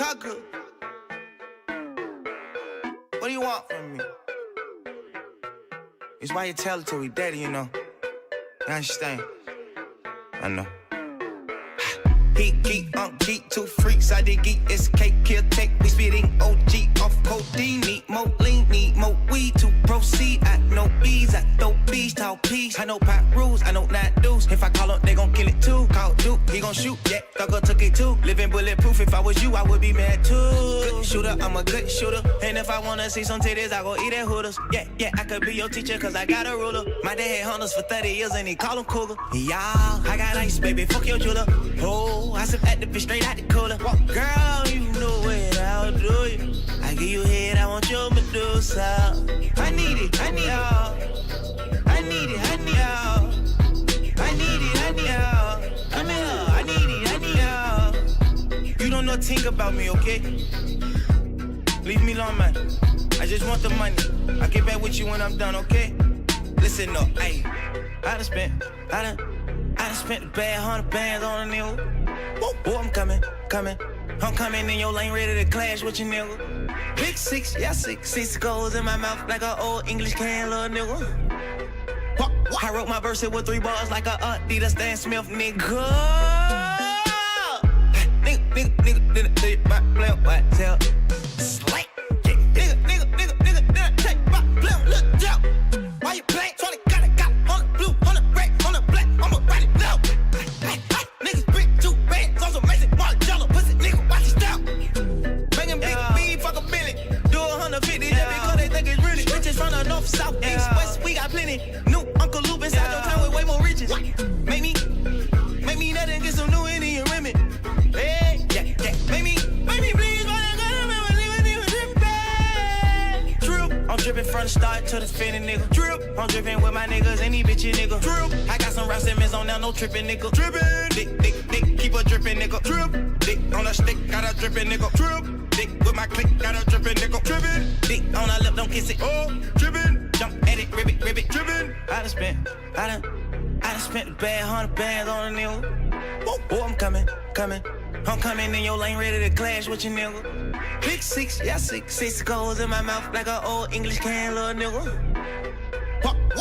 Tucker. What do you want from me? It's why you tell it till we dead, you know. You understand? I know. Geek, geek, two freaks, I did geek, it's cake, kill, take, we spitting OG off codeine, need more lean, need more weed to proceed, I know bees, I know bees, talk peace, I know pop rules, I know not dudes, if I call up, they gon' kill it too, call Duke, he gon' shoot, yeah, Thugger took it too, living bulletproof, if I was you, I would be mad too, good shooter, I'm a good shooter, and if I wanna see some titties, I go eat at Hooters, yeah, I could be your teacher, cause I got a ruler, my dad had hunters for 30 years, and he call them cougar, yeah, I got ice, baby, fuck your jeweler, oh, I sip at the bitch straight out the cooler. Girl, you know it, I'll do you. I give you head, I want your Medusa. I need it, I need y'all. I need it, I need y'all. I need it, I need y'all. I'm in her, I need it, I need y'all. You don't know think about me, okay? Leave me alone, man. I just want the money. I'll get back with you when I'm done, okay? Listen up, ayy. I done spent the bad 100 bands on a nigga. Oh, I'm coming. I'm coming in your lane, ready to clash with your nigga. Big six, yeah, six goes in my mouth like an old English can, little nigga. I wrote my verse with 3 bars like a Adidas Stan Smith, nigga. Nigga, my play what tell. Slay. Nigga, take my play, look down. Why you play? 20 got on the blue, on the red, on the black, I'ma write it down. Niggas bring 2 bands, also Mason, Marcello, pussy nigga, watch your style. Bangin' big beat, fuck a billion. Do 150, just because they think it's really. Bitches from the north, south, east, west, we got plenty. New Uncle Luke inside your town with way more riches. Make me nothing, get some new Indian women. Hey, yeah. Make me please, I'm drippin' from the start to the finish, nigga. Drip. I'm drippin' with my niggas and these bitches, nigga. Drip. I got some Ralph Simmons on now, no trippin', nigga. Drippin'. Dick, keep a drippin', nigga. Drip. Dick on a stick, got a drippin', nigga. Drip. Dick with my click, got a drippin', nigga. Drippin'. Dick on her lip, don't kiss it. Oh, drippin'. Jump at it, ribbit, drippin'. I done spent the bad 100 bands on a nigga. Oh, I'm coming. I'm coming in your lane, ready to clash with your nigga. Big six, yeah, six goes in my mouth like an old English can, little nigga.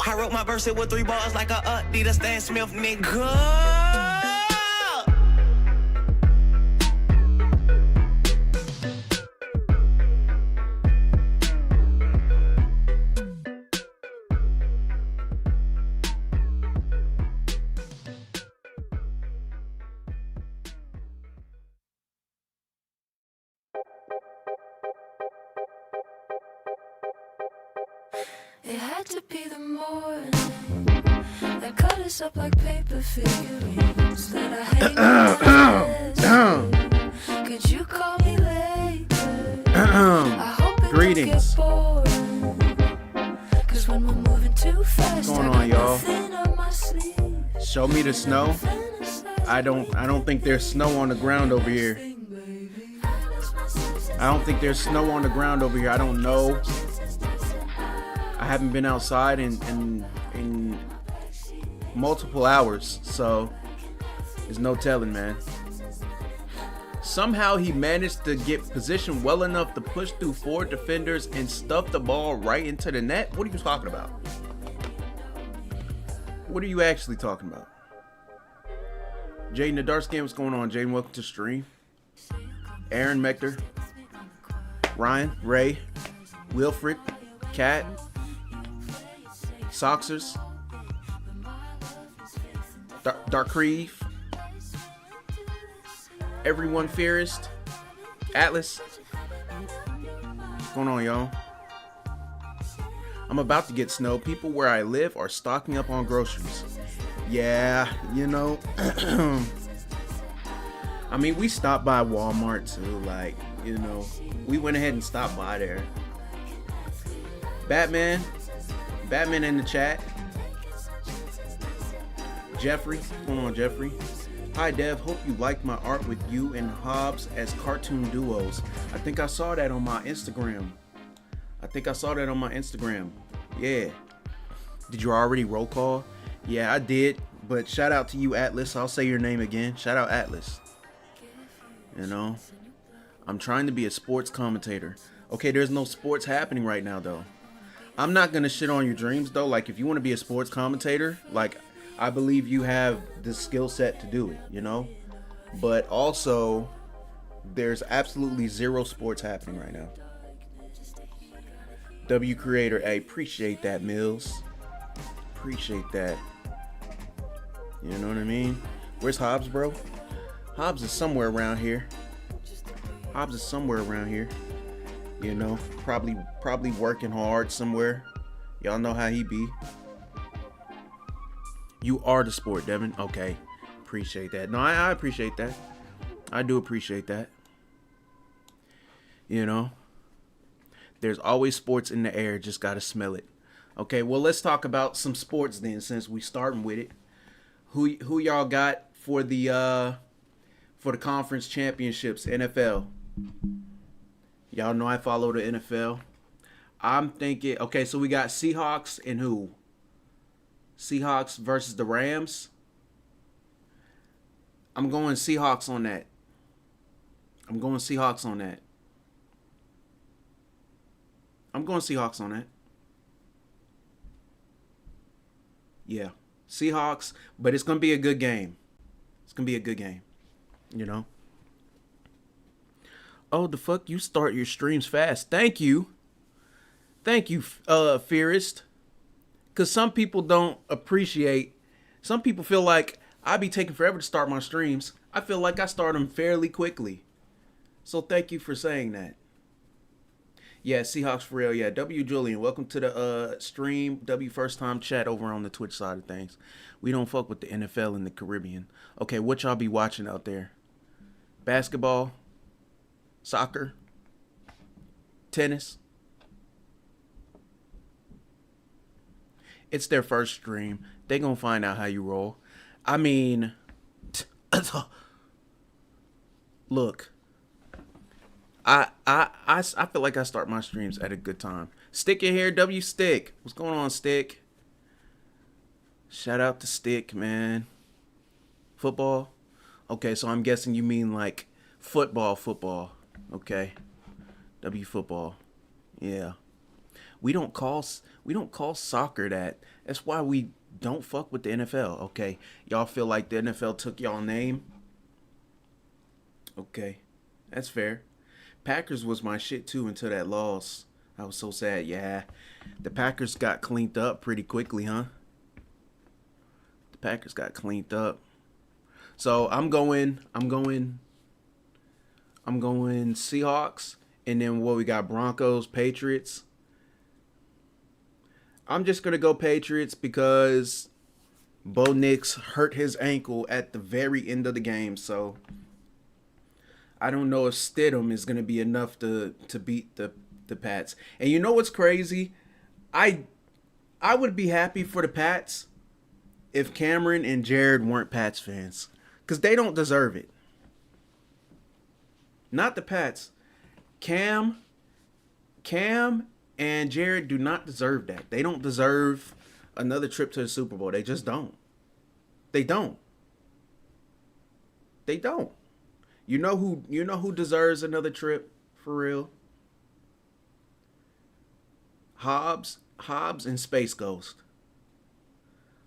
I wrote my verse with 3 bars like a Adidas Stan Smith, nigga. It had to be the morning that cut us up like paper figurines that I hate. Could you call me later? I hope it Greetings. don't get boring. Cause when we're moving too fast, What's going on, y'all? nothing up my sleeve. Show me the snow. I don't think there's snow on the ground over here. I don't think there's snow on the ground over here. I don't know. I haven't been outside in multiple hours, so there's no telling, man. Somehow he managed to get positioned well enough to push through 4 defenders and stuff the ball right into the net. What are you talking about? What are you actually talking about? Jaden the Dark Skin, what's going on? Jaden, welcome to stream. Aaron Mector, Ryan, Ray, Wilfred, Kat, Soxers, Dark Creeve, Everyone Fairest, Atlas. What's going on, y'all? I'm about to get snow. People where I live are stocking up on groceries. Yeah, you know. I mean, we stopped by Walmart too. Like, you know, we went ahead and stopped by there. Batman in the chat. Jeffrey, what's going on, Jeffrey? Hi, Dev. Hope you liked my art with you and Hobbs as cartoon duos. I think I saw that on my Instagram. Yeah. Did you already roll call? Yeah, I did. But shout out to you, Atlas. I'll say your name again. Shout out, Atlas. You know, I'm trying to be a sports commentator. Okay, there's no sports happening right now, though. I'm not going to shit on your dreams, though. Like, if you want to be a sports commentator, like, I believe you have the skill set to do it, you know? But also, there's absolutely zero sports happening right now. W Creator, I appreciate that, Mills. Appreciate that. You know what I mean? Where's Hobbs, bro? Hobbs is somewhere around here. Hobbs is somewhere around here. You know, probably working hard somewhere. Y'all know how he be. You are the sport, Devin. Okay. Appreciate that. No, I appreciate that. I do appreciate that. You know, there's always sports in the air. Just got to smell it. Okay, well, let's talk about some sports then, since we starting with it. Who y'all got for the conference championships, NFL? Y'all know I follow the NFL. I'm thinking, okay, so we got Seahawks and who? Seahawks versus the Rams. I'm going Seahawks on that. I'm going Seahawks on that. Yeah. Seahawks, but it's going to be a good game. It's going to be a good game. You know? Oh, the fuck? You start your streams fast. Thank you. Thank you, Fearist. Because some people don't appreciate. Some people feel like I be taking forever to start my streams. I feel like I start them fairly quickly. So thank you for saying that. Yeah, Seahawks for real. Yeah, W. Julian, welcome to the stream. W first time chat over on the Twitch side of things. We don't fuck with the NFL in the Caribbean. Okay, what y'all be watching out there? Basketball? Soccer? Tennis? It's their first stream. They gonna find out how you roll. I mean, look. I feel like I start my streams at a good time. Stick in here, W Stick. What's going on, Stick? Shout out to Stick, man. Football? Okay, so I'm guessing you mean like football. Okay. W football. Yeah. We don't call soccer that. That's why we don't fuck with the NFL. Okay. Y'all feel like the NFL took y'all name? Okay. That's fair. Packers was my shit too until that loss. I was so sad. Yeah. The Packers got cleaned up pretty quickly, huh? The Packers got cleaned up. So I'm going Seahawks, and then what we got, Broncos, Patriots. I'm just gonna go Patriots because Bo Nix hurt his ankle at the very end of the game, so I don't know if Stidham is gonna be enough to beat the Pats. And you know what's crazy? I would be happy for the Pats if Cameron and Jared weren't Pats fans, because they don't deserve it. Not the Pats. Cam and Jared do not deserve that. They don't deserve another trip to the Super Bowl. They just don't. They don't. You know who deserves another trip for real? Hobbs and Space Ghost.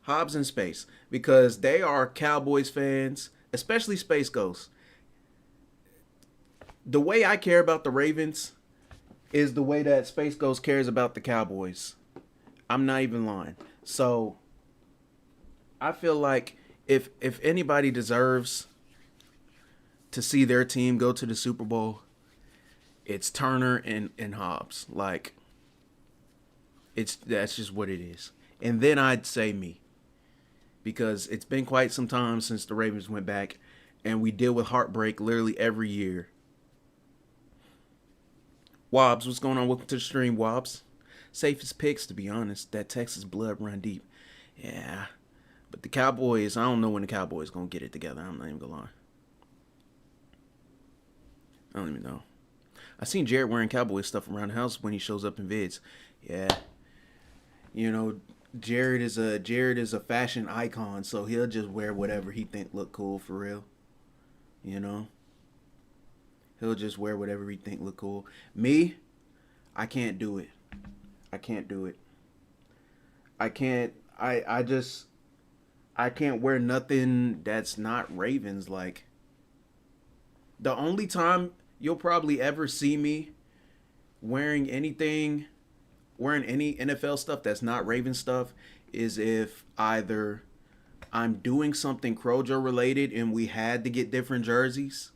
Hobbs and Space, because they are Cowboys fans, especially Space Ghost. The way I care about the Ravens is the way that Space Ghost cares about the Cowboys. I'm not even lying. So I feel like if anybody deserves to see their team go to the Super Bowl, it's Turner and Hobbs. Like, that's just what it is. And then I'd say me, because it's been quite some time since the Ravens went back, and we deal with heartbreak literally every year. Wobbs, what's going on? Welcome to the stream, Wobbs. Safest picks, to be honest. That Texas blood run deep. Yeah. But the Cowboys, I don't know when the Cowboys going to get it together. I'm not even going to lie. I don't even know. I seen Jared wearing Cowboy stuff around the house when he shows up in vids. Yeah. You know, Jared is a fashion icon, so he'll just wear whatever he think look cool for real. You know? He'll just wear whatever he think look cool. Me, I can't do it. I can't do it. I can't. I can't wear nothing that's not Ravens. Like, the only time you'll probably ever see me wearing any NFL stuff that's not Raven stuff is if either I'm doing something Crojo related and we had to get different jerseys.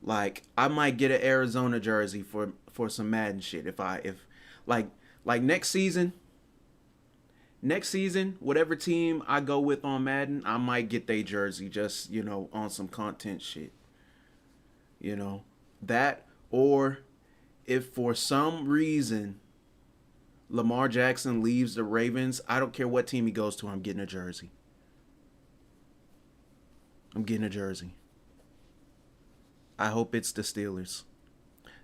Like, I might get an Arizona jersey for some Madden shit if like next season, whatever team I go with on Madden, I might get their jersey just, on some content shit. That, or if for some reason Lamar Jackson leaves the Ravens, I don't care what team he goes to, I'm getting a jersey. I hope it's the Steelers.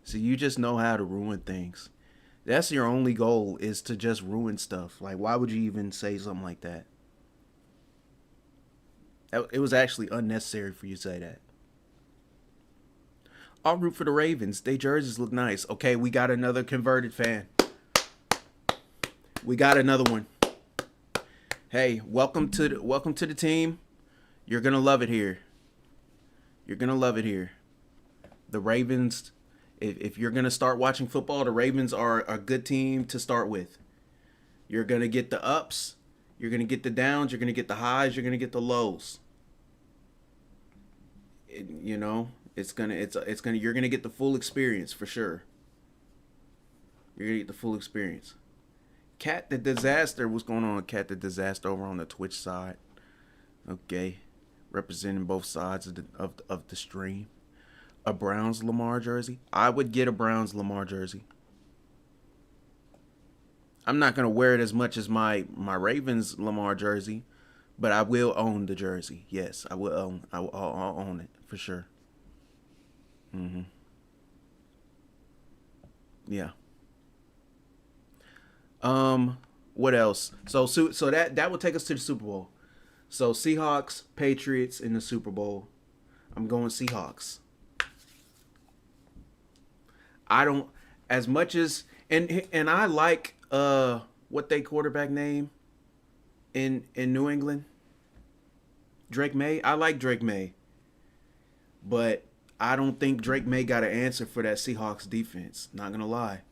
So you just know how to ruin things. That's your only goal, is to just ruin stuff. Like, why would you even say something like that? It was actually unnecessary for you to say that. I'll root for the Ravens. Their jerseys look nice. Okay, we got another converted fan. We got another one. Hey, welcome to the team. You're gonna love it here. The Ravens. If you're gonna start watching football, the Ravens are a good team to start with. You're gonna get the ups. You're gonna get the downs. You're gonna get the highs. You're gonna get the lows. You're gonna get the full experience for sure. You're gonna get the full experience. Cat the Disaster, what's going on? Cat the Disaster over on the Twitch side. Okay, representing both sides of the stream. A Browns Lamar jersey. I would get a Browns Lamar jersey. I'm not gonna wear it as much as my Ravens Lamar jersey, but I will own the jersey. Yes, I will own. I'll own it for sure. Yeah. What else? So that will take us to the Super Bowl. So Seahawks, Patriots in the Super Bowl. I'm going Seahawks. I don't, as much as, and I like what they quarterback name in New England. Drake May. I like Drake May. But I don't think Drake May got an answer for that Seahawks defense. Not gonna lie.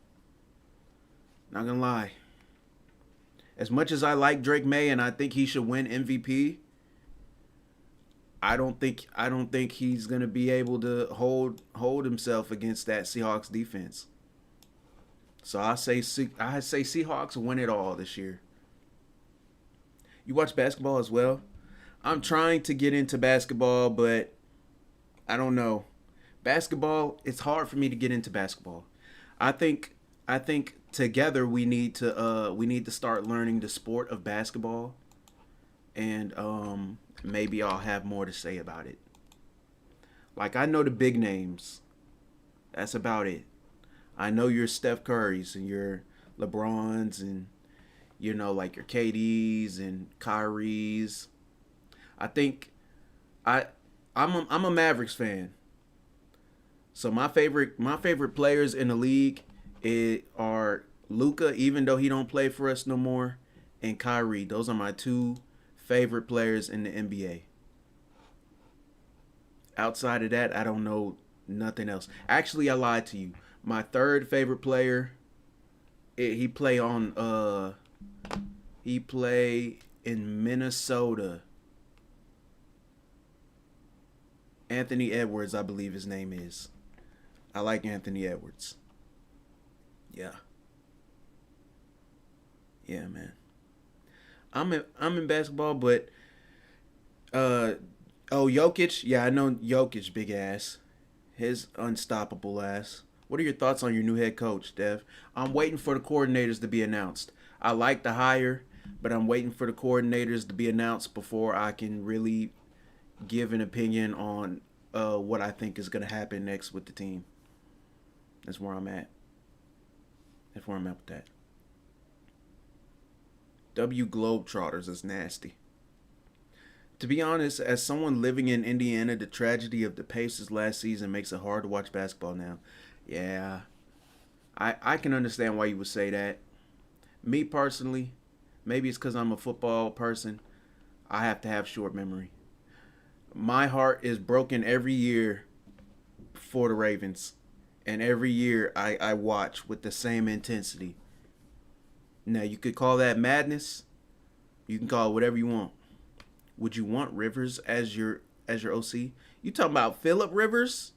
As much as I like Drake May and I think he should win MVP, I don't think he's gonna be able to hold himself against that Seahawks defense. So I say Seahawks win it all this year. You watch basketball as well? I'm trying to get into basketball, but I don't know. Basketball, it's hard for me to get into basketball. I think together we need to start learning the sport of basketball, and maybe I'll have more to say about it. Like, I know the big names. That's about it. I know your Steph Currys and your LeBrons and like your KDs and Kyries. I think I'm a Mavericks fan. So my favorite players in the league are Luka, even though he don't play for us no more, and Kyrie. Those are my two favorite players in the NBA. Outside of that, I don't know nothing else. Actually, I lied to you. My third favorite player, he play in Minnesota. Anthony Edwards, I believe his name is. I like Anthony Edwards. Yeah. Yeah, man. I'm in basketball, but Jokic. Yeah, I know Jokic, big ass. His unstoppable ass. What are your thoughts on your new head coach, Dev? I'm waiting for the coordinators to be announced. I like the hire, but I'm waiting for the coordinators to be announced before I can really give an opinion on what I think is going to happen next with the team. That's where I'm at. With that. W Globetrotters is nasty. To be honest, as someone living in Indiana, the tragedy of the Pacers last season makes it hard to watch basketball now. Yeah, I can understand why you would say that. Me personally, maybe it's because I'm a football person. I have to have short memory. My heart is broken every year for the Ravens. And every year I watch with the same intensity. Now, you could call that madness. You can call it whatever you want. Would you want Rivers as your OC? You talking about Phillip Rivers?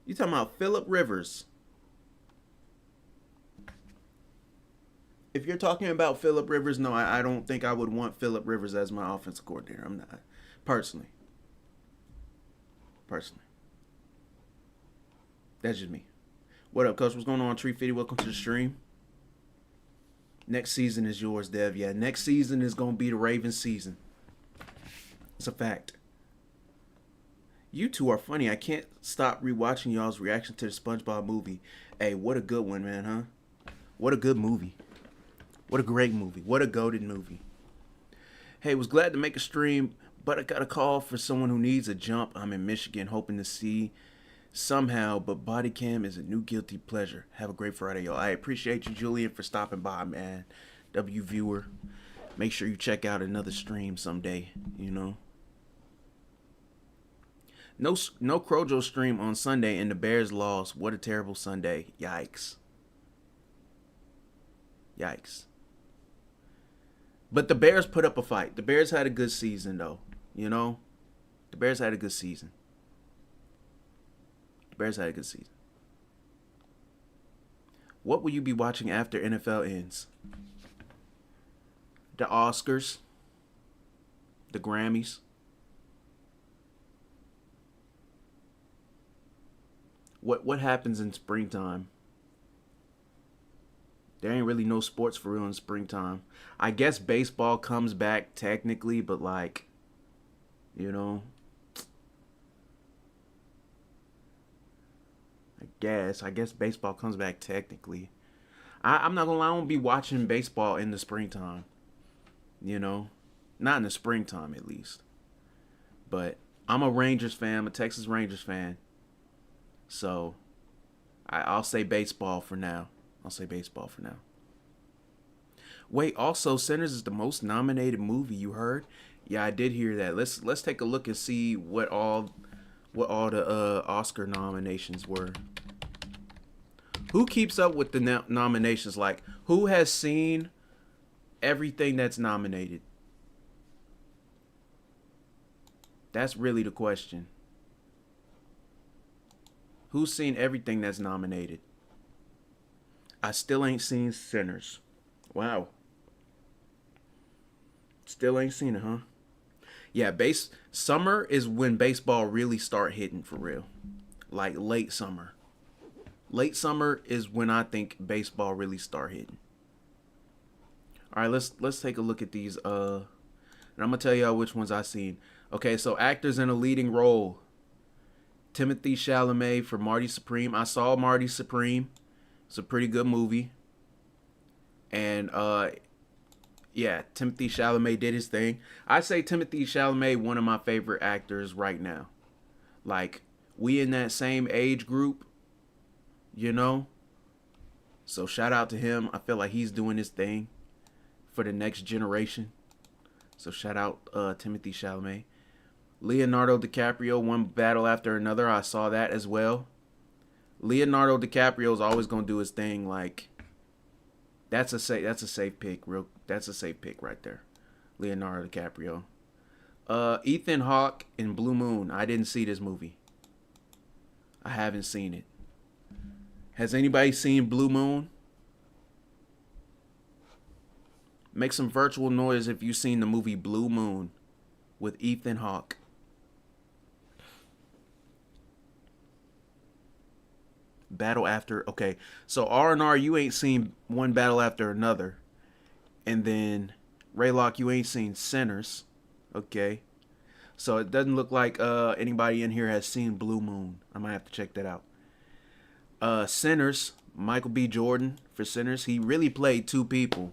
You talking about Phillip Rivers? If you're talking about Phillip Rivers, no, I don't think I would want Phillip Rivers as my offensive coordinator. I'm not. Personally. That's just me. What up, Coach? What's going on, Tree Fitty? Welcome to the stream. Next season is yours, Dev. Yeah, next season is going to be the Ravens season. It's a fact. You two are funny. I can't stop rewatching y'all's reaction to the SpongeBob movie. Hey, what a good one, man, huh? What a good movie. What a great movie. What a goated movie. Hey, was glad to make a stream, but I got a call for someone who needs a jump. I'm in Michigan, hoping to see somehow, but body cam is a new guilty pleasure. Have a great Friday, y'all. I appreciate you, Julian, for stopping by, man. W viewer, make sure you check out another stream someday, you know. No Crojo stream on Sunday and the Bears lost. What a terrible Sunday. Yikes. But the Bears put up a fight. The Bears had a good season, though. You know? The Bears had a good season. What will you be watching after NFL ends? The Oscars. The Grammys. What happens in springtime? There ain't really no sports for real in springtime. I guess baseball comes back technically, but like, you know, I guess baseball comes back technically. I'm not gonna lie, I won't be watching baseball in the springtime. You know, not in the springtime at least. But I'm a Rangers fan, I'm a Texas Rangers fan. So I'll say baseball for now. Wait, also Sinners is the most nominated movie, you heard? Yeah, I did hear that. Let's take a look and see what all the Oscar nominations were. Who keeps up with the nominations? Like, who has seen everything that's nominated? That's really the question. Who's seen everything that's nominated? I still ain't seen Sinners. Wow. Still ain't seen it, huh? Yeah, summer is when baseball really start hitting for real. Like late summer. Late summer is when I think baseball really start hitting. All right, let's take a look at these. And I'm gonna tell y'all which ones I seen. Okay, so actors in a leading role. Timothy Chalamet for Marty Supreme. I saw Marty Supreme. It's a pretty good movie. And yeah, Timothy Chalamet did his thing. I say Timothy Chalamet, one of my favorite actors right now. Like, we in that same age group, you know? So shout out to him. I feel like he's doing his thing for the next generation. So shout out Timothy Chalamet. Leonardo DiCaprio, one battle after another. I saw that as well. Leonardo DiCaprio is always gonna do his thing. Like, that's a safe pick. That's a safe pick right there. Leonardo DiCaprio. Ethan Hawke in Blue Moon. I didn't see this movie. I haven't seen it. Has anybody seen Blue Moon? Make some virtual noise if you've seen the movie Blue Moon with Ethan Hawke. Battle after, okay, so R&R, you ain't seen one battle after another, and then Raylock, you ain't seen Sinners, okay, so it doesn't look like anybody in here has seen Blue Moon. I might have to check that out. Sinners, Michael B. Jordan for Sinners, he really played two people,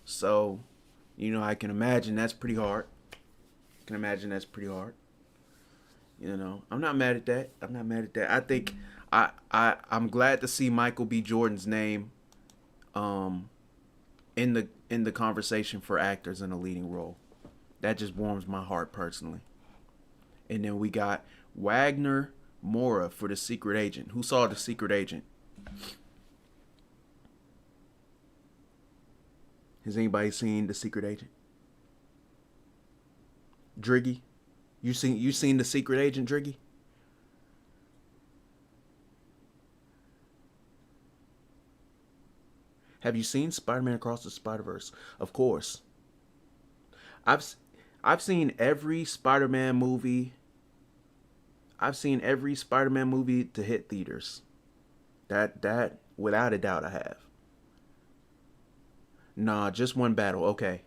So, I can imagine that's pretty hard. I'm not mad at that. I think I'm glad to see Michael B. Jordan's name in the conversation for actors in a leading role. That just warms my heart personally. And then we got Wagner Moura for The Secret Agent. Who saw The Secret Agent? Has anybody seen The Secret Agent? Driggy? You seen The Secret Agent, Driggy? Have you seen Spider-Man Across the Spider-Verse? Of course. I've seen every Spider-Man movie. I've seen every Spider-Man movie to hit theaters. That without a doubt I have. Nah, just one battle. Okay.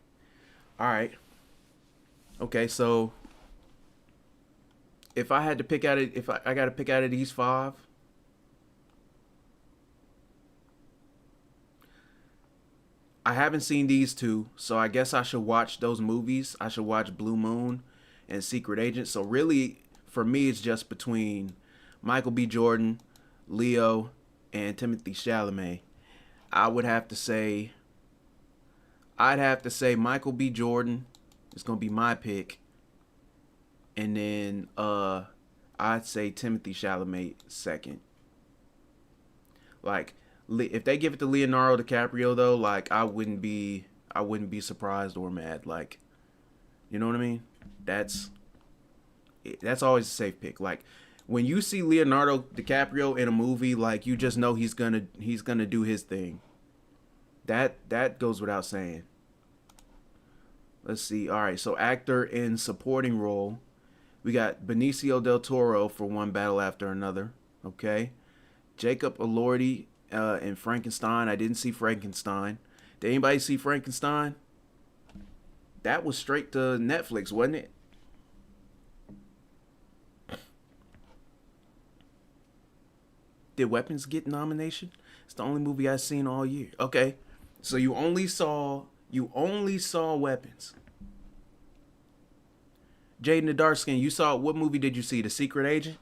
All right. Okay, so if I had to pick out it, if I got to pick out of these 5, I haven't seen these 2, so I guess I should watch those movies. I should watch Blue Moon and Secret Agent. So really, for me, it's just between Michael B. Jordan, Leo, and Timothy Chalamet. I'd have to say Michael B. Jordan is gonna be my pick, and then I'd say Timothy Chalamet second. Like, if they give it to Leonardo DiCaprio though, like I wouldn't be surprised or mad. Like, you know what I mean? That's always a safe pick. Like, when you see Leonardo DiCaprio in a movie, like, you just know he's gonna do his thing. That goes without saying. Let's see. All right, so actor in supporting role, we got Benicio del Toro for One Battle After Another. Okay, Jacob Elordi in Frankenstein. I didn't see Frankenstein. Did anybody see Frankenstein? That was straight to Netflix, wasn't it? Did Weapons get nomination? It's the only movie I've seen all year. Okay, so you only saw Weapons. Jaden the Darkskin, you saw, what movie did you see? The Secret Agent?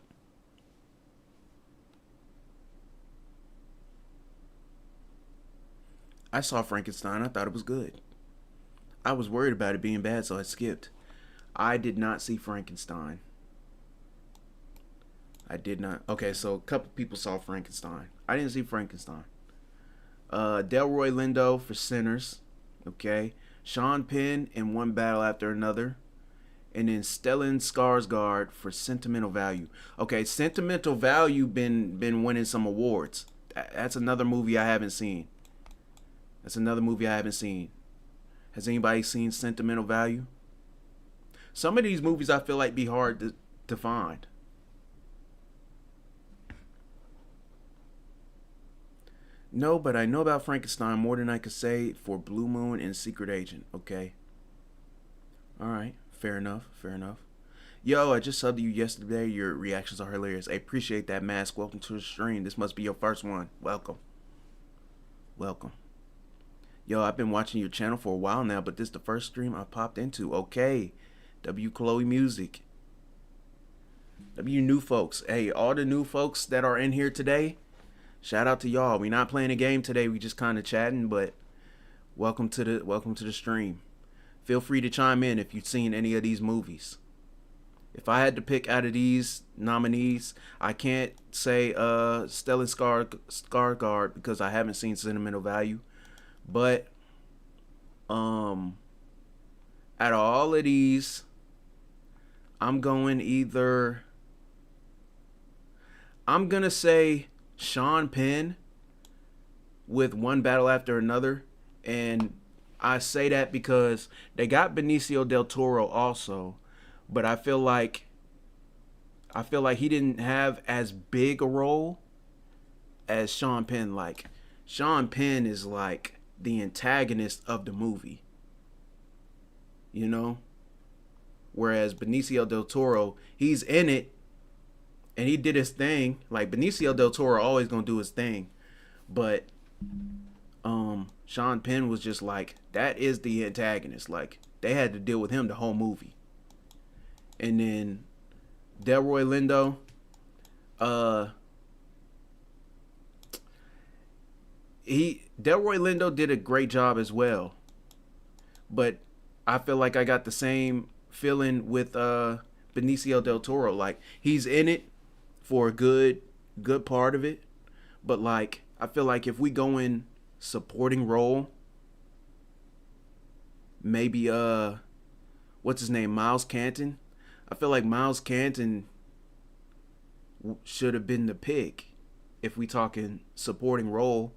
I saw Frankenstein. I thought it was good. I was worried about it being bad, so I skipped. I did not see Frankenstein. I did not. Okay, so a couple people saw Frankenstein. I didn't see Frankenstein. Delroy Lindo for Sinners. Okay. Sean Penn in One Battle After Another. And then Stellan Skarsgård for Sentimental Value. Okay, Sentimental Value been winning some awards. That's another movie I haven't seen. Has anybody seen Sentimental Value? Some of these movies I feel like be hard to find. No, but I know about Frankenstein more than I could say for Blue Moon and Secret Agent. Okay. All right. Fair enough. Yo, I just subbed to you yesterday. Your reactions are hilarious. I appreciate that, Mask. Welcome to the stream. This must be your first one. Welcome. Yo, I've been watching your channel for a while now, but this is the first stream I popped into. Okay. W Chloe Music. W new folks. Hey, all the new folks that are in here today, shout out to y'all. We not playing a game today. We just kind of chatting, but welcome to the stream. Feel free to chime in if you've seen any of these movies. If I had to pick out of these nominees, I can't say Stellan Skarsgård because I haven't seen Sentimental Value. But out of all of these, I'm gonna say Sean Penn with One Battle After Another, and I say that because they got Benicio del Toro also, but I feel like he didn't have as big a role as Sean Penn. Like, Sean Penn is like the antagonist of the movie, you know? Whereas Benicio del Toro, he's in it and he did his thing. Like, Benicio del Toro always gonna do his thing, but Sean Penn was just like, that is the antagonist. Like, they had to deal with him the whole movie. And then Delroy Lindo, Delroy Lindo did a great job as well. But I feel like I got the same feeling with Benicio del Toro. Like, he's in it for a good part of it. But like, I feel like if we go in supporting role, maybe what's his name, Miles Canton. I feel like Miles Canton should have been the pick if we talking supporting role.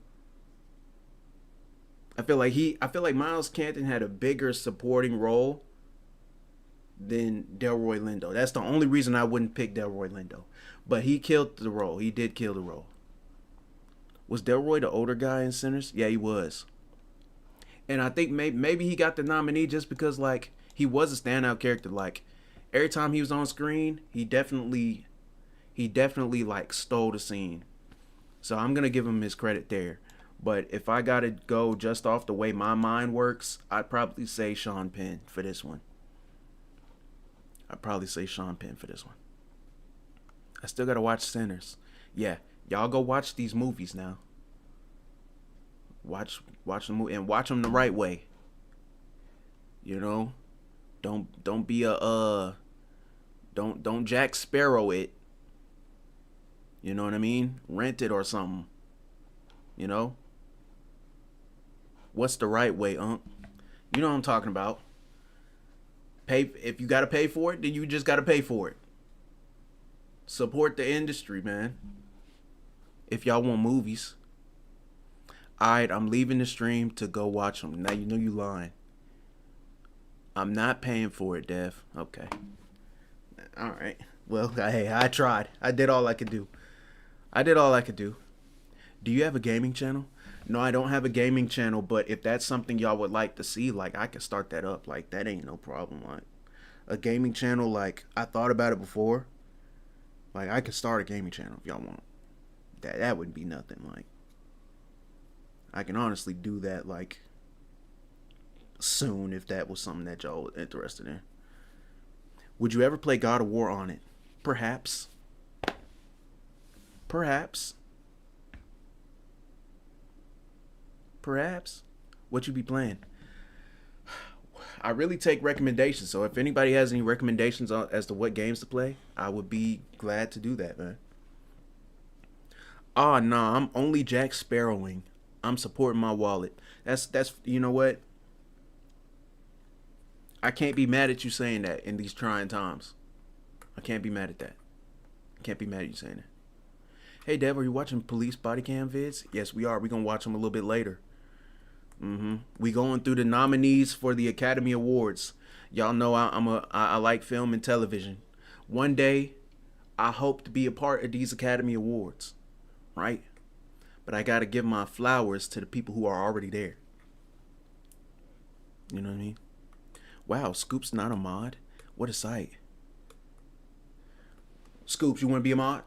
I feel like Miles Canton had a bigger supporting role than Delroy Lindo. That's the only reason I wouldn't pick Delroy Lindo. But he killed the role. He did kill the role. Was Delroy the older guy in Sinners? Yeah, he was. And I think maybe he got the nominee just because, like, he was a standout character. Like, every time he was on screen, he definitely like stole the scene. So I'm gonna give him his credit there. But if I gotta go just off the way my mind works, I'd probably say Sean Penn for this one. I still gotta watch Sinners. Yeah, y'all go watch these movies now. Watch the movie and watch them the right way. You know, don't be a don't Jack Sparrow it. You know what I mean? Rent it or something. You know? What's the right way, Unc? You know what I'm talking about. Pay, if you gotta pay for it, then you just gotta pay for it. Support the industry, man. If y'all want movies. Alright, I'm leaving the stream to go watch them. Now you know you lying. I'm not paying for it, Dev. Okay. Alright. Well, hey, I tried. I did all I could do. Do you have a gaming channel? No, I don't have a gaming channel, but if that's something y'all would like to see, like, I can start that up. Like, that ain't no problem. Like, a gaming channel, like, I thought about it before. Like, I could start a gaming channel if y'all want. That wouldn't be nothing. Like, I can honestly do that, like, soon if that was something that y'all were interested in. Would you ever play God of War on it? Perhaps. What you be playing? I really take recommendations, so if anybody has any recommendations as to what games to play, I would be glad to do that, man. Oh, no, I'm only Jack Sparrowing. I'm supporting my wallet. That's you know what? I can't be mad at you saying that in these trying times. I can't be mad at that. I can't be mad at you saying that. Hey, Dev, are you watching police body cam vids? Yes, we are. We're going to watch them a little bit later. We going through the nominees for the Academy Awards. Y'all know I like film and television. One day, I hope to be a part of these Academy Awards. Right? But I got to give my flowers to the people who are already there. You know what I mean? Wow, Scoop's not a mod? What a sight. Scoops, you want to be a mod?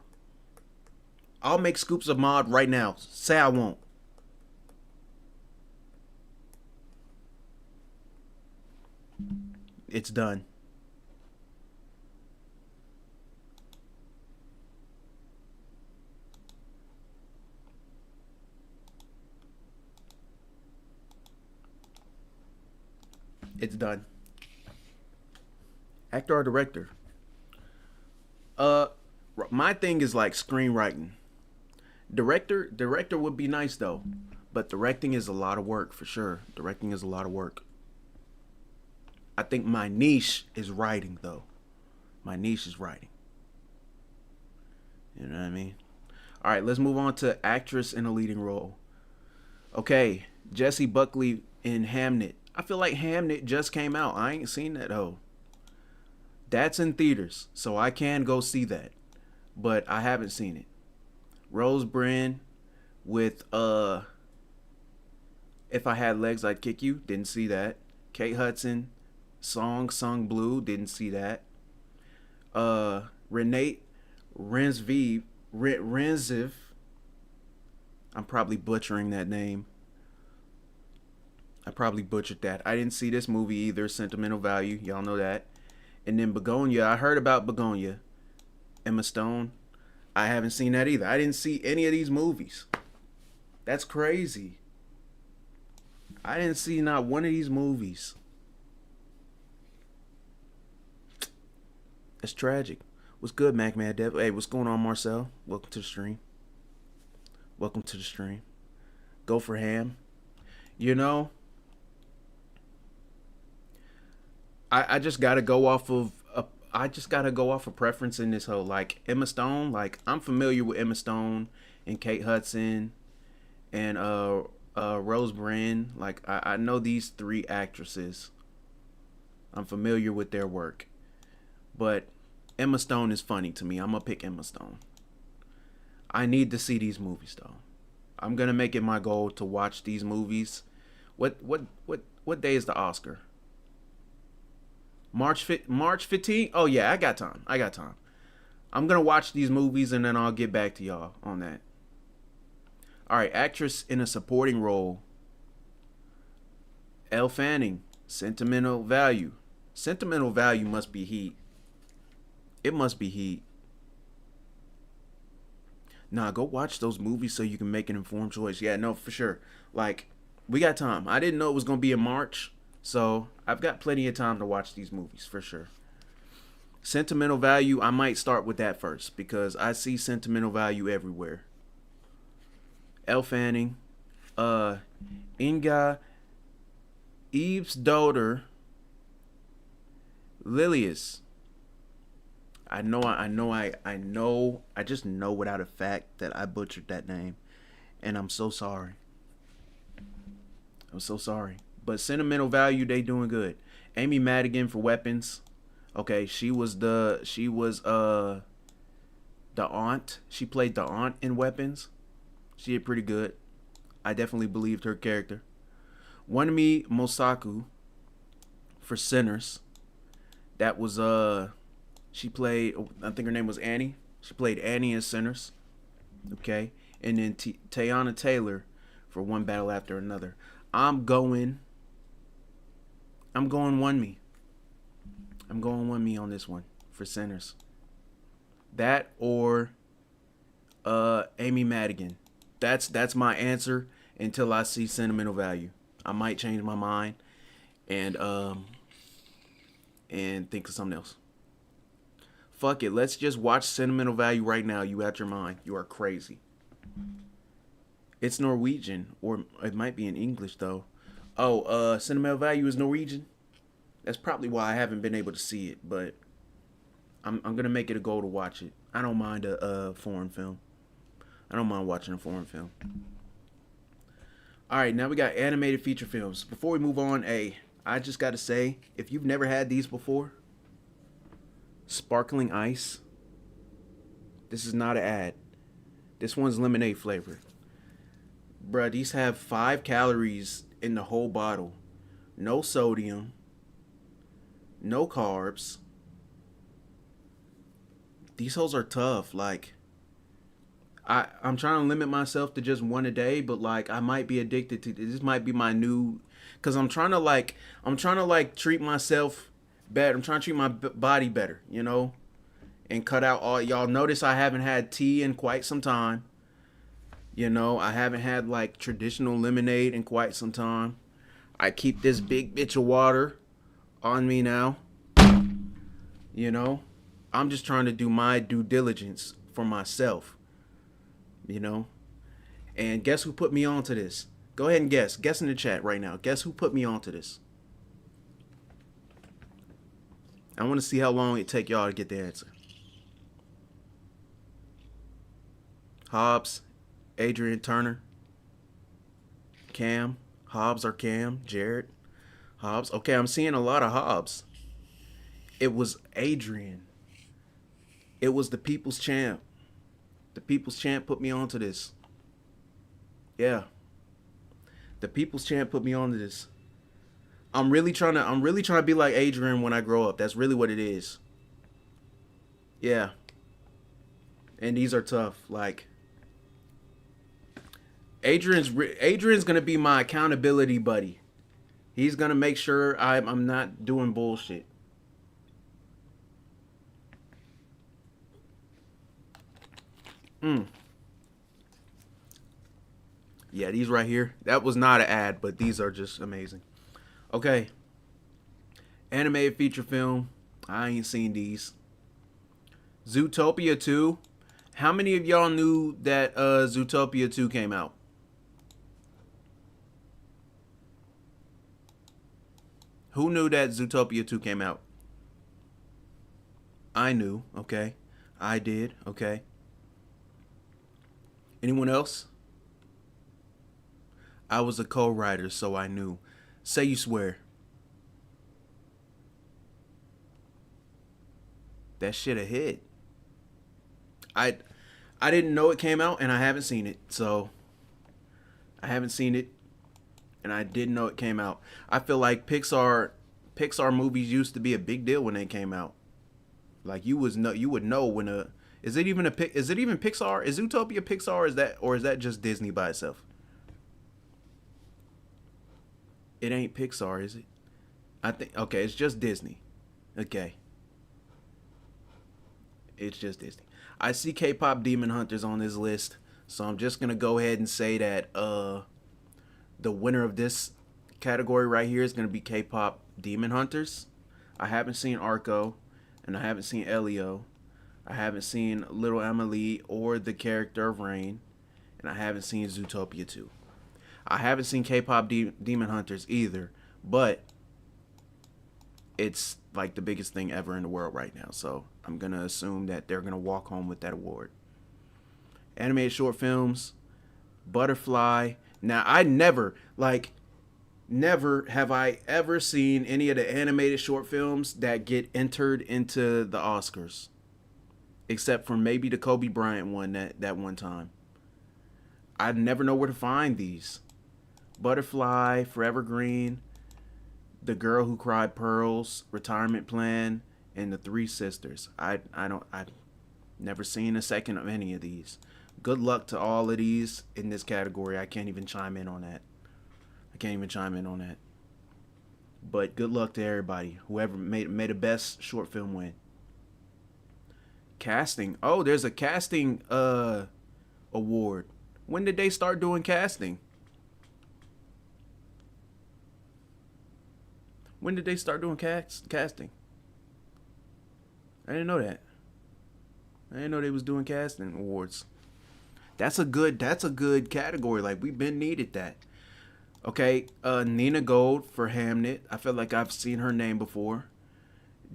I'll make Scoops a mod right now. Say I won't. It's done. It's done. Actor or director? My thing is like screenwriting. Director would be nice though, but directing is a lot of work for sure. Directing is a lot of work. I think my niche is writing though. My niche is writing. You know what I mean? All right, let's move on to actress in a leading role. Okay, Jessie Buckley in Hamnet. I feel like Hamnet just came out. I ain't seen that hoe. That's in theaters, so I can go see that. But I haven't seen it. Rose Byrne with If I Had Legs I'd Kick You. Didn't see that. Kate Hudson, Song Sung Blue. Didn't see that. Renate Renziv. I'm probably butchering that name. I probably butchered that. I didn't see this movie either. Sentimental Value. Y'all know that. And then Begonia. I heard about Begonia. Emma Stone. I haven't seen that either. I didn't see any of these movies. That's crazy. I didn't see not one of these movies. That's tragic. What's good, Mac Mad Dev? Hey, what's going on, Marcel? Welcome to the stream. Welcome to the stream. Go for ham. You know, I just gotta go off of preference in this whole, like, Emma Stone. Like, I'm familiar with Emma Stone and Kate Hudson and Rose Byrne. Like, I know these three actresses. I'm familiar with their work. But Emma Stone is funny to me. I'm gonna pick Emma Stone. I need to see these movies though. I'm gonna make it my goal to watch these movies. What day is the Oscar? March 15th? Oh yeah, I got time. I'm gonna watch these movies and then I'll get back to y'all on that. Alright, actress in a supporting role. Elle Fanning, Sentimental Value. Sentimental Value must be Heat. It must be Heat. Nah, go watch those movies so you can make an informed choice. Yeah, no, for sure. Like, we got time. I didn't know it was going to be in March, so I've got plenty of time to watch these movies, for sure. Sentimental Value, I might start with that first, because I see Sentimental Value everywhere. Elle Fanning, Inga, Eve's daughter, Lilius. I just know without a fact that I butchered that name. And I'm so sorry. But Sentimental Value, they doing good. Amy Madigan for Weapons. Okay, she was the aunt. She played the aunt in Weapons. She did pretty good. I definitely believed her character. Wanami Mosaku for Sinners. That was she played, I think her name was Annie. She played Annie in Sinners. Okay. And then Teyana Taylor for One Battle After Another. I'm going One-Me. I'm going One-Me on this one for Sinners. That or Amy Madigan. That's my answer until I see Sentimental Value. I might change my mind and think of something else. Fuck it, let's just watch Sentimental Value right now. You out your mind. You are crazy. It's Norwegian, or it might be in English though. Oh, Sentimental Value is Norwegian. That's probably why I haven't been able to see it, but I'm gonna make it a goal to watch it. I don't mind a foreign film. I don't mind watching a foreign film. All right, now we got animated feature films. Before we move on, I just gotta say, if you've never had these before, Sparkling Ice. This is not an ad. This one's lemonade flavored. Bruh, these have 5 calories in the whole bottle. No sodium. No carbs. These hoes are tough. Like, I'm trying to limit myself to just one a day, but like I might be addicted to this. Might be my new, cause I'm trying to treat myself better. I'm trying to treat my body better, you know, and cut out all. Y'all notice I haven't had tea in quite some time. You know, I haven't had like traditional lemonade in quite some time. I keep this big bitch of water on me now. You know, I'm just trying to do my due diligence for myself. You know, and guess who put me onto this? Go ahead and guess. Guess in the chat right now. Guess who put me onto this? I want to see how long it take y'all to get the answer. Hobbs, Adrian Turner, Cam, Hobbs or Cam, Jared, Hobbs. Okay, I'm seeing a lot of Hobbs. It was Adrian. It was the People's Champ. The People's Champ put me onto this. Yeah. The People's Champ put me onto this. I'm really trying to be like Adrian when I grow up. That's really what it is. Yeah. And these are tough. Like, Adrian's gonna be my accountability buddy. He's gonna make sure I'm not doing bullshit. Yeah, these right here. That was not an ad, but these are just amazing. Okay. Animated feature film. I ain't seen these. Zootopia 2. How many of y'all knew that Zootopia 2 came out? Who knew that Zootopia 2 came out? I knew, okay. I did, okay. Anyone else? I was a co-writer, so I knew. Say you swear. That shit a hit. I didn't know it came out, and I haven't seen it, so I haven't seen it, and I didn't know it came out. I feel like Pixar movies used to be a big deal when they came out. Like you would know when a is it even Pixar? Is Zootopia Pixar? Or is that just Disney by itself? It ain't Pixar, is it? I think okay, it's just Disney. Okay. It's just Disney. I see K-pop Demon Hunters on this list, so I'm just gonna go ahead and say that the winner of this category right here is gonna be K-pop Demon Hunters. I haven't seen Arco, and I haven't seen Elio. I haven't seen Little Emily or the character of Rain, and I haven't seen Zootopia 2. I haven't seen K-pop Demon Hunters either, but it's like the biggest thing ever in the world right now, so I'm gonna assume that they're gonna walk home with that award. Animated short films, Butterfly. Now I never have I ever seen any of the animated short films that get entered into the Oscars, except for maybe the Kobe Bryant one that one time. I never know where to find these. Butterfly, Forever Green, The Girl Who Cried Pearls, Retirement Plan, and The Three Sisters. I've never seen a second of any of these. Good luck to all of these in this category. I can't even chime in on that. But good luck to everybody. Whoever made the best short film win. Casting. Oh, there's a casting award. When did they start doing casting? When did they start doing casting? I didn't know that. I didn't know they was doing casting awards. That's a good category. Like we've been needed that. Okay, Nina Gold for Hamnet. I feel like I've seen her name before.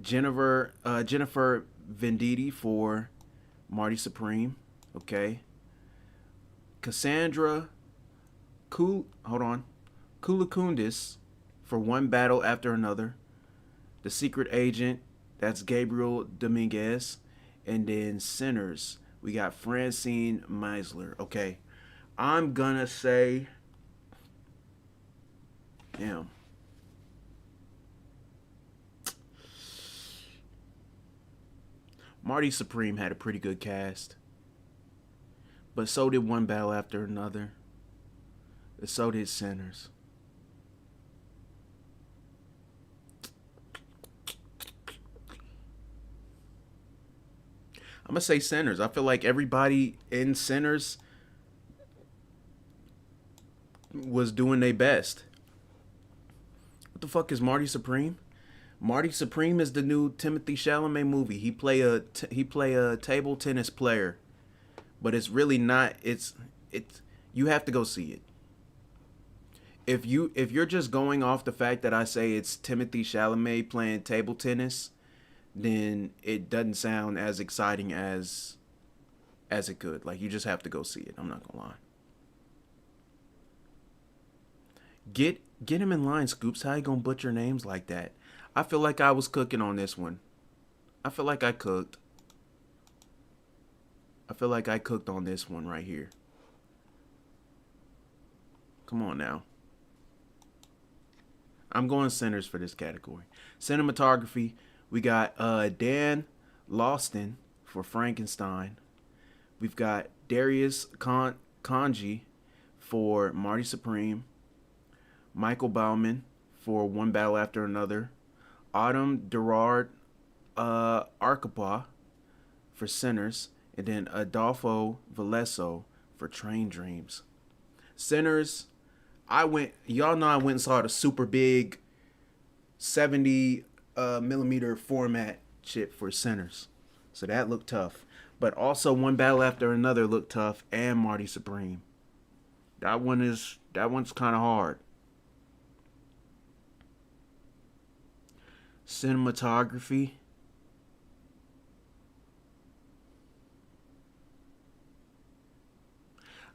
Jennifer Venditti for Marty Supreme. Okay. Cassandra Kulakundis for One Battle After Another. The Secret Agent, that's Gabriel Dominguez. And then Sinners, we got Francine Meisler. Okay, I'm gonna say, damn. Marty Supreme had a pretty good cast. But so did One Battle After Another. And so did Sinners. I'm going to say Sinners. I feel like everybody in Sinners was doing their best. What the fuck is Marty Supreme? Marty Supreme is the new Timothy Chalamet movie. He play a table tennis player. But it's really not. It's you have to go see it. If you're just going off the fact that I say it's Timothy Chalamet playing table tennis, then it doesn't sound as exciting as it could. Like you just have to go see it. I'm not gonna lie. Get him in line, Scoops. How you gonna butcher names like that? I feel like I was cooking on this one. I feel like I cooked. I feel like I cooked on this one right here. Come on now. I'm going Sinners for this category. Cinematography, we got Dan Lawson for Frankenstein. We've got Darius Kanji for Marty Supreme. Michael Bauman for One Battle After Another. Autumn Gerard Arcapa for Sinners. And then Adolfo Valeso for Train Dreams. Sinners, y'all know I went and saw the super big 70 millimeter format shit for Sinners. So that looked tough. But also One Battle After Another looked tough, and Marty Supreme. That one's kind of hard. Cinematography.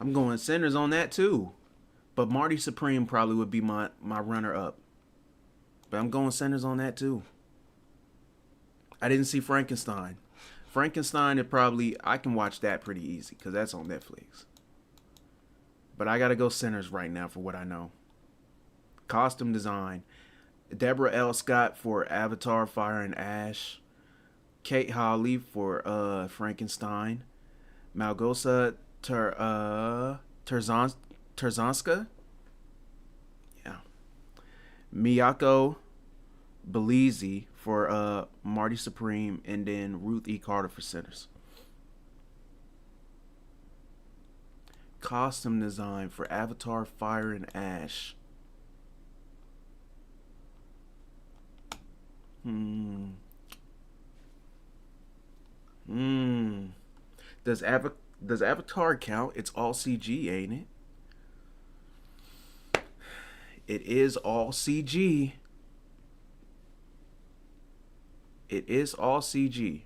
I'm going Sinners on that too. But Marty Supreme probably would be my runner up. But I'm going Sinners on that too. I didn't see Frankenstein. Frankenstein, I can watch that pretty easy because that's on Netflix. But I got to go Sinners right now for what I know. Costume design. Deborah L. Scott for Avatar, Fire and Ash. Kate Hawley for Frankenstein. Malgosa Terzanska. Yeah. Miyako Belize for Marty Supreme, and then Ruth E. Carter for Sinners. Costume design for Avatar, Fire and Ash. Does Avatar count? It's all CG, ain't it? It is all CG. It is all CG.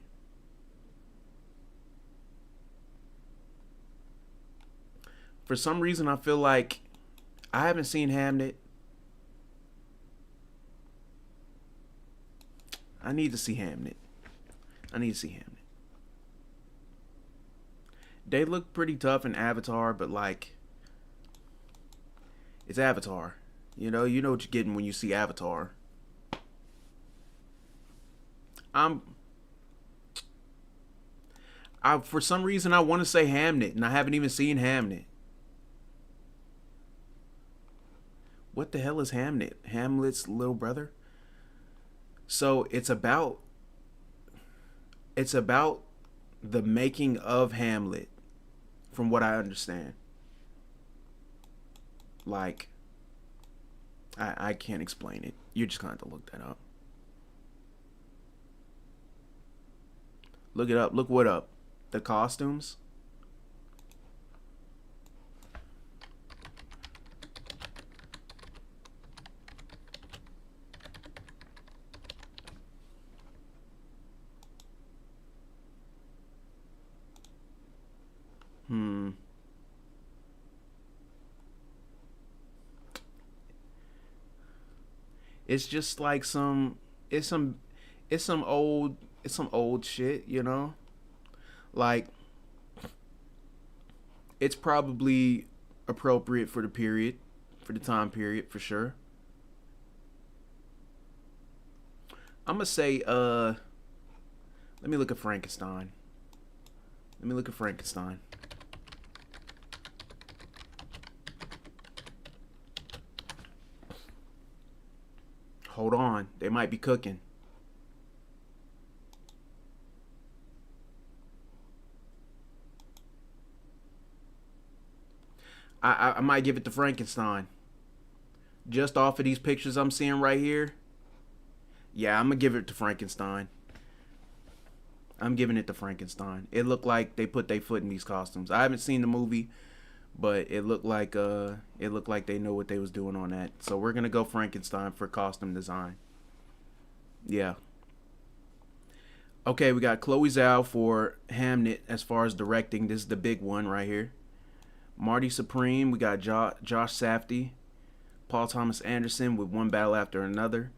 For some reason, I feel like I haven't seen Hamnet. I need to see Hamnet. They look pretty tough in Avatar, but like, it's Avatar. You know what you're getting when you see Avatar. For some reason, I want to say Hamnet, and I haven't even seen Hamnet. What the hell is Hamnet? Hamlet's little brother? So it's about the making of Hamlet, from what I understand. Like, I can't explain it. You're just gonna have to look that up. Look it up. Look what up. The costumes. It's just like some old shit, you know? Like, it's probably appropriate for the time period, for sure. I'm gonna say, let me look at Frankenstein. Hold on, they might be cooking. I might give it to Frankenstein. Just off of these pictures I'm seeing right here. Yeah, I'm gonna give it to Frankenstein. I'm giving it to Frankenstein. It looked like they put their foot in these costumes. I haven't seen the movie, but it looked like they know what they was doing on that. So we're gonna go Frankenstein for costume design. Yeah. Okay, we got Chloe Zhao for Hamnet as far as directing. This is the big one right here. Marty Supreme, we got Josh Safdie. Paul Thomas Anderson with One Battle After Another.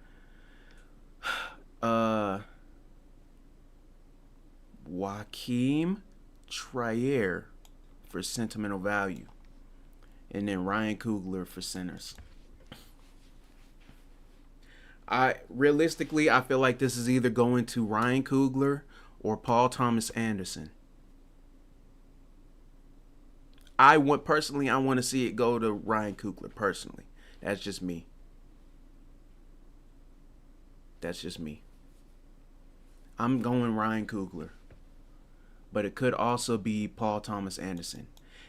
Joachim Trier for Sentimental Value. And then Ryan Coogler for Sinners. Realistically, I feel like this is either going to Ryan Coogler or Paul Thomas Anderson. I want to see it go to Ryan Coogler personally. That's just me. That's just me. I'm going Ryan Coogler. But it could also be Paul Thomas Anderson.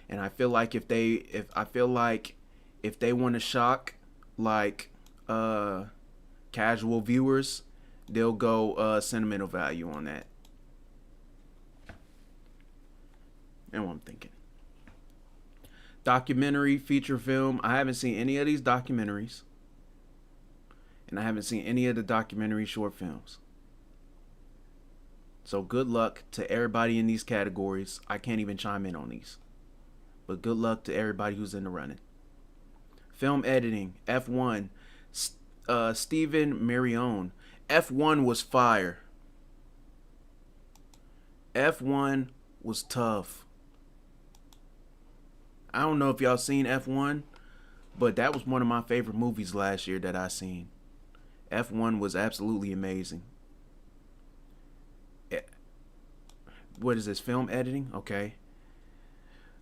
And I feel like if they want to shock like casual viewers, they'll go sentimental value on that. And what I'm thinking. Documentary, feature film. I haven't seen any of these documentaries. And I haven't seen any of the documentary short films. So good luck to everybody in these categories. I can't even chime in on these. But good luck to everybody who's in the running. Film editing, F1. Stephen Marion. F1 was fire. F1 was tough. I don't know if y'all seen F1, but that was one of my favorite movies last year that I seen. F1 was absolutely amazing. What is this? Film editing? Okay.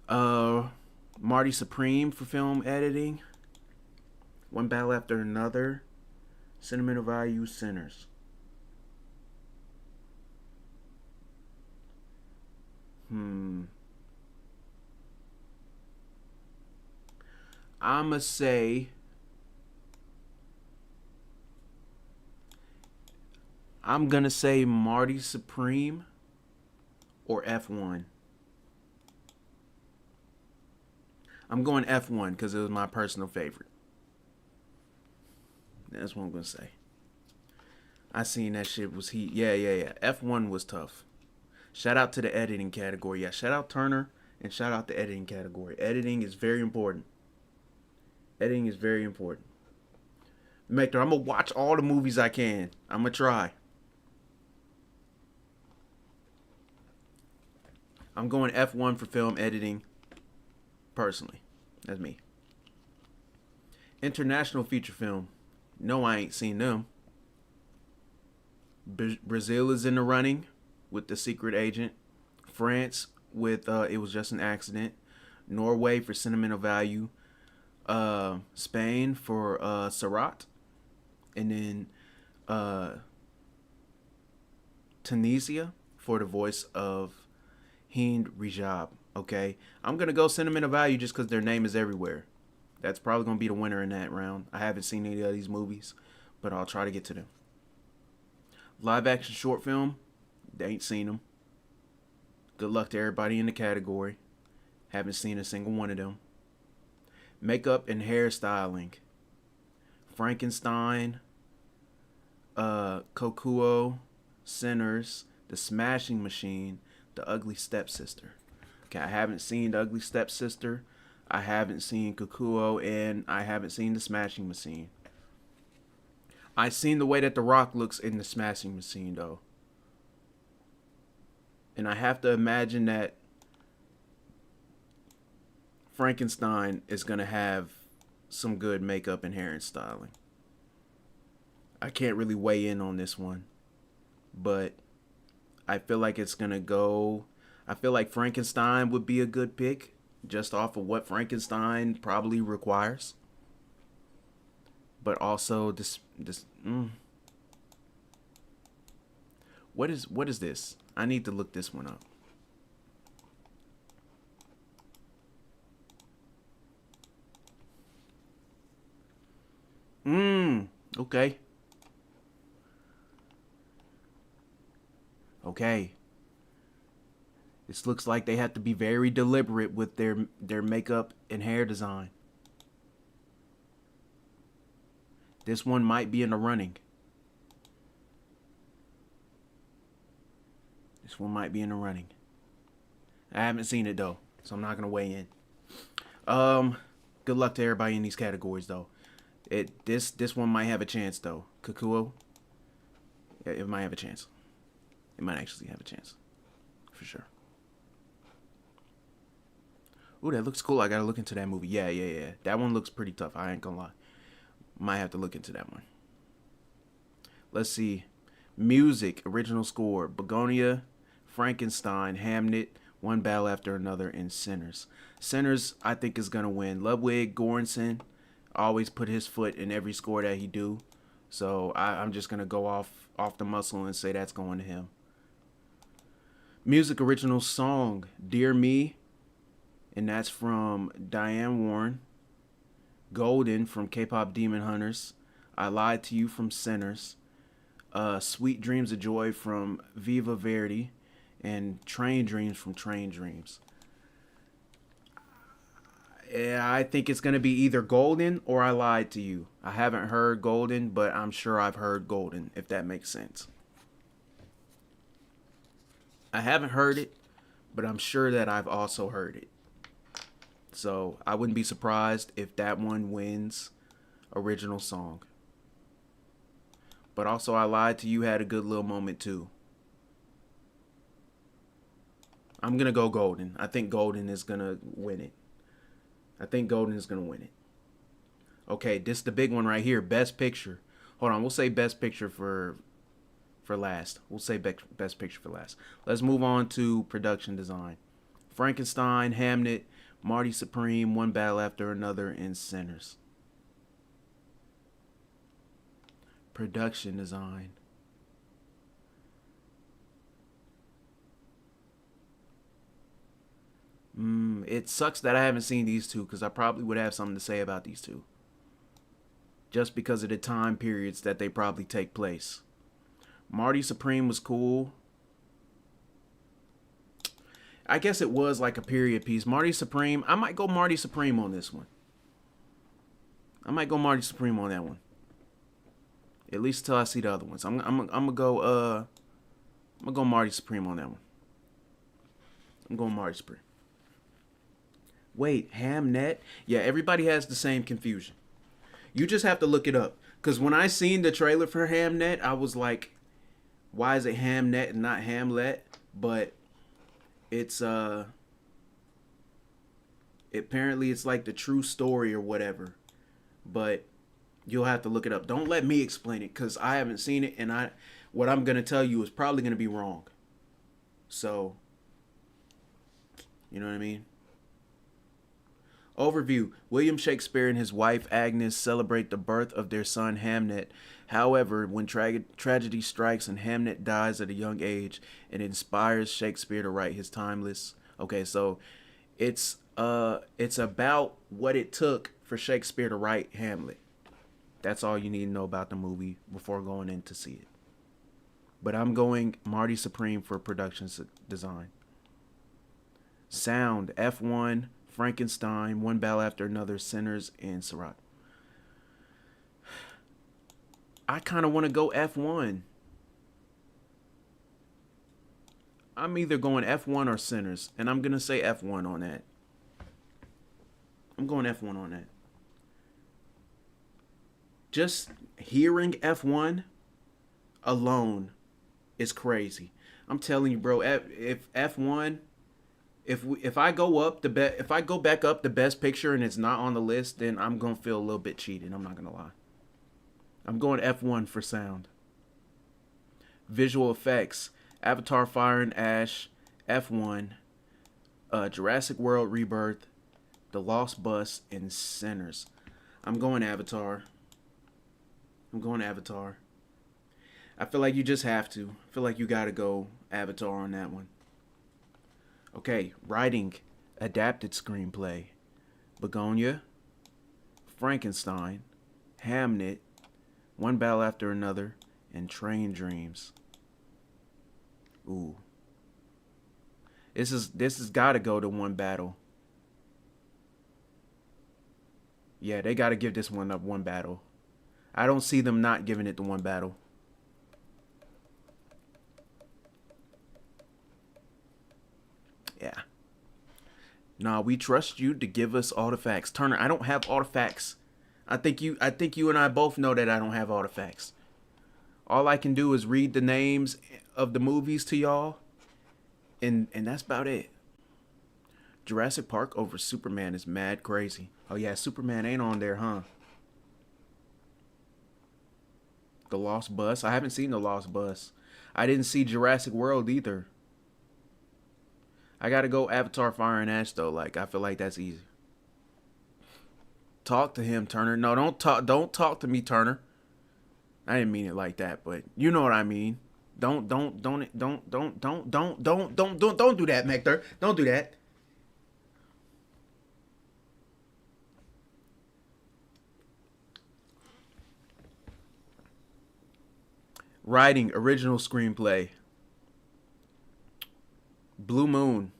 Marty Supreme for film editing. One Battle After Another. Sentimental Value, Sinners. I'ma say I'm gonna say Marty Supreme or F1. I'm going F1 because it was my personal favorite. That's what I'm gonna say. I seen that shit was heat. Yeah. F1 was tough. Shout out to the editing category. Yeah, shout out Turner and shout out the editing category. Editing is very important. Editing is very important. Mector, I'm gonna watch all the movies I can. I'm gonna try. I'm going F1 for film editing. Personally, that's me. International feature film. No, I ain't seen them. Brazil is in the running with The Secret Agent. France with It Was Just an Accident. Norway for Sentimental Value. Spain for Sarat. And then Tunisia for the voice of Hind Rijab. Okay, I'm gonna go Sentimental Value just because their name is everywhere. That's probably gonna be the winner in that round. I haven't seen any of these movies, but I'll try to get to them. Live action short film, they ain't seen them. Good luck to everybody in the category. Haven't seen a single one of them. Makeup and hairstyling. Frankenstein, Kokuo, Sinners, The Smashing Machine, The Ugly Stepsister. Okay, I haven't seen The Ugly Stepsister. I haven't seen Kokuo, and I haven't seen The Smashing Machine. I've seen the way that The Rock looks in The Smashing Machine, though. And I have to imagine that Frankenstein is going to have some good makeup and hair and styling. I can't really weigh in on this one. But I feel like it's going to go... I feel like Frankenstein would be a good pick. Just off of what Frankenstein probably requires. But also What is this? I need to look this one up. Okay. Okay. This looks like they have to be very deliberate with their makeup and hair design. This one might be in the running. This one might be in the running. I haven't seen it though, so I'm not gonna weigh in. Good luck to everybody in these categories though. This one might have a chance though. Kokuo. Yeah, it might have a chance. It might actually have a chance. For sure. Ooh, that looks cool. I gotta look into that movie. Yeah. That one looks pretty tough. I ain't gonna lie. Might have to look into that one. Let's see. Music, original score, Begonia, Frankenstein, Hamnet, One Battle After Another, and Sinners. Sinners, I think, is gonna win. Ludwig Göransson always put his foot in every score that he do. So I'm just gonna go off the muscle and say that's going to him. Music original song, Dear Me, and that's from Diane Warren. Golden from K-Pop Demon Hunters. I Lied to You from Sinners. Sweet Dreams of Joy from Viva Verdi. And Train Dreams from Train Dreams. Yeah, I think it's going to be either Golden or I Lied to You. I haven't heard Golden, but I'm sure I've heard Golden, if that makes sense. I haven't heard it, but I'm sure that I've also heard it. So I wouldn't be surprised if that one wins original song. But also I Lied to You had a good little moment too. I'm going to go Golden. I think Golden is going to win it. Okay, this is the big one right here. Best Picture. Hold on, we'll say Best Picture for last. Best Picture for last. Let's move on to Production Design. Frankenstein, Hamnet, Marty Supreme, One Battle After Another, and Sinners. Production Design. It sucks that I haven't seen these two because I probably would have something to say about these two. Just because of the time periods that they probably take place. Marty Supreme was cool. I guess it was like a period piece. Marty Supreme, I might go Marty Supreme on this one. I might go Marty Supreme on that one. At least until I see the other ones. I'm gonna go Marty Supreme on that one. I'm going Marty Supreme. Wait, Hamnet? Yeah, everybody has the same confusion. You just have to look it up. Because when I seen the trailer for Hamnet, I was like, why is it Hamnet and not Hamlet? But it's apparently it's like the true story or whatever. But you'll have to look it up. Don't let me explain it because I haven't seen it, and what I'm gonna tell you is probably gonna be wrong. So, you know what I mean? Overview. William Shakespeare and his wife Agnes celebrate the birth of their son Hamnet. However, when tragedy strikes and Hamnet dies at a young age, it inspires Shakespeare to write his timeless. Okay, so it's about what it took for Shakespeare to write Hamlet. That's all you need to know about the movie before going in to see it. But I'm going Marty Supreme for production design. Sound, F1, Frankenstein, One Battle After Another, Sinners, and Sirach. I kind of want to go F1. I'm either going F1 or Sinners, and I'm going to say F1 on that. I'm going F1 on that. Just hearing F1 alone is crazy. I'm telling you, bro, if F1... If I go back up the best picture and it's not on the list, then I'm gonna feel a little bit cheated. I'm not gonna lie. I'm going F1 for sound. Visual effects: Avatar: Fire and Ash, F1, Jurassic World Rebirth, The Lost Bus, and Sinners. I'm going Avatar. I feel like you just have to. I feel like you gotta go Avatar on that one. Okay, writing, adapted screenplay, Begonia, Frankenstein, Hamnet, One Battle After Another, and Train Dreams. Ooh. This has got to go to One Battle. Yeah, they got to give this one up One Battle. I don't see them not giving it to One Battle. Yeah. Nah, we trust you to give us all the facts. Turner, I don't have all the facts. I think you and I both know that I don't have all the facts. All I can do is read the names of the movies to y'all, and that's about it. Jurassic Park over Superman is mad crazy. Oh yeah, Superman ain't on there, huh? The Lost Bus. I haven't seen The Lost Bus. I didn't see Jurassic World either. I gotta go Avatar: Fire and Ash though. Like, I feel like that's easy. Talk to him, Turner. No, don't talk to me, Turner. I didn't mean it like that, but you know what I mean. Don't do that, Mector. Don't do that. Writing, original screenplay. Blue Moon.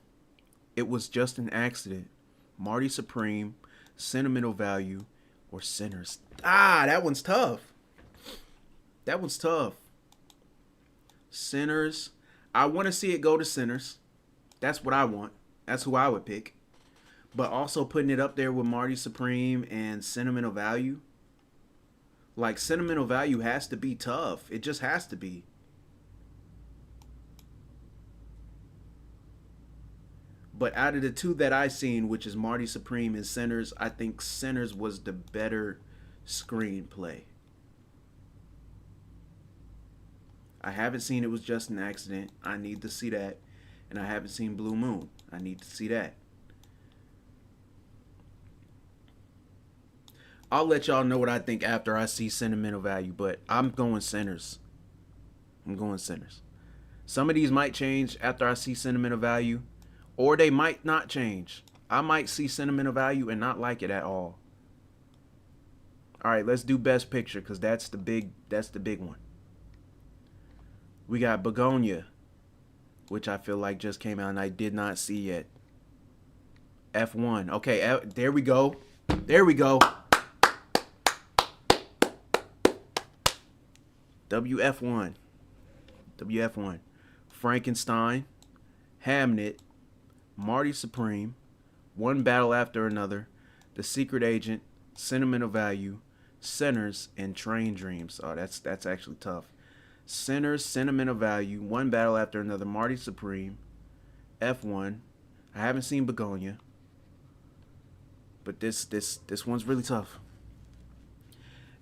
It Was Just an Accident. Marty Supreme. Sentimental Value. Or Sinners. That one's tough. That one's tough. Sinners. I want to see it go to Sinners. That's what I want. That's who I would pick. But also putting it up there with Marty Supreme and Sentimental Value. Like, Sentimental Value has to be tough. It just has to be. But out of the two that I seen, which is Marty Supreme and Sinners, I think Sinners was the better screenplay. I haven't seen It Was Just an Accident. I need to see that. And I haven't seen Blue Moon. I need to see that. I'll let y'all know what I think after I see Sentimental Value, but I'm going Sinners. I'm going Sinners. Some of these might change after I see Sentimental Value, or they might not change. I might see Sentimental Value and not like it at all. All right, let's do Best Picture, because that's the big one. We got Begonia, which I feel like just came out and I did not see yet. F1. Okay, there we go. There we go. WF1. WF1. Frankenstein. Hamnet. Marty Supreme. One Battle After Another. The Secret Agent. Sentimental Value. Sinners. And Train Dreams. Oh, that's actually tough. Sinners, Sentimental Value, One Battle After Another, Marty Supreme, F1. I haven't seen Begonia, but this one's really tough.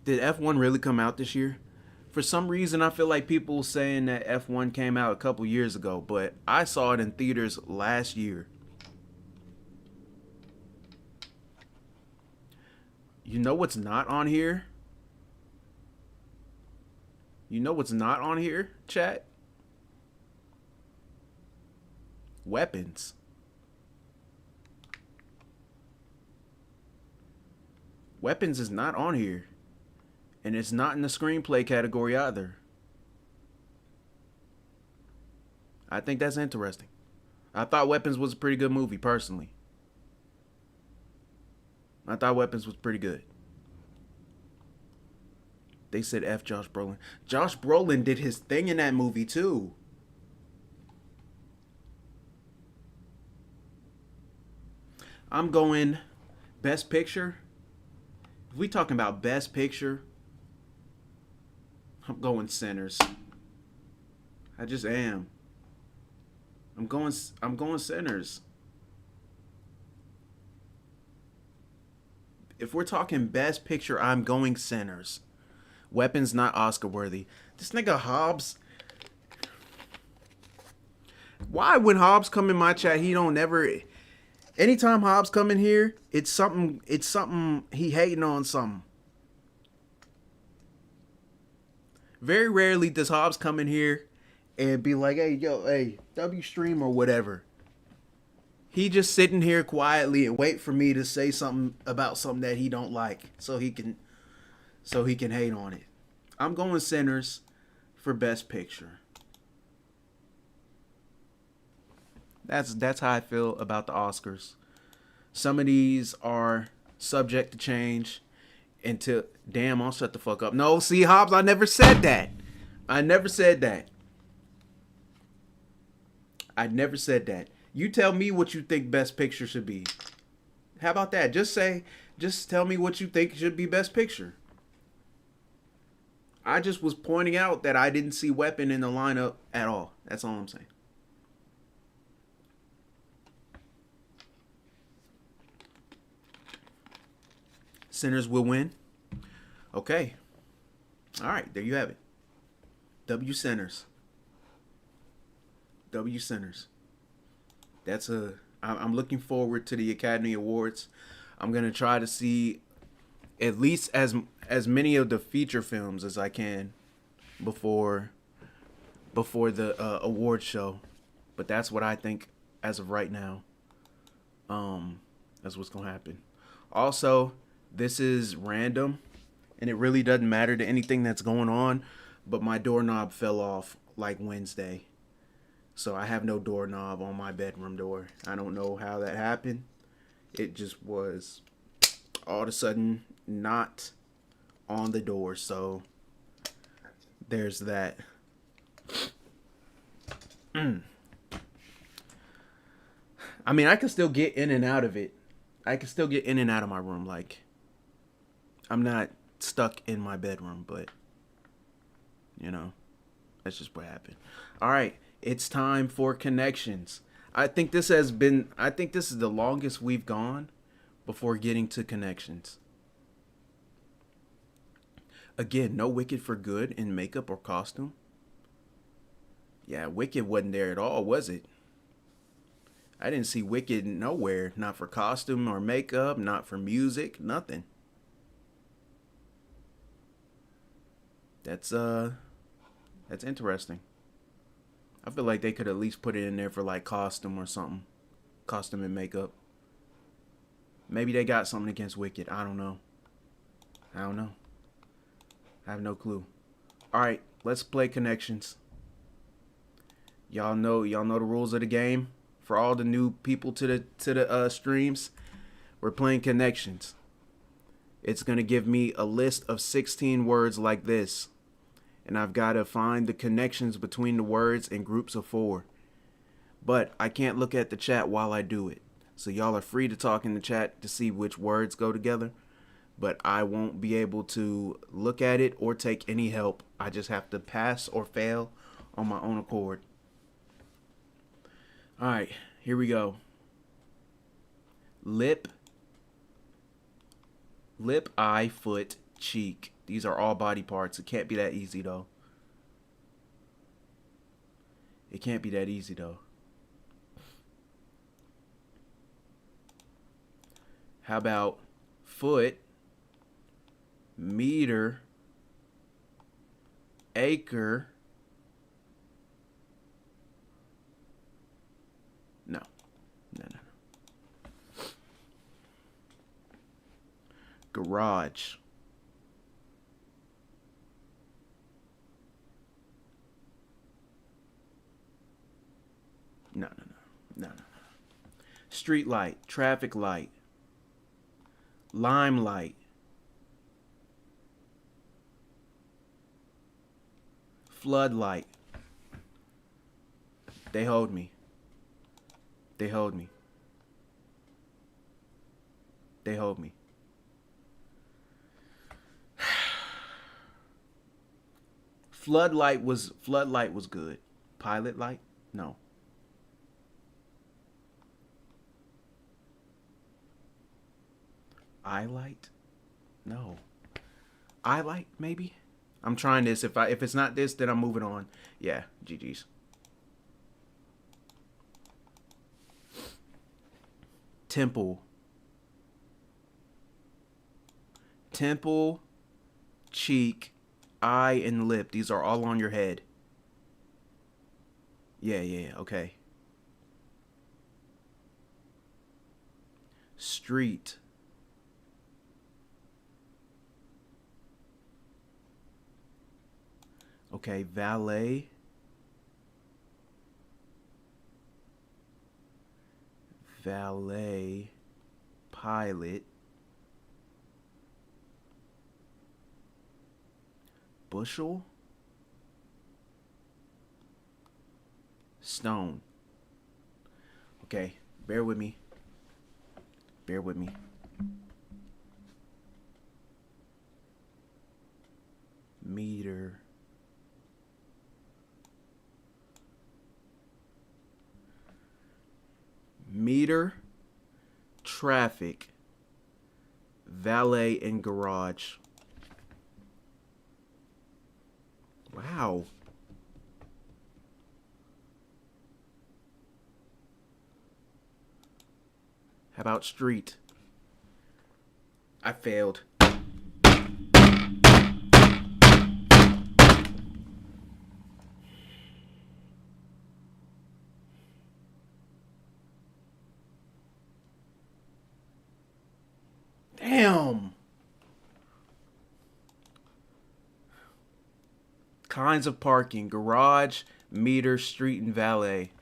Did F1 really come out this year? For some reason, I feel like people saying that F1 came out a couple years ago, but I saw it in theaters last year. You know what's not on here? You know what's not on here, chat? Weapons. Weapons is not on here. And it's not in the screenplay category either. I think that's interesting. I thought Weapons was a pretty good movie, personally. I thought Weapons was pretty good. They said F Josh Brolin. Josh Brolin did his thing in that movie too. I'm going Best Picture. If we talking about Best Picture, I'm going Sinners. I just am. I'm going Sinners. If we're talking Best Picture, I'm going Sinners. Weapons not Oscar worthy. This nigga Hobbs. Why when Hobbs come in my chat, he don't never. Anytime Hobbs come in here, it's something he hating on something. Very rarely does Hobbs come in here and be like, hey, W stream or whatever. He just sitting here quietly and wait for me to say something about something that he don't like, so he can hate on it. I'm going Sinners for Best Picture. That's how I feel about the Oscars. Some of these are subject to change until... Damn, I'll shut the fuck up. No, see, Hobbs, I never said that. I never said that. You tell me what you think Best Picture should be. How about that? Just tell me what you think should be Best Picture. I just was pointing out that I didn't see Weapon in the lineup at all. That's all I'm saying. Sinners will win. Okay. All right, there you have it. W Sinners. W Sinners. I'm looking forward to the Academy Awards. I'm going to try to see at least as as many of the feature films as I can before the award show. But that's what I think as of right now. That's what's gonna happen. Also, this is random, and it really doesn't matter to anything that's going on. But my doorknob fell off like Wednesday, so I have no doorknob on my bedroom door. I don't know how that happened. It just was all of a sudden not on the door. So there's that. I mean, I can still get in and out of it. I can still get in and out of my room. Like, I'm not stuck in my bedroom, but, you know, that's just what happened. All right, it's time for connections. I think this is the longest we've gone before getting to connections. Again, no Wicked for good in makeup or costume. Yeah, Wicked wasn't there at all, was it? I didn't see Wicked nowhere. Not for costume or makeup, not for music, nothing. That's interesting. I feel like they could at least put it in there for like costume or something. Costume and makeup. Maybe they got something against Wicked. I don't know. I have no clue. All right, let's play connections. Y'all know the rules of the game. For all the new people to the streams, we're playing connections. It's gonna give me a list of 16 words like this, and I've got to find the connections between the words in groups of 4. But I can't look at the chat while I do it, so y'all are free to talk in the chat to see which words go together. But I won't be able to look at it or take any help. I just have to pass or fail on my own accord. All right, here we go. Lip, eye, foot, cheek. These are all body parts. It can't be that easy, though. It can't be that easy, though. How about foot, meter, acre? No. Garage. No. Street light, traffic light, limelight, floodlight. They hold me. Floodlight was good. Pilot light? No. Eye light? No. Eye light, maybe? I'm trying this. If it's not this, then I'm moving on. Yeah, GG's. Temple, cheek, eye, and lip. These are all on your head. Yeah, okay. Street. Okay, valet. Pilot. Bushel. Stone. Okay, bear with me. Meter. Traffic, valet, and garage. Wow. How about street? I failed. Damn. Kinds of parking: garage, meter, street, and valet.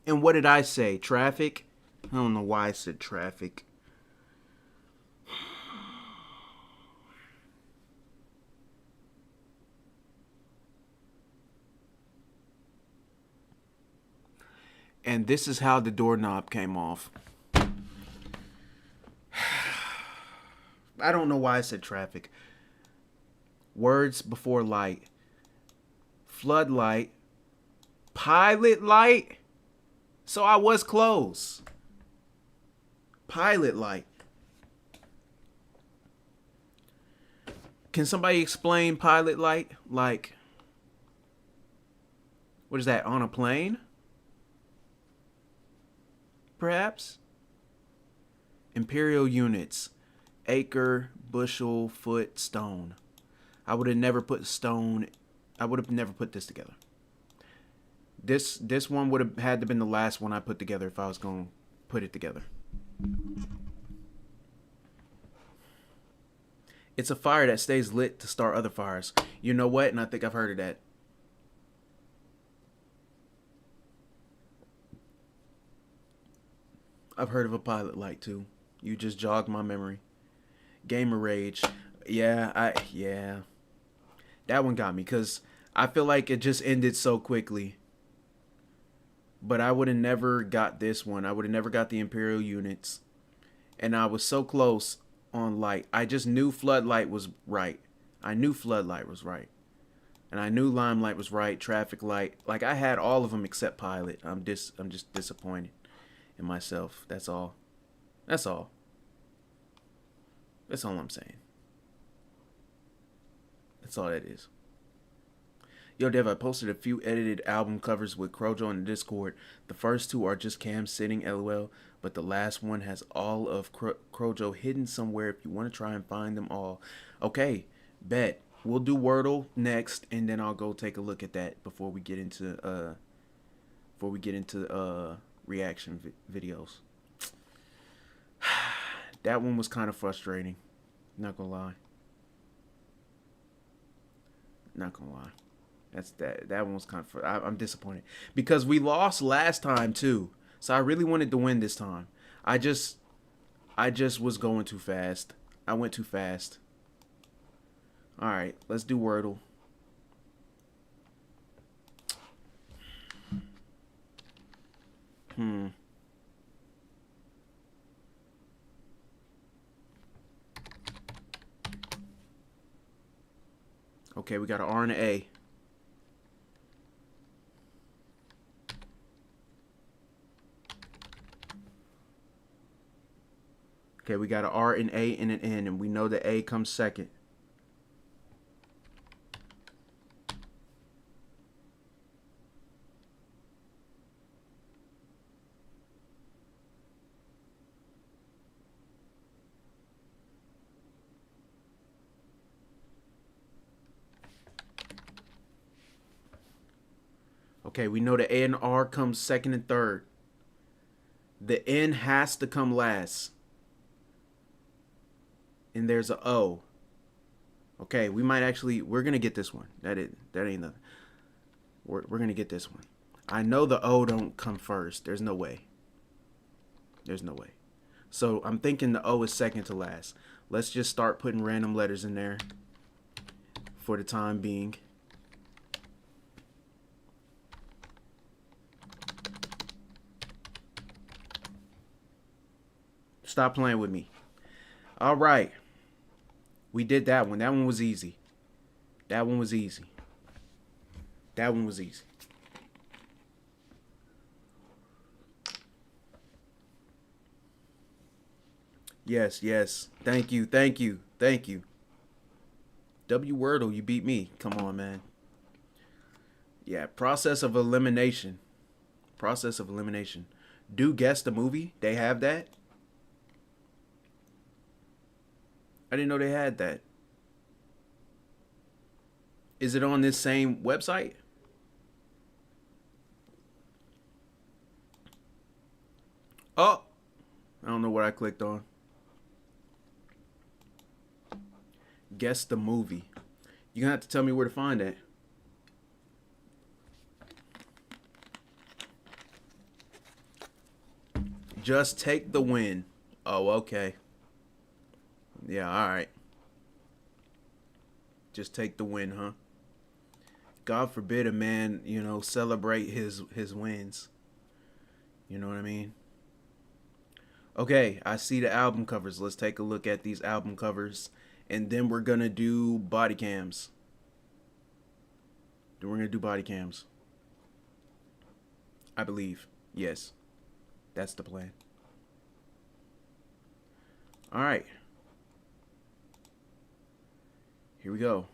And what did I say? Traffic? I don't know why I said traffic. And this is how the doorknob came off. I don't know why I said traffic. Words before light. Floodlight. Pilot light. So I was close. Pilot light. Can somebody explain pilot light? Like, what is that, on a plane? Perhaps? Imperial units. Acre, bushel, foot, stone. I would have never put stone. I would have never put this together. This one would have had to been the last one I put together if I was going to put it together. It's a fire that stays lit to start other fires. You know what? And I think I've heard of that. I've heard of a pilot light too. You just jogged my memory. Gamer rage. Yeah. That one got me because I feel like it just ended so quickly. But I would have never got this one. I would have never got the Imperial units. And I was so close on light. I just knew floodlight was right. I knew floodlight was right. And I knew limelight was right. Traffic light. Like, I had all of them except pilot. I'm just disappointed in myself. That's all. That's all. That's all I'm saying. That's all that is. Yo, Dev, I posted a few edited album covers with Crojo in the Discord. The first two are just Cam sitting, LOL, but the last one has all of Crojo hidden somewhere if you want to try and find them all. Okay, bet. We'll do Wordle next, and then I'll go take a look at that before we get into reaction videos. That one was kind of frustrating. Not gonna lie. Not gonna lie. That one was kind of I'm disappointed because we lost last time too. So I really wanted to win this time. I just was going too fast. I went too fast. All right, let's do Wordle. Okay, we got an R and an A. Okay, we got an R, an A, and an N, and we know the A comes second. Okay, we know the A and R comes second and third. The N has to come last. And there's a O. Okay, we're gonna get this one. That ain't nothing. We're gonna get this one. I know the O don't come first. There's no way. There's no way. So I'm thinking the O is second to last. Let's just start putting random letters in there for the time being. Stop playing with me. All right. We did that one. That one was easy. That one was easy. That one was easy. Yes, yes. Thank you, thank you, thank you. W Wordle, you beat me. Come on, man. Yeah, process of elimination. Process of elimination. Do guess the movie? They have that? I didn't know they had that. Is it on this same website? Oh, I don't know what I clicked on. Guess the movie. You're gonna have to tell me where to find that. Just Take the Win. Oh, okay. Yeah, alright. Just take the win, huh? God forbid a man, celebrate his wins. You know what I mean? Okay, I see the album covers. Let's take a look at these album covers. And then we're going to do body cams. I believe. Yes. That's the plan. Alright. Here we go.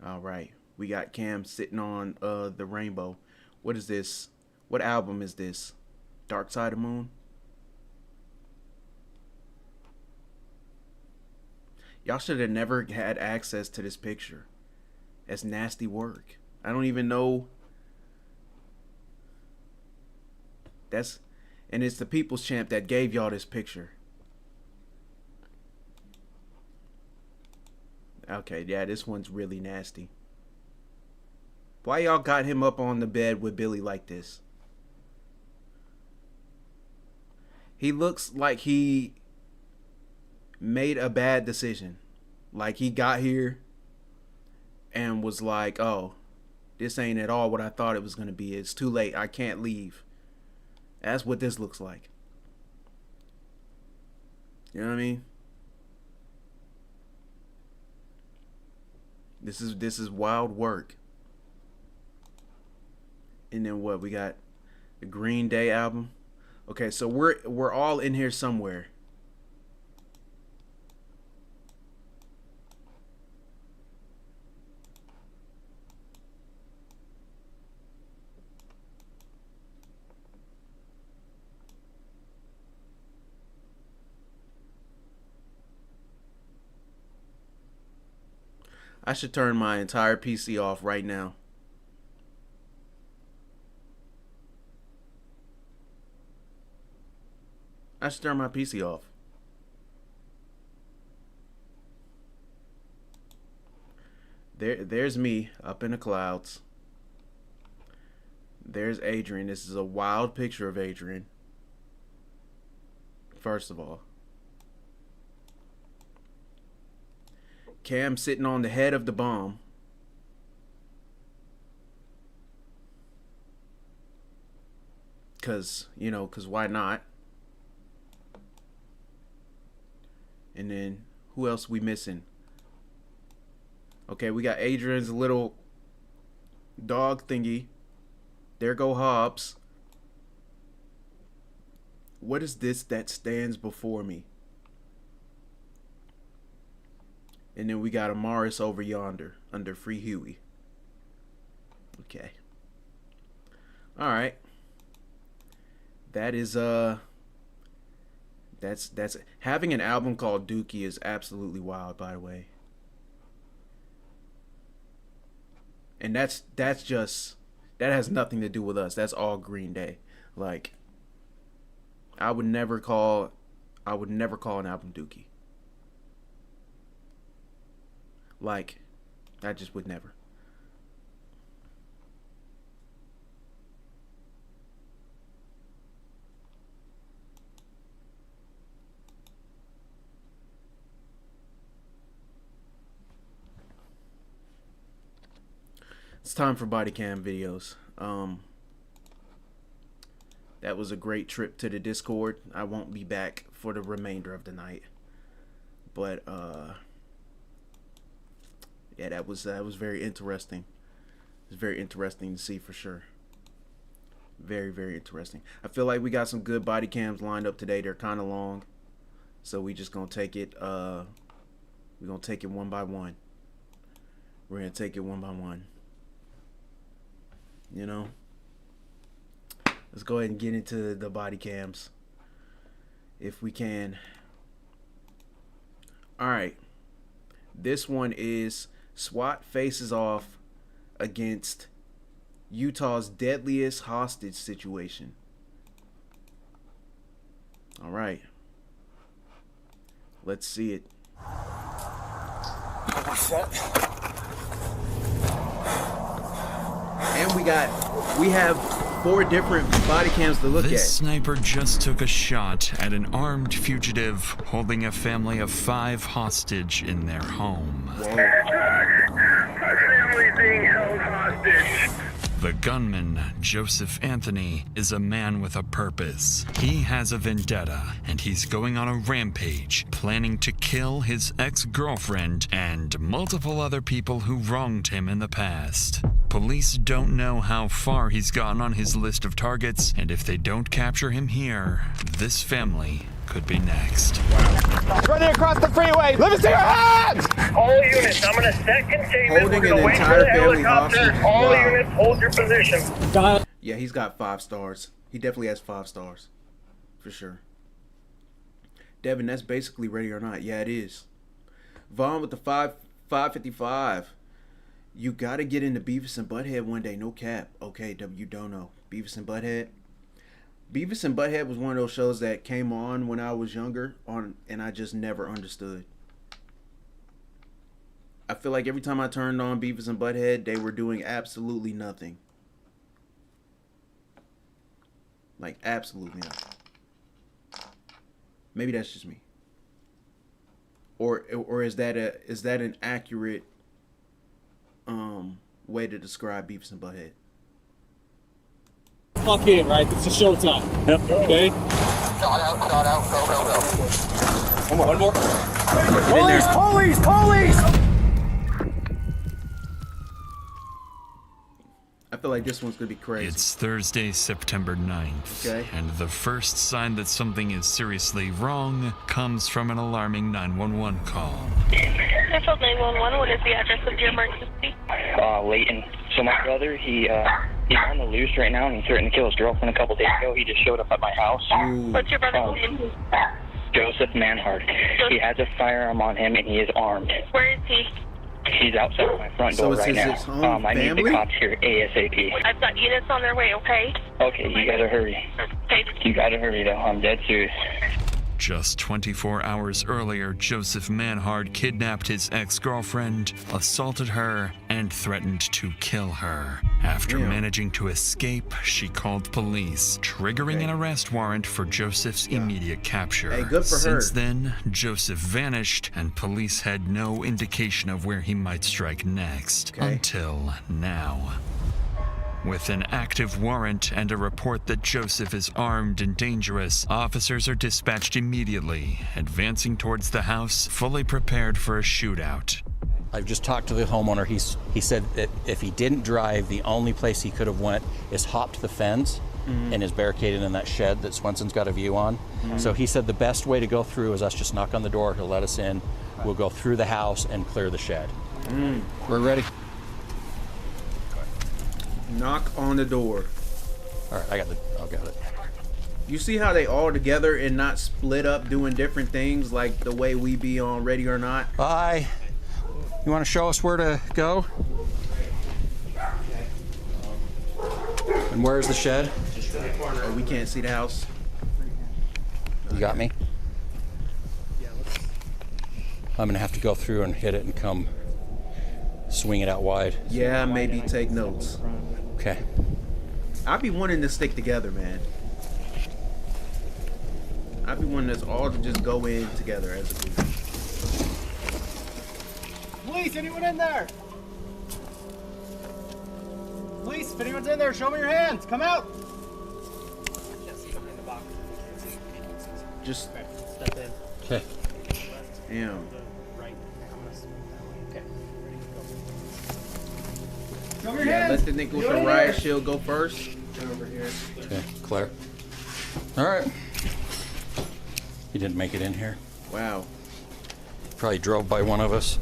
Alright. We got Cam sitting on the rainbow. What is this? What album is this? Dark Side of Moon? Y'all should have never had access to this picture. That's nasty work. I don't even know. And it's the People's Champ that gave y'all this picture. Okay, yeah, this one's really nasty. Why y'all got him up on the bed with Billy like this? He looks like he made a bad decision. Like he got here and was like, oh, this ain't at all what I thought it was going to be. It's too late. I can't leave. That's what this looks like. You know what I mean? This is wild work. And then what? We got the Green Day album. Okay, so we're all in here somewhere. I should turn my entire PC off right now. I should turn my PC off. There's me up in the clouds. There's Adrian. This is a wild picture of Adrian. First of all. Cam sitting on the head of the bomb. Cause why not? And then who else we missing? Okay, we got Adrian's little dog thingy. There go Hobbs. What is this that stands before me? And then we got Amaris over yonder under Free Huey. Okay. Alright. That is that's having an album called Dookie is absolutely wild, by the way. And that has nothing to do with us. That's all Green Day. Like I would never call an album Dookie. Like, I just would never. It's time for body cam videos. That was a great trip to the Discord. I won't be back for the remainder of the night. But yeah, that was very interesting. It was very interesting to see for sure. Very, very interesting. I feel like we got some good body cams lined up today. They're kind of long, so we just gonna take it. We're gonna take it one by one. We're gonna take it one by one. You know. Let's go ahead and get into the body cams, if we can. All right. This one is SWAT faces off against Utah's deadliest hostage situation. All right. Let's see it. And we have 4 different body cams to look This at. sniper just took a shot at an armed fugitive holding a family of 5 hostage in their home. Whoa. My family's being held hostage. The gunman, Joseph Anthony, is a man with a purpose. He has a vendetta, and he's going on a rampage, planning to kill his ex-girlfriend and multiple other people who wronged him in the past. Police don't know how far he's gotten on his list of targets, and if they don't capture him here, this family could be next. Running across the freeway! Let me see your hands! All units, I'm gonna set containment. Holding We're gonna an wait for entire the family helicopter. hostage. All Wow. units, hold your position. Yeah, he's got 5 stars. He definitely has 5 stars. For sure. Devin, that's basically Ready or Not. Yeah, it is. Vaughn with the 555. You gotta get into Beavis and Butthead one day, no cap. Okay, you don't know. Beavis and Butthead. Beavis and Butthead was one of those shows that came on when I was younger, and I just never understood. I feel like every time I turned on Beavis and Butthead, they were doing absolutely nothing. Like, absolutely nothing. Maybe that's just me. Or is that an accurate way to describe Beavis and Butthead? Fuck in, right? It's a showtime. Yep. Okay? Shot out, go. One more. Police! I feel like this one's gonna be crazy. It's Thursday, September 9th, Okay. and the first sign that something is seriously wrong comes from an alarming 911 call. Central 911, what is the address of your emergency? Leighton. So my brother, he's on the loose right now, and he threatened to kill his girlfriend a couple days ago. He just showed up at my house. Ooh. What's your brother's name? Joseph Manhart. He has a firearm on him, and he is armed. Where is he? He's outside my front So door is right his now. own I need family? the cops here ASAP. I've got units on their way, okay? Okay, you gotta hurry. Okay. You gotta hurry, though. I'm dead serious. Just 24 hours earlier, Joseph Manhart kidnapped his ex-girlfriend, assaulted her, and threatened to kill her. After Damn. managing to escape, she called police, triggering an arrest warrant for Joseph's immediate capture. Hey, good for her. Since then, Joseph vanished, and police had no indication of where he might strike next. Okay. Until now. With an active warrant and a report that Joseph is armed and dangerous, officers are dispatched immediately, advancing towards the house, fully prepared for a shootout. I've just talked to the homeowner. He said that if he didn't drive, the only place he could have went is hopped the fence and is barricaded in that shed that Swenson's got a view on. So he said the best way to go through is us just knock on the door. He'll let us in. We'll go through the house and clear the shed. We're ready. Knock on the door. All right, I got it. You see how they all together and not split up doing different things like the way we be on Ready or Not? Bye. You want to show us where to go? And where's the shed? Oh, we can't see the house. You got me? I'm gonna have to go through and hit it and come swing it out wide. Yeah, maybe take notes. Okay. I be wanting to stick together, man. I be wanting us all to just go in together as a group. Police, anyone in there? Police, if anyone's in there, show me your hands. Come out. Just, Step in. Okay. damn. Show me your Yeah, hands. let the nigga with the riot shield go first. Okay, Claire. All right. He didn't make it in here. Wow. Probably drove by one of us.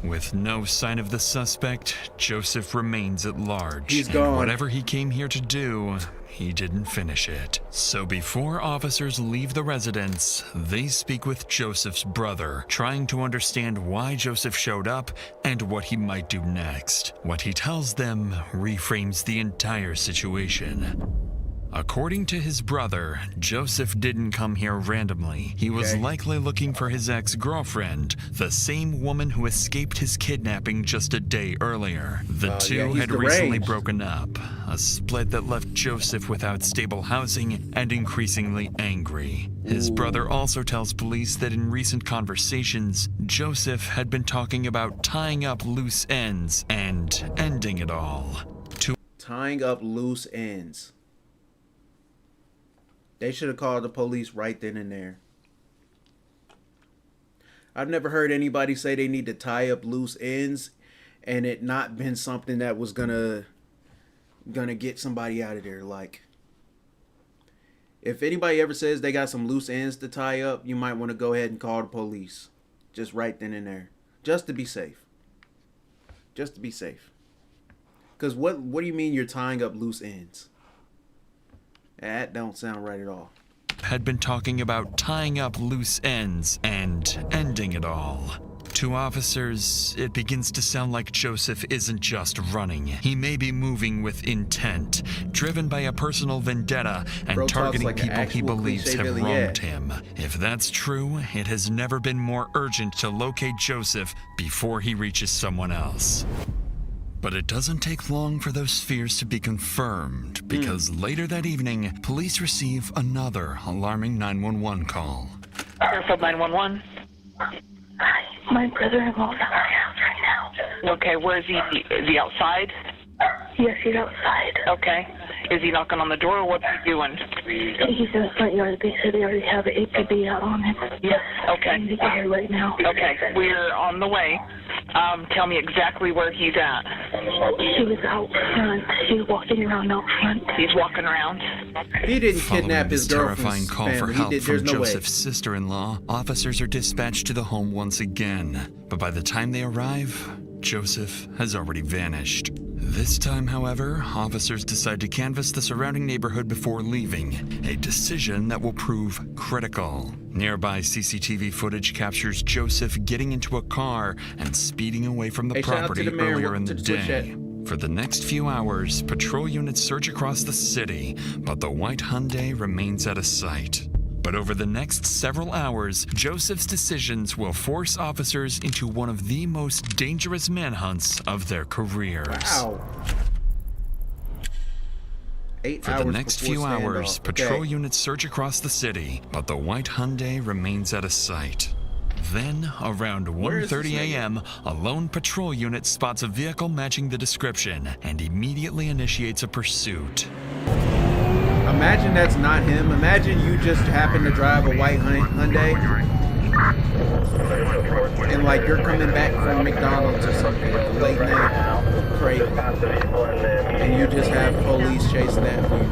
With no sign of the suspect, Joseph remains at large. He's and gone. whatever he came here to do, he didn't finish it. So before officers leave the residence, they speak with Joseph's brother, trying to understand why Joseph showed up and what he might do next. What he tells them reframes the entire situation. According to his brother, Joseph didn't come here randomly. He was likely looking for his ex-girlfriend, the same woman who escaped his kidnapping just a day earlier. The two had recently broken up, a split that left Joseph without stable housing and increasingly angry. His brother also tells police that in recent conversations, Joseph had been talking about tying up loose ends and ending it all. Tying up loose ends. They should have called the police right then and there. I've never heard anybody say they need to tie up loose ends and it not been something that was gonna get somebody out of there. Like, if anybody ever says they got some loose ends to tie up, you might want to go ahead and call the police. Just right then and there. Just to be safe. Just to be safe. Because what do you mean you're tying up loose ends? That don't sound right at all. Had been talking about tying up loose ends and ending it all. To officers, it begins to sound like Joseph isn't just running. He may be moving with intent, driven by a personal vendetta and targeting people he believes have wronged him. If that's true, it has never been more urgent to locate Joseph before he reaches someone else. But it doesn't take long for those fears to be confirmed, because later that evening, police receive another alarming 911 call. Fairfield 911. My brother-in-law's at my house right now. Okay, where is he? Is he outside? Yes, he's outside. Okay. Is he knocking on the door or what's he doing? He's in the front yard. They said they already have an APB out on him. Yes, okay. I need to get here right now. Okay, we're on the way. Tell me exactly where he's at. She was out front. She was walking around out front. He's walking around. He didn't kidnap his terrifying girlfriend's call family. for help from no Joseph's sister-in-law. Officers are dispatched to the home once again, but by the time they arrive, Joseph has already vanished. This time, however, officers decide to canvass the surrounding neighborhood before leaving, a decision that will prove critical. Nearby CCTV footage captures Joseph getting into a car and speeding away from the property earlier in the day. For the next few hours, patrol units search across the city, but the white Hyundai remains out of sight. But over the next several hours, Joseph's decisions will force officers into one of the most dangerous manhunts of their careers. Wow. 8 For hours the next few before hours, standoff. patrol units search across the city, but the white Hyundai remains out of sight. Then, around 1:30 a.m., a lone patrol unit spots a vehicle matching the description and immediately initiates a pursuit. Imagine that's not him. Imagine you just happen to drive a white Hyundai and like you're coming back from McDonald's or something, late night crate, and you just have police chasing after you.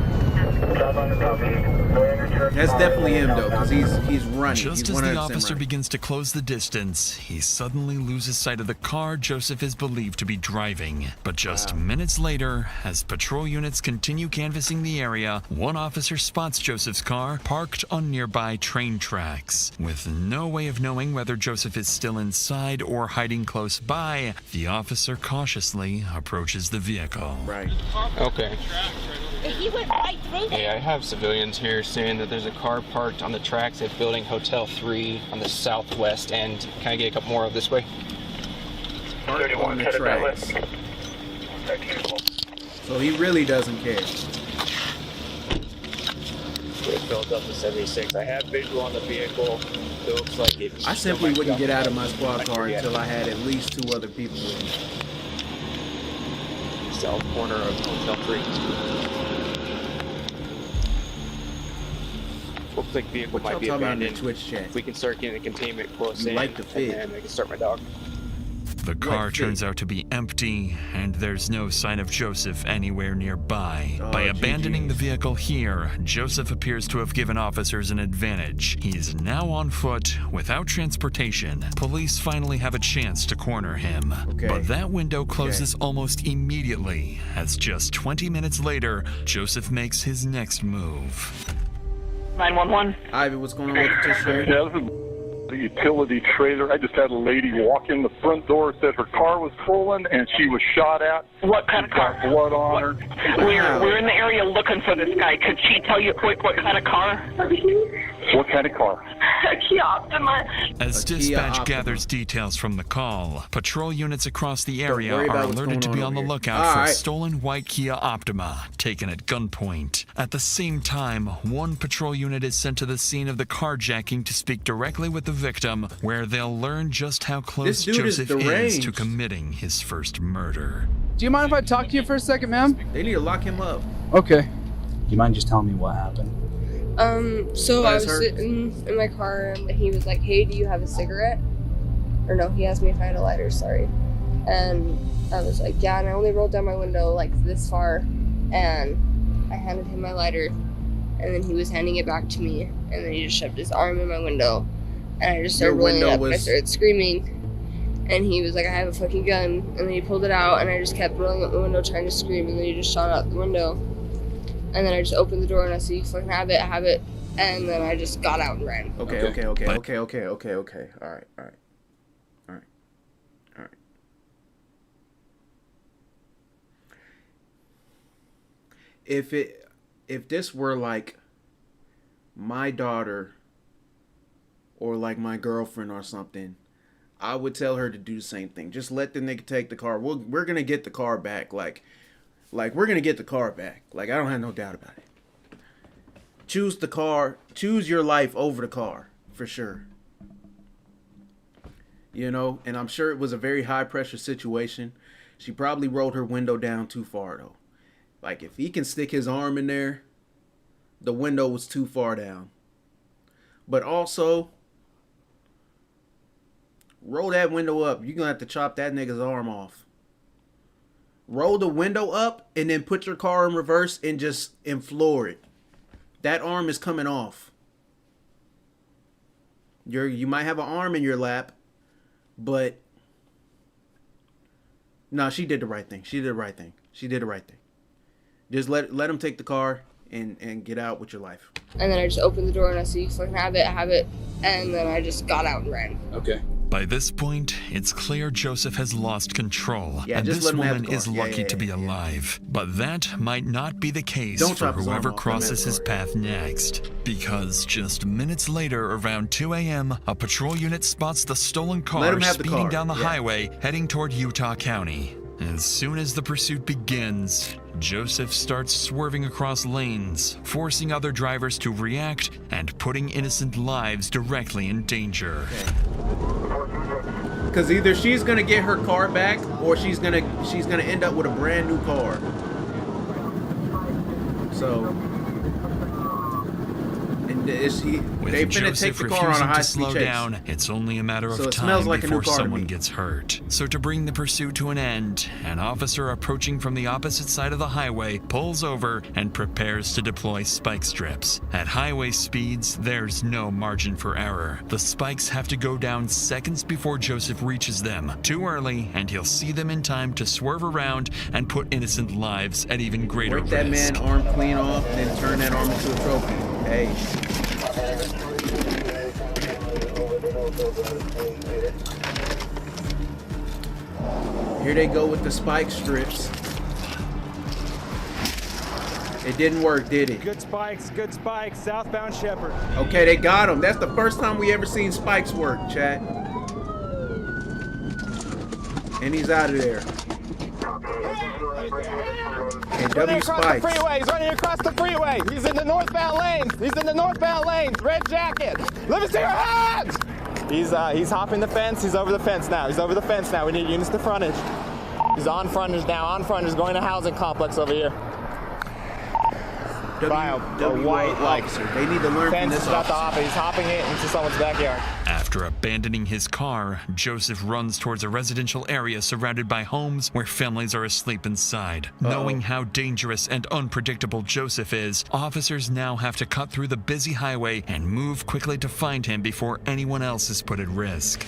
That's definitely him though, because he's running. Just he's as the 100% officer running. begins to close the distance, he suddenly loses sight of the car Joseph is believed to be driving. But just minutes later, as patrol units continue canvassing the area, one officer spots Joseph's car parked on nearby train tracks. With no way of knowing whether Joseph is still inside or hiding close by, the officer cautiously approaches the vehicle. Right. Okay. He went right through there. Yeah, I have civilians here saying that there's a car parked on the tracks at Building Hotel 3 on the southwest end. Can I get a couple more of this way? Parked on the tracks. So he really doesn't care. It filled up to 76. I have visual on the vehicle. It looks like it. I simply wouldn't get out of my squad car until I had at least 2 other people with me. South corner of Hotel 3. Looks like vehicle might be abandoned. Twitch chat? If we can start getting the containment close in, like the fit. and I can start my dog. The car turns out to be empty, and there's no sign of Joseph anywhere nearby. By abandoning the vehicle here, Joseph appears to have given officers an advantage. He's now on foot, without transportation. Police finally have a chance to corner him. But that window closes almost immediately, as just 20 minutes later, Joseph makes his next move. 911. Ivy, what's going on with the tissue? Yeah, this the utility trailer. I just had a lady walk in the front door, said her car was stolen, and she was shot at. What kind of car? Got blood on her. We're in the area looking for this guy. Could she tell you quick what kind of car? What kind of car? A Kia Optima. As dispatch gathers details from the call, patrol units across the area are alerted to be on the lookout for a stolen white Kia Optima taken at gunpoint. At the same time, one patrol unit is sent to the scene of the carjacking to speak directly with the victim, where they'll learn just how close Joseph is to committing his first murder. Do you mind if I talk to you for a second, ma'am? They need to lock him up. Okay. Do you mind just telling me what happened? So I was sitting in my car and he was like, hey, do you have a cigarette? Or no, he asked me if I had a lighter, sorry. And I was like, yeah, and I only rolled down my window like this far, and I handed him my lighter, and then he was handing it back to me, and then he just shoved his arm in my window, and I just started rolling up, and I started screaming, and he was like, I have a fucking gun, and then he pulled it out, and I just kept rolling up the window trying to scream, and then he just shot out the window. And then I just opened the door and I said, you fucking have it. And then I just got out and ran. Okay. All right. If this were like my daughter or like my girlfriend or something, I would tell her to do the same thing. Just let the nigga take the car. We're gonna get the car back. Like we're gonna get the car back. Like, I don't have no doubt about it. Choose the car. Choose your life over the car, for sure. You know, and I'm sure it was a very high pressure situation. She probably rolled her window down too far though. Like, if he can stick his arm in there, the window was too far down. But also, roll that window up. You're gonna have to chop that nigga's arm off. Roll the window up and then put your car in reverse and floor it. That arm is coming off. You might have an arm in your lap, but no, she did the right thing. She did the right thing. Just let him take the car and get out with your life. And then I just opened the door and I said, you fucking have it. And then I just got out and ran. Okay. By this point, it's clear Joseph has lost control, and this woman is lucky to be alive. But that might not be the case for whoever crosses his path next. Because just minutes later, around 2 a.m., a patrol unit spots the stolen car speeding down the highway, heading toward Utah County. As soon as the pursuit begins, Joseph starts swerving across lanes, forcing other drivers to react and putting innocent lives directly in danger. Because either she's gonna get her car back, or she's gonna end up with a brand new car. So, and they finna take the car on a high-speed chase. Down, it's only a matter of time before someone gets hurt. So to bring the pursuit to an end, an officer approaching from the opposite side of the highway pulls over and prepares to deploy spike strips. At highway speeds, there's no margin for error. The spikes have to go down seconds before Joseph reaches them. Too early, and he'll see them in time to swerve around and put innocent lives at even greater risk. Break that man arm clean off, then turn that arm into a trophy. Hey. Here they go with the spike strips. It didn't work, did it? Good spikes, southbound Shepherd. Okay, they got him. That's the first time we ever seen spikes work, chat. And he's out of there. And W Spikes. He's running across the freeway. He's in the northbound lanes. Red jacket. Let me see your hands. He's hopping the fence. He's over the fence now. We need units to frontage. He's on frontage now. Going to housing complex over here. W white officer. They need to learn from this officer. He's hopping it into someone's backyard. After abandoning his car, Joseph runs towards a residential area surrounded by homes where families are asleep inside. Knowing how dangerous and unpredictable Joseph is, officers now have to cut through the busy highway and move quickly to find him before anyone else is put at risk.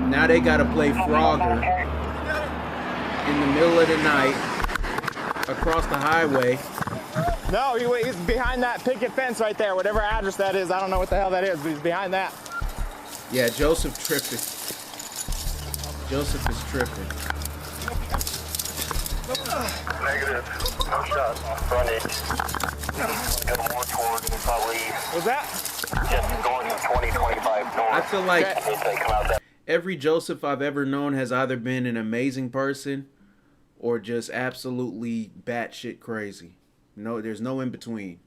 Now they gotta play Frogger in the middle of the night across the highway No, he's behind that picket fence right there, whatever address that is. I don't know what the hell that is, but he's behind that. Yeah, Joseph tripping. Joseph is tripping. Negative. No shot. Frontage. Go more towards probably. What's that? Just going 20-25 north. I feel like Okay. every Joseph I've ever known has either been an amazing person or just absolutely batshit crazy. No, there's no in between.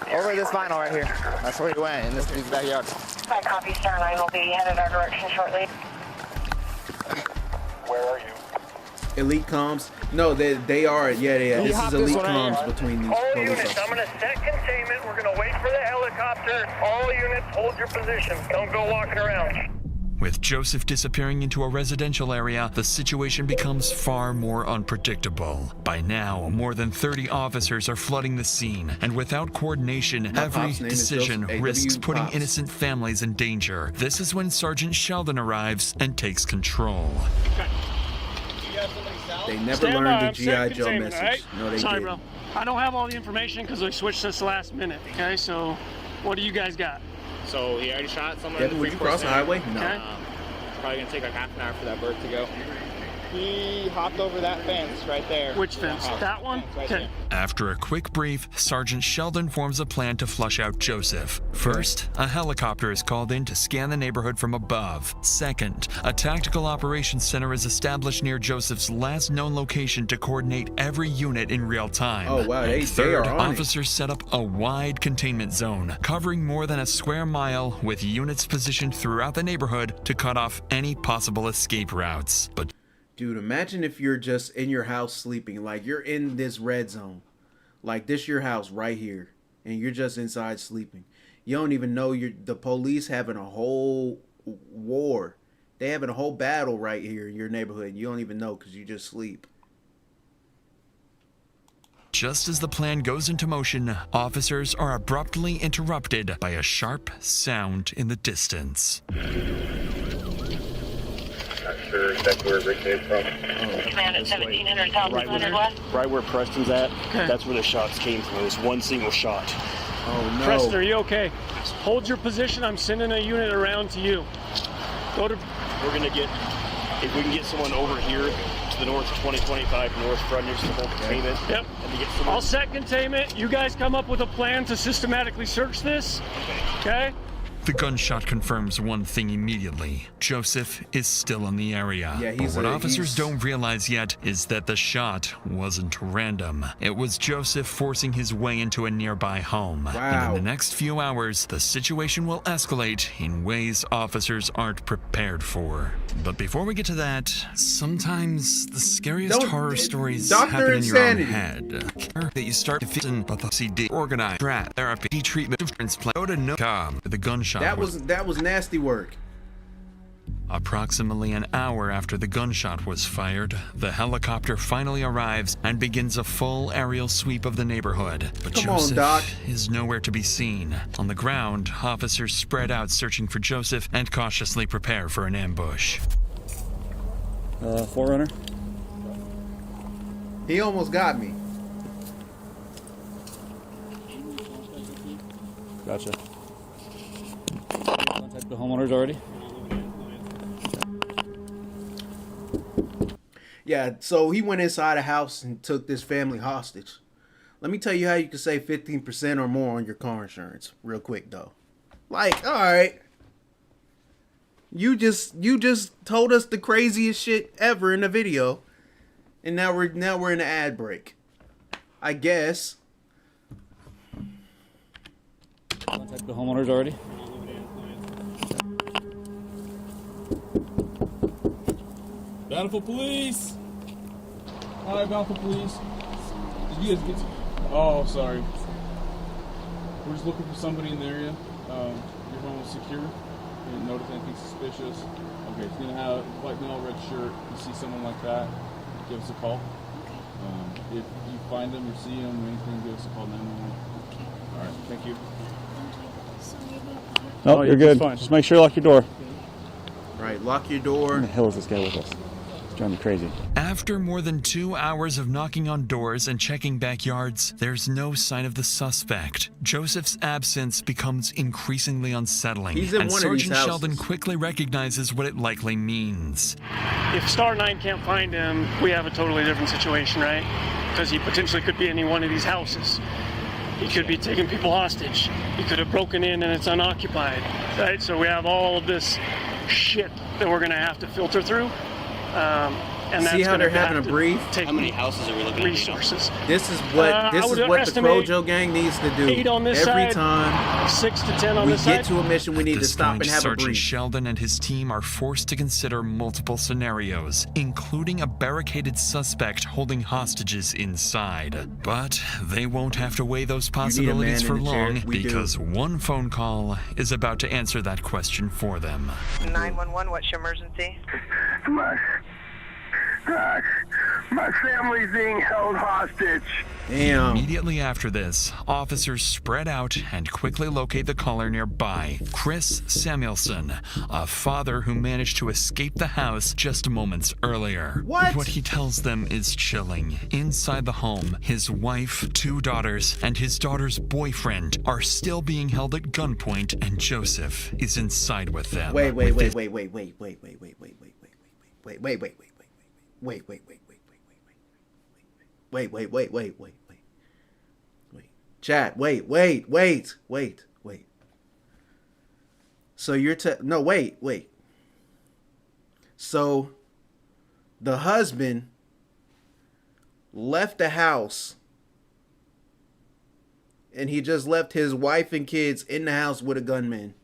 Over this vinyl right here. That's where he went, in this dude's backyard. My copy, Star 9 will be headed our direction shortly. Where are you? Elite comms? No, they are. Yeah. This is elite comms between these All police units, officers. I'm going to set containment. We're going to wait for the helicopter. All units, hold your positions. Don't go walking around. With Joseph disappearing into a residential area, the situation becomes far more unpredictable. By now, more than 30 officers are flooding the scene, and without coordination, every decision risks putting innocent families in danger. This is when Sergeant Sheldon arrives and takes control. They never learned the G.I. Joe message. Right? No, they Sorry, didn't. bro. I don't have all the information because we switched this last minute, okay? So, what do you guys got? So, he already shot someone. Devin, would you cross the highway? No. Okay. It's probably going to take like half an hour for that bird to go. He hopped over that fence right there. Which fence? That one? Okay. After a quick brief, Sergeant Sheldon forms a plan to flush out Joseph. First, a helicopter is called in to scan the neighborhood from above. Second, a tactical operations center is established near Joseph's last known location to coordinate every unit in real time. Oh, wow, they Third, are on it. officers set up a wide containment zone, covering more than a square mile, with units positioned throughout the neighborhood to cut off any possible escape routes. But Dude, imagine if you're just in your house sleeping, like you're in this red zone, like this your house right here, and you're just inside sleeping. You don't even know the police having a whole war. They having a whole battle right here in your neighborhood. You don't even know because you just sleep. just as the plan goes into motion, officers are abruptly interrupted by a sharp sound in the distance. Sure exactly where Rick came from. Command at 1700 South 100 West. Right where Preston's at, that's where the shots came from. It was one single shot. Oh no. Preston, are you okay? Hold your position. I'm sending a unit around to you. Go to. We're gonna get, if we can get someone over here to the north 2025 north frontage to hold containment. Yep. And to get someone. I'll set containment. You guys come up with a plan to systematically search this. Okay? The gunshot confirms one thing immediately. Joseph is still in the area. Yeah, but what officers don't realize yet is that the shot wasn't random. It was Joseph forcing his way into a nearby home. Wow. And in the next few hours, the situation will escalate in ways officers aren't prepared for. But before we get to that, sometimes the scariest horror stories happen in your own head. That you start to feel but the CD, organize, trap, therapy, treatment, difference, play, go to no calm. The gunshot That was nasty work. Approximately an hour after the gunshot was fired, the helicopter finally arrives and begins a full aerial sweep of the neighborhood. But Come on, Joseph Doc. is nowhere to be seen. On the ground, officers spread out searching for Joseph and cautiously prepare for an ambush. Forerunner? He almost got me. Gotcha. Contact the homeowners already? Yeah, so he went inside a house and took this family hostage. Let me tell you how you can save 15% or more on your car insurance real quick though. Like, all right. You just told us the craziest shit ever in the video. And now we're in an ad break. I guess. Contact the homeowners already? Bountiful Police! Hi, Bountiful Police. Did you guys get to... Oh, sorry. We're just looking for somebody in the area. Your home is secure. We didn't notice anything suspicious. Okay, it's gonna have white male, red shirt. You see someone like that, give us a call. If you find them or see them or anything, give us a call 911. Alright, thank you. No, you're good. Fine. Just make sure you lock your door. Right, lock your door. Where the hell is this guy with us? Driving me crazy. After more than 2 hours of knocking on doors and checking backyards, there's no sign of the suspect. Joseph's absence becomes increasingly unsettling, He's in and one of these Sergeant houses. Sheldon quickly recognizes what it likely means. If Star 9 can't find him, we have a totally different situation, right? Because he potentially could be in one of these houses. He could be taking people hostage. He could have broken in and it's unoccupied, right? So we have all of this shit that we're going to have to filter through. And See how they're having a brief? How many houses are we looking at? Resources. This is what the Crojo gang needs to do. 8 on this Every side, time 6 to 10 on we this get side. to a mission, we need At to this stop point, and have a Sergeant brief. Sheldon and his team are forced to consider multiple scenarios, including a barricaded suspect holding hostages inside. But they won't have to weigh those possibilities for in the chair. long, We do. because one phone call is about to answer that question for them. 911, what's your emergency? My family's being held hostage. Damn. Immediately after this, officers spread out and quickly locate the caller nearby, Chris Samuelson, a father who managed to escape the house just moments earlier. What he tells them is chilling. Inside the home, his wife, 2 daughters, and his daughter's boyfriend are still being held at gunpoint, and Joseph is inside with them. Wait. Chat, wait. So you're no, wait. So the husband left the house and he just left his wife and kids in the house with a gunman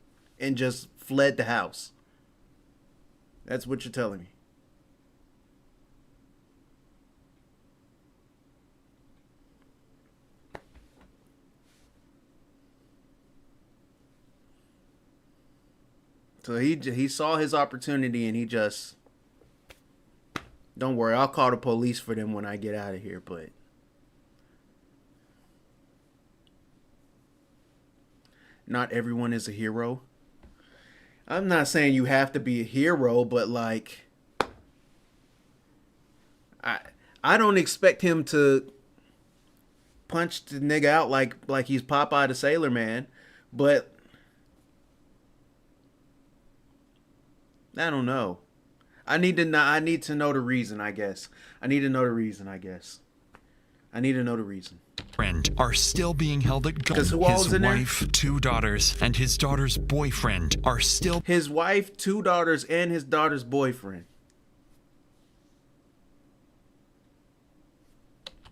and just fled the house. That's what you're telling me. So he saw his opportunity and he just, don't worry, I'll call the police for them when I get out of here, but not everyone is a hero. I'm not saying you have to be a hero, but like, I don't expect him to punch the nigga out like he's Popeye the Sailor Man, but I don't know. I need to know the reason, I guess. I need to know the reason. Friend are still being held at gun. Because who all's His in there? wife, 2 daughters, and his daughter's boyfriend are still His wife, 2 daughters, and his daughter's boyfriend.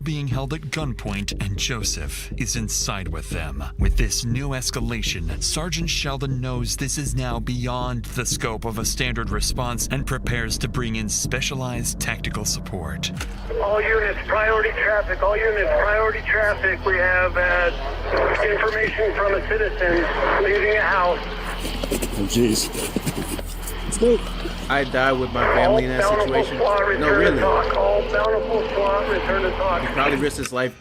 being held at gunpoint, and Joseph is inside with them. With this new escalation, Sergeant Sheldon knows this is now beyond the scope of a standard response and prepares to bring in specialized tactical support. All units, priority traffic. All units, priority traffic. We have information from a citizen leaving a house. Oh, jeez. I died with my family in that situation. No, really. All bountiful SWAT return to talk. He probably risked his life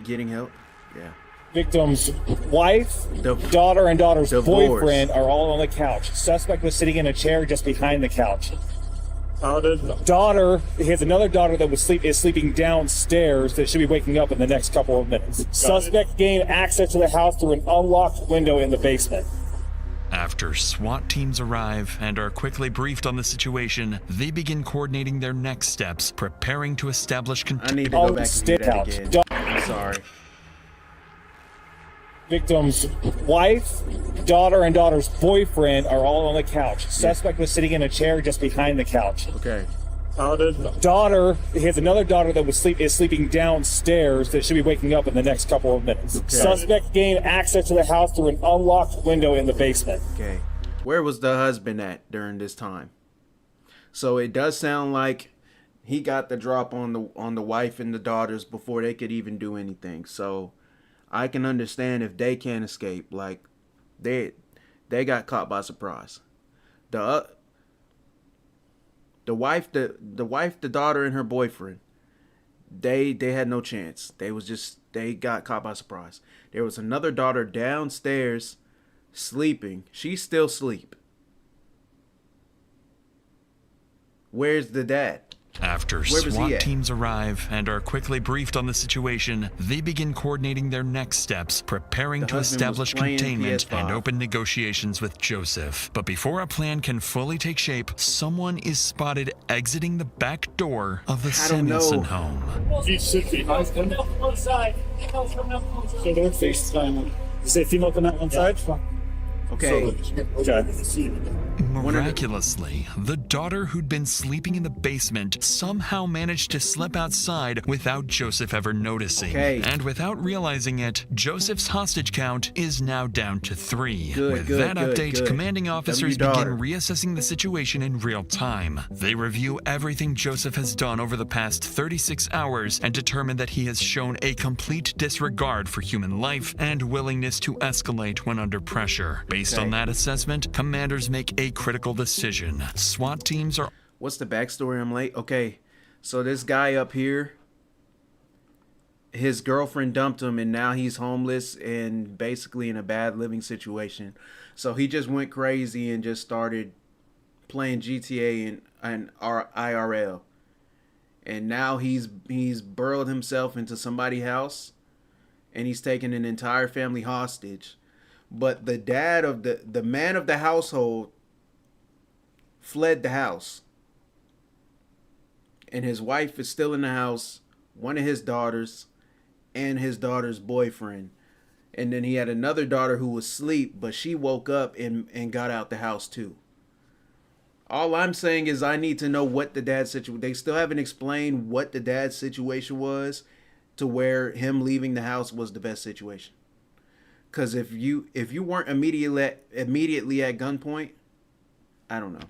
getting help. Yeah. Victim's wife, daughter, and daughter's Divorce. boyfriend are all on the couch. Suspect was sitting in a chair just behind the couch. Daughter, he has another daughter that is sleeping downstairs that should be waking up in the next couple of minutes. Suspect gained access to the house through an unlocked window in the basement. After SWAT teams arrive and are quickly briefed on the situation, they begin coordinating their next steps, preparing to establish I need to go back and do that again. I'm sorry. Victim's wife, daughter, and daughter's boyfriend are all on the couch. Suspect was sitting in a chair just behind the couch. Okay. Daughter, he has another daughter that is sleeping downstairs that should be waking up in the next couple of minutes. Okay. Suspect gained access to the house through an unlocked window in the basement. Okay. Where was the husband at during this time? So it does sound like he got the drop on the wife and the daughters before they could even do anything. So I can understand if they can't escape, like they got caught by surprise. The wife, the daughter, and her boyfriend, they had no chance. They got caught by surprise. There was another daughter downstairs sleeping. She's still asleep. Where's the dad? After Where was he SWAT at? teams arrive and are quickly briefed on the situation, they begin coordinating their next steps, preparing The to husband was establish playing containment PS5. and open negotiations with Joseph. But before a plan can fully take shape, someone is spotted exiting the back door of the I don't know. Samuelson home. He should be. One side. So they're FaceTime. You say female come out one side? Okay. Miraculously, the daughter who'd been sleeping in the basement somehow managed to slip outside without Joseph ever noticing. Okay. And without realizing it, Joseph's hostage count is now down to 3. Good, With good, that good, update, good. commanding officers W begin daughter. reassessing the situation in real time. They review everything Joseph has done over the past 36 hours and determine that he has shown a complete disregard for human life and willingness to escalate when under pressure. Based on that assessment, commanders make a critical decision. SWAT teams are... What's the backstory? I'm late. Okay, so this guy up here, his girlfriend dumped him, and now he's homeless and basically in a bad living situation. So he just went crazy and just started playing GTA and IRL. And now he's burrowed himself into somebody's house, and he's taken an entire family hostage. But the dad of the man of the household fled the house. And his wife is still in the house, one of his daughters, and his daughter's boyfriend. And then he had another daughter who was asleep, but she woke up and got out the house too. All I'm saying is I need to know what the dad's situation. They still haven't explained what the dad's situation was to where him leaving the house was the best situation. Because if you weren't immediately at gunpoint, I don't know.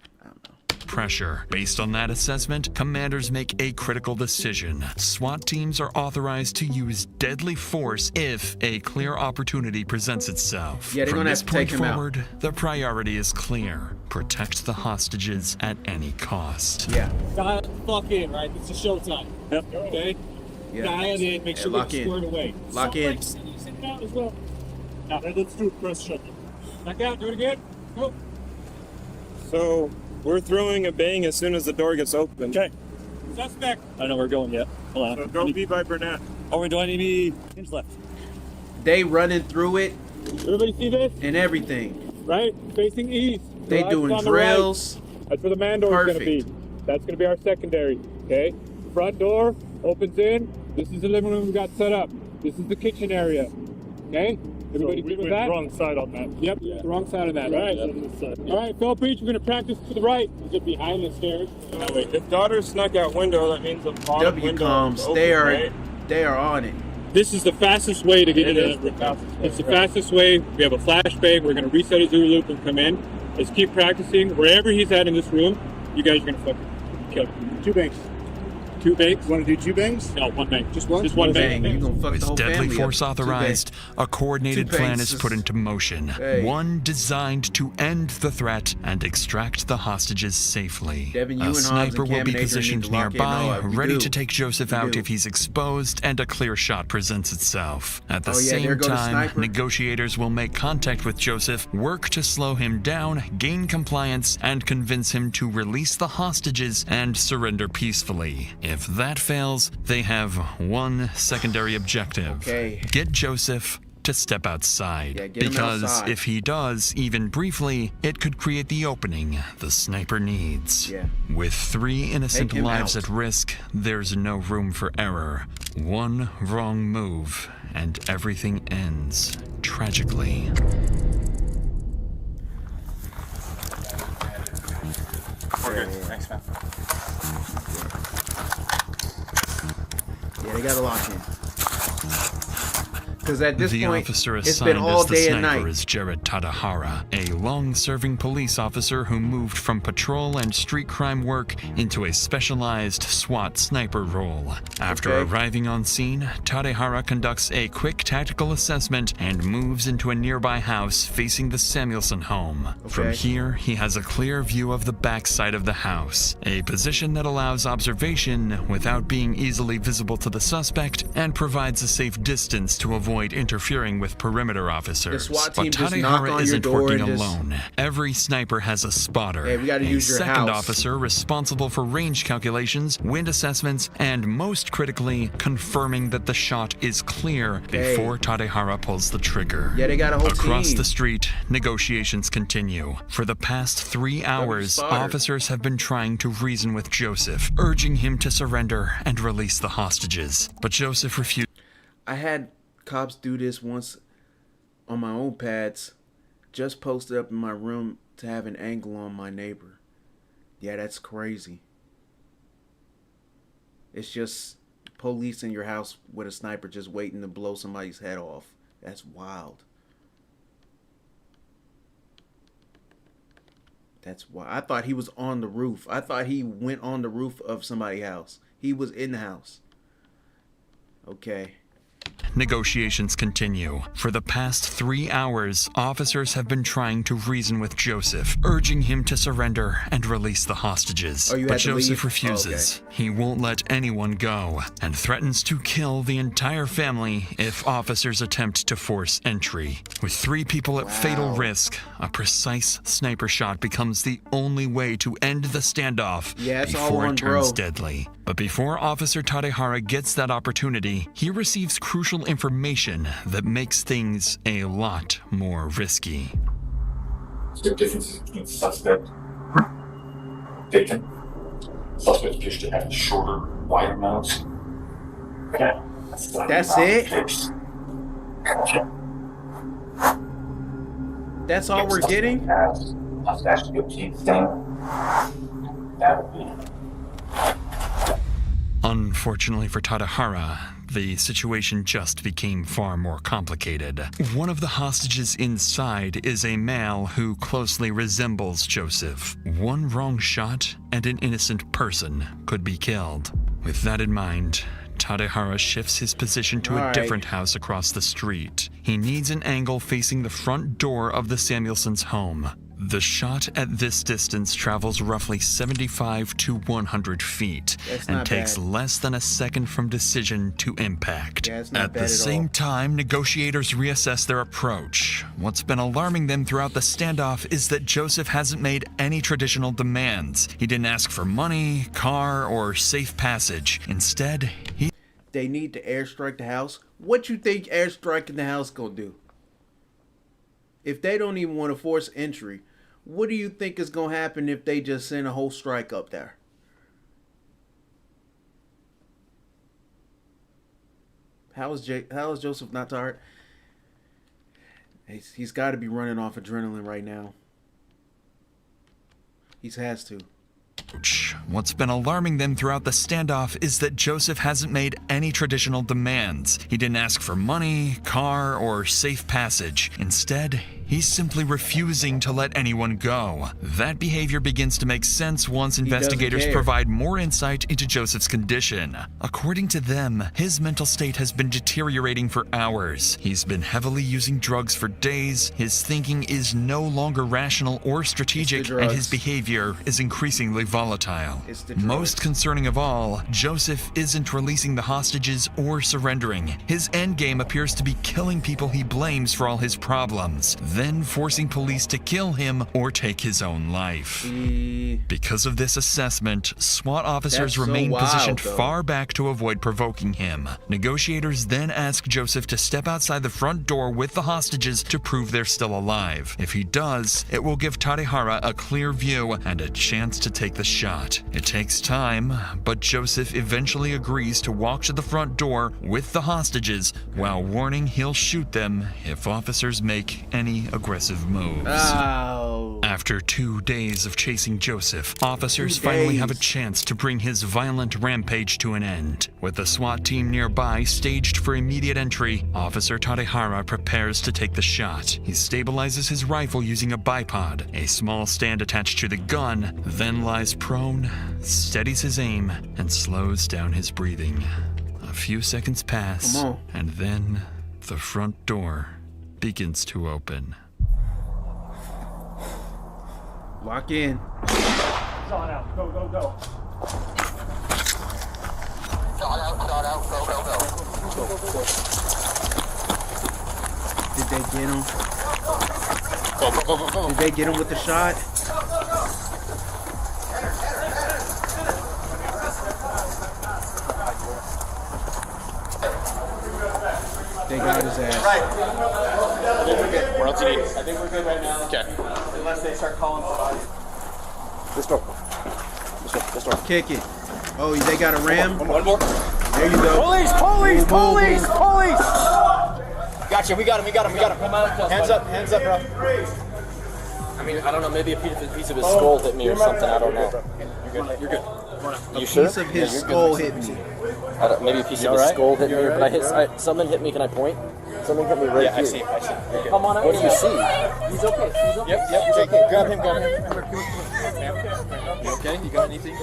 pressure. Based on that assessment, commanders make a critical decision. SWAT teams are authorized to use deadly force if a clear opportunity presents itself. Yeah, they're From gonna this have to take point him out. forward, the priority is clear. Protect the hostages at any cost. Yeah. Dial the fuck in, right? It's a showtime. Yep. Okay? Yeah. Dial it in, make sure lock we're in. squared away. Lock in. Sit down as well. Now, let's do it. Press shut. Back out, do it again. Go. So, we're throwing a bang as soon as the door gets open. Okay. Suspect. I don't know where we're going yet. Hold on. So don't be by Burnett. Oh, do I need hinge left? They running through it Everybody see this? and everything. Right? Facing east. They Lights doing on the drills. right. That's where the man door is going to be. That's going to be our secondary. Okay? Front door opens in. This is the living room we got set up. This is the kitchen area. Okay? Everybody good with that? Wrong side on that. Yep, the wrong side of that. All right. All right, Phil Preach, we're going to practice to the right. Is it behind the stairs? If daughter snuck out window, that means the bottom window WCOMs, is open, they are right? they are on it. This is the fastest way to get in. It's the fastest way. We have a flashbang. We're going to reset his Zulu loop and come in. Let's keep practicing. Wherever he's at in this room, you guys are going to fucking kill him. 2 bangs. 2 bangs? Want to do 2 bangs? No, 1 bang. Just one? Just one bang. You gonna fuck the With whole deadly family force up. authorized, a coordinated Two plan bangs. is put into motion. Hey. One designed to end the threat and extract the hostages safely. Devin, you A and Hans sniper and will Cam be and Adrian positioned need to lock in. nearby, No, we ready do. to take Joseph We out do. if he's exposed and a clear shot presents itself. At the Oh, yeah, there same go the time, sniper. negotiators will make contact with Joseph, work to slow him down, gain compliance, and convince him to release the hostages and surrender peacefully. If that fails, they have one secondary objective. Okay. Get Joseph to step outside. Yeah, get him because outside. if he does, even briefly, it could create the opening the sniper needs. Yeah. With 3 innocent Take him lives out. at risk, there's no room for error. One wrong move, and everything ends tragically. Okay, thanks, man. Yeah, they gotta lock in. Because at this The point, officer it's assigned been all as the day and sniper night. is Jared Tadahara, a long-serving police officer who moved from patrol and street crime work into a specialized SWAT sniper role. After Okay. arriving on scene, Tadahara conducts a quick tactical assessment and moves into a nearby house facing the Samuelson home. From Okay. here, he has a clear view of the backside of the house, a position that allows observation without being easily visible to the suspect and provides a safe distance to avoid avoid interfering with perimeter officers. The SWAT team But just knock Tadehara on your isn't door working and just- alone. Every sniper has a spotter. Hey, we gotta use your second house. officer responsible for range calculations, wind assessments, and most critically, confirming that the shot is clear before Tadehara pulls the trigger. Yeah, they got a whole Across team. the street, negotiations continue. For the past 3 hours, spotter. officers have been trying to reason with Joseph, urging him to surrender and release the hostages. But Joseph refused. I had cops do this once on my own pads, just posted up in my room to have an angle on my neighbor. Yeah, that's crazy. It's just police in your house with a sniper just waiting to blow somebody's head off. That's wild. That's why I thought he was on the roof. I thought he went on the roof of somebody's house. He was in the house. Okay. Negotiations continue. For the past 3 hours, officers have been trying to reason with Joseph, urging him to surrender and release the hostages. Oh, you but had to Joseph leave? refuses. He won't let anyone go and threatens to kill the entire family if officers attempt to force entry. With 3 people at fatal risk, a precise sniper shot becomes the only way to end the standoff Yeah, it's all before on it turns bro. deadly. But before Officer Tadehara gets that opportunity, he receives crucial information that makes things a lot more risky. Is there differences between suspect taken? Suspect appears to have shorter, wider mouths. Okay. That's it? That's all we're getting? Mustache to go teeth thing. That would be. Unfortunately for Tadehara, the situation just became far more complicated. One of the hostages inside is a male who closely resembles Joseph. One wrong shot and an innocent person could be killed. With that in mind, Tadehara shifts his position to a different house across the street. He needs an angle facing the front door of the Samuelsons' home. The shot at this distance travels roughly 75 to 100 feet That's and not takes bad. less than a second from decision to impact. Yeah, it's not At bad the at same all. time, negotiators reassess their approach. What's been alarming them throughout the standoff is that Joseph hasn't made any traditional demands. He didn't ask for money, car, or safe passage. Instead, They need to airstrike the house. What you think airstriking the house gonna do? If they don't even want to force entry, what do you think is gonna happen if they just send a whole strike up there? How is Joseph not tired? He's got to be running off adrenaline right now. He has to. What's been alarming them throughout the standoff is that Joseph hasn't made any traditional demands. He didn't ask for money, car, or safe passage. Instead, he's simply refusing to let anyone go. That behavior begins to make sense once investigators care. provide more insight into Joseph's condition. According to them, his mental state has been deteriorating for hours. He's been heavily using drugs for days. His thinking is no longer rational or strategic, and his behavior is increasingly volatile. Most concerning of all, Joseph isn't releasing the hostages or surrendering. His endgame appears to be killing people he blames for all his problems, then forcing police to kill him or take his own life. Because of this assessment, SWAT officers That's so remain wild, positioned though. far back to avoid provoking him. Negotiators then ask Joseph to step outside the front door with the hostages to prove they're still alive. If he does, it will give Tadehara a clear view and a chance to take the shot. It takes time, but Joseph eventually agrees to walk to the front door with the hostages while warning he'll shoot them if officers make any aggressive moves. Oh. After 2 days of chasing Joseph, officers 2 finally have a days. chance to bring his violent rampage to an end. With the SWAT team nearby staged for immediate entry, Officer Tadehara prepares to take the shot. He stabilizes his rifle using a bipod, a small stand attached to the gun, then lies prone, steadies his aim, and slows down his breathing. A few seconds pass, Come on. and then the front door begins to open. Lock in. Shot out. Go, go, go. Shot out, go, go, go. get him? Go, go, go, go, go. Did they get him with the shot? They got his ass. Right. I think we're good. Where else do you need? I think we're good right now. Okay. Unless they start calling somebody. This door. This door. Kick it. Oh, they got a ram? One more. There you go. Police! Police! Police! Police! Gotcha. We got him. We got him. We got him. Hands up. Hands up, bro. I mean, I don't know. Maybe a piece of his skull hit me or something. I don't know. You're good. You're good. A piece of his skull hit me. Maybe a piece of his skull hit me, but something hit me. Can I point? Something hit me right here. I see. I see. Come on out. What do you see? He's okay. He's okay. Yep. He's okay. Grab him. Grab him. You okay? You got anything?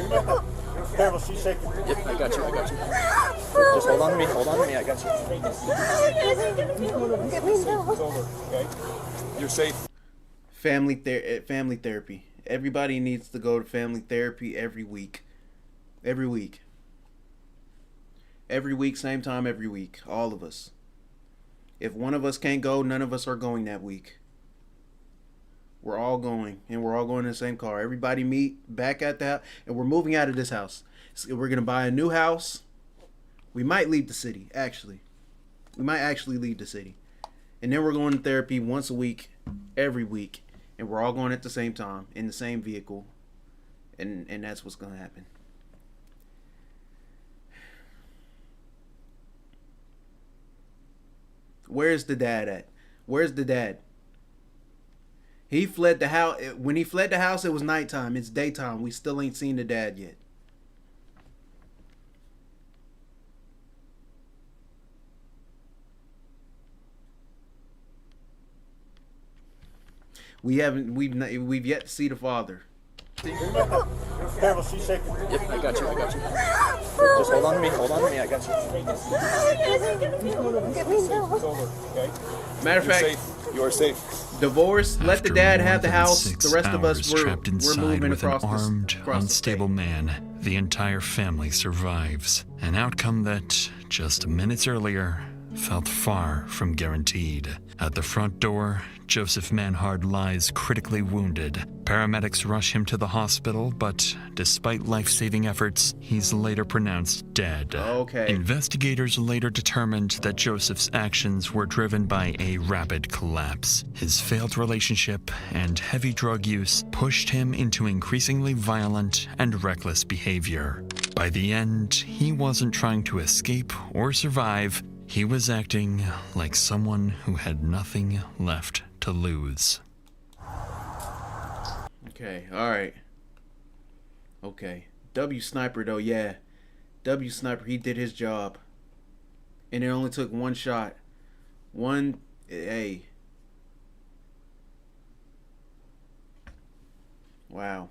Careful, she's shaking. Yep, I got you. I got you. Just hold on to me. Hold on to me. I got you. Okay. You're safe. Family therapy. Everybody needs to go to family therapy every week. Every week. Every week, same time every week. All of us. If one of us can't go, none of us are going that week. We're all going, and we're all going in the same car. Everybody meet back at the house, and we're moving out of this house. So we're going to buy a new house. We might leave the city, actually. We might actually leave the city. And then we're going to therapy once a week, every week. And we're all going at the same time, in the same vehicle. And that's what's going to happen. Where's the dad at? Where's the dad? He fled the house. When he fled the house, it was nighttime. It's daytime. We still ain't seen the dad yet. We've yet to see the father. Careful, she's shaking. Yep, I got you. I got you. Just hold on to me. Hold on to me. I got you. Okay. Matter of fact, you are safe. Divorce. Let the dad have the house. The rest of us, trapped we're inside moving with across an armed, across unstable man. The entire family survives. An outcome that, just minutes earlier, felt far from guaranteed. At the front door, Joseph Manhard lies critically wounded. Paramedics rush him to the hospital, but despite life-saving efforts, he's later pronounced dead. Okay. Investigators later determined that Joseph's actions were driven by a rapid collapse. His failed relationship and heavy drug use pushed him into increasingly violent and reckless behavior. By the end, he wasn't trying to escape or survive. He was acting like someone who had nothing left to lose. Okay, alright. Okay. W Sniper though, yeah. W Sniper, he did his job. And it only took one shot. Hey. Wow.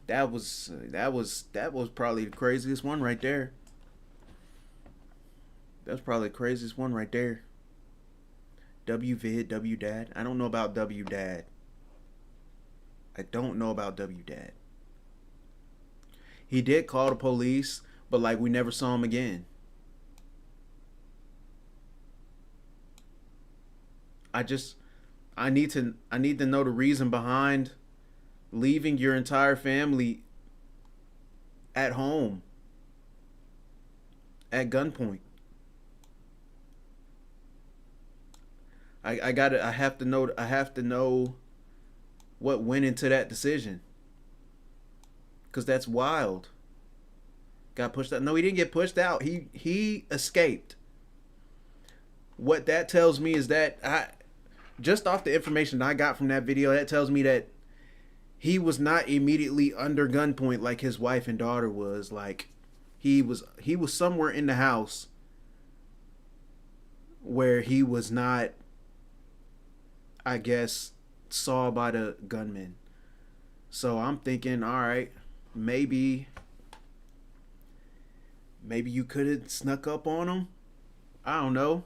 That was probably the craziest one right there. That's probably the craziest one right there. W-Vid, W-Dad. I don't know about W-Dad. I don't know about W-Dad. He did call the police, but like we never saw him again. I need to know the reason behind leaving your entire family at home at gunpoint. I have to know what went into that decision. Cause that's wild. Got pushed out. No, he didn't get pushed out. He escaped. What that tells me is that just off the information I got from that video, that tells me that he was not immediately under gunpoint like his wife and daughter was. Like he was somewhere in the house where he was not, I guess, saw by the gunman. So I'm thinking, all right, maybe you could have snuck up on him. I don't know.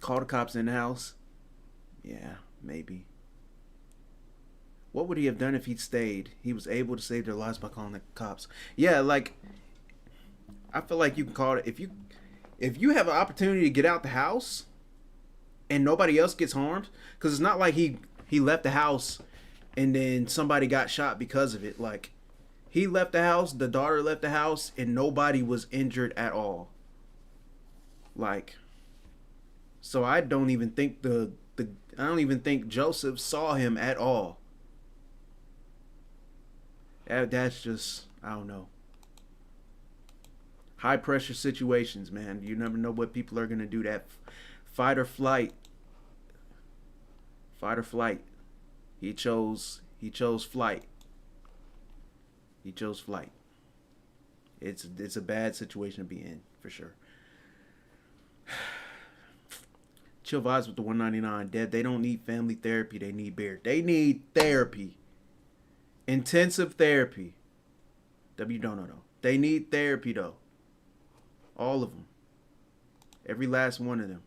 Call the cops in the house. Yeah, Maybe. What would he have done if he'd stayed? He was able to save their lives by calling the cops. Yeah, like, I feel like you can call it, if you have an opportunity to get out the house and nobody else gets harmed, because it's not like he left the house and then somebody got shot because of it. Like, he left the house, the daughter left the house, and nobody was injured at all. Like, so I don't even think I don't even think Joseph saw him at all. That's just, I don't know. High pressure situations, man. You never know what people are gonna do. That fight or flight. Fight or flight. He chose flight. He chose flight. It's a bad situation to be in, for sure. Chill vibes with the 199. Dad, they don't need family therapy. They need beer. They need therapy. Intensive therapy. W don't know though. They need therapy though. All of them. Every last one of them.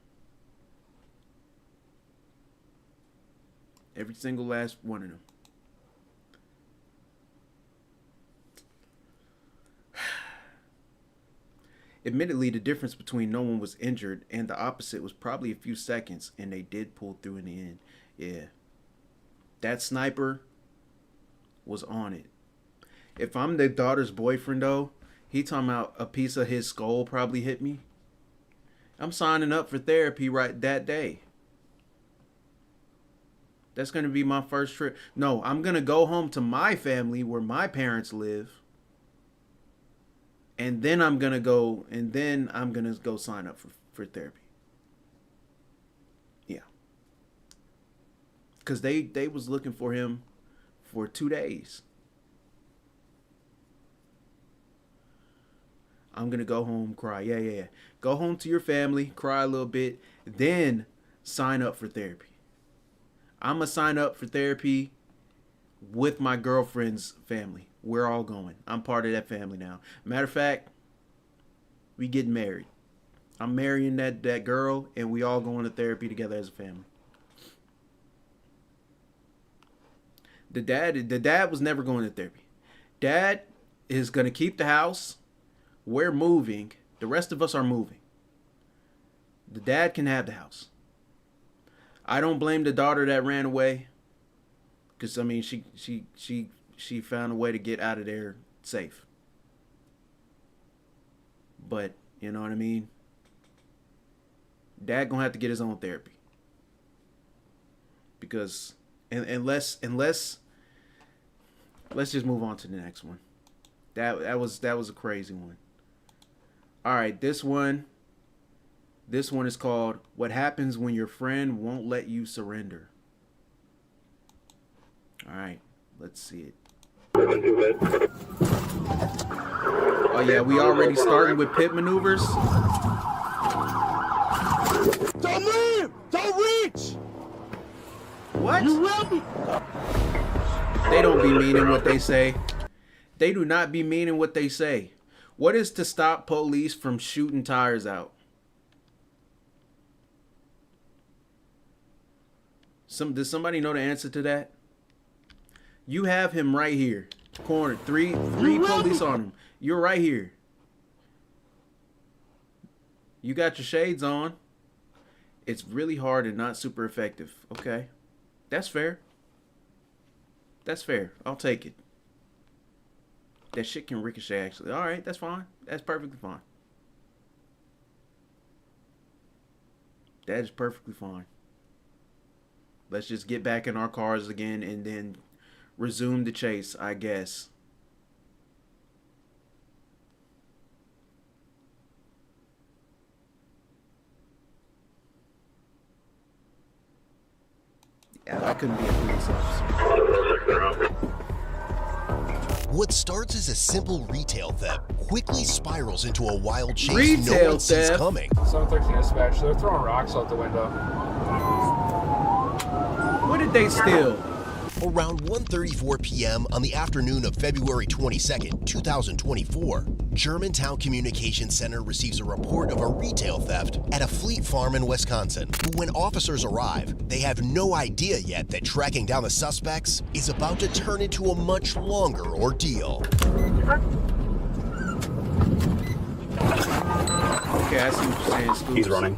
Every single last one of them. Admittedly, the difference between no one was injured and the opposite was probably a few seconds, and they did pull through in the end. Yeah. That sniper was on it. If I'm the daughter's boyfriend, though, he talking about a piece of his skull probably hit me. I'm signing up for therapy right that day. That's going to be my first trip. No, I'm going to go home to my family where my parents live. And then I'm going to go sign up for therapy. Yeah. Because they was looking for him for 2 days. I'm going to go home, cry. Yeah. Go home to your family, cry a little bit, then sign up for therapy. I'm going to sign up for therapy with my girlfriend's family. We're all going. I'm part of that family now. Matter of fact, we getting married. I'm marrying that girl, and we all going to therapy together as a family. The dad was never going to therapy. Dad is going to keep the house. We're moving. The rest of us are moving. The dad can have the house. I don't blame the daughter that ran away. Because, I mean, she found a way to get out of there safe. But, you know what I mean? Dad gonna have to get his own therapy. Because, unless let's just move on to the next one. That was a crazy one. All right, this one is called What Happens When Your Friend Won't Let You Surrender. All right, let's see it. Oh yeah, we already starting with pit maneuvers. Don't move! Don't reach! What? You will be. They don't be meaning what they say. They do not be meaning what they say. What is to stop police from shooting tires out? Does somebody know the answer to that? You have him right here. Corner. Three police on him. You're right here. You got your shades on. It's really hard and not super effective. Okay. That's fair. That's fair. I'll take it. That shit can ricochet, actually. All right, that's fine. That's perfectly fine. That is perfectly fine. Let's just get back in our cars again and then resume the chase, I guess. Yeah, I couldn't be a police officer. What starts as a simple retail theft quickly spirals into a wild chase Retail no one sees theft? coming. 713 dispatch, they're throwing rocks out the window. What did they steal? Around 1:34 p.m. on the afternoon of February 22nd, 2024, Germantown Communications Center receives a report of a retail theft at a Fleet Farm in Wisconsin. But when officers arrive, they have no idea yet that tracking down the suspects is about to turn into a much longer ordeal. Okay, I see what you're saying, Scoops. He's running.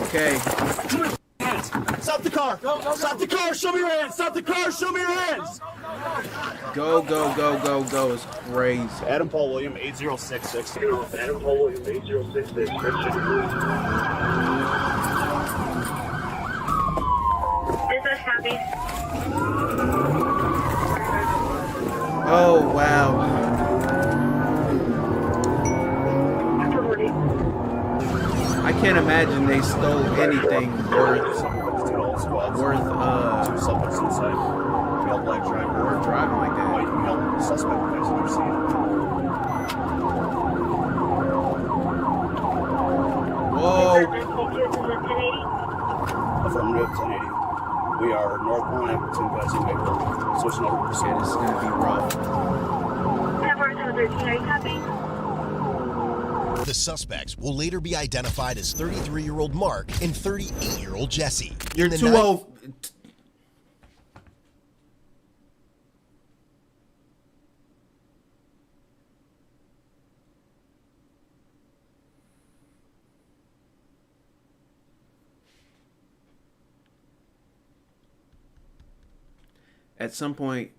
Okay. Stop the car! Stop the car! Show me your hands! Stop the car! Show me your hands! Go. It's crazy. Adam Paul William, 8066. Adam Paul William, 8066. Oh, wow. I can't imagine they stole anything worth suspects inside. Male black driver. Worth driving like that. White male suspect passenger seat. Whoa. Affirmative 1080. We are northbound Appleton passing Maple. Switching over to this is gonna be rough. The suspects will later be identified as 33-year-old Mark and 38-year-old Jesse. You're too old. At some point,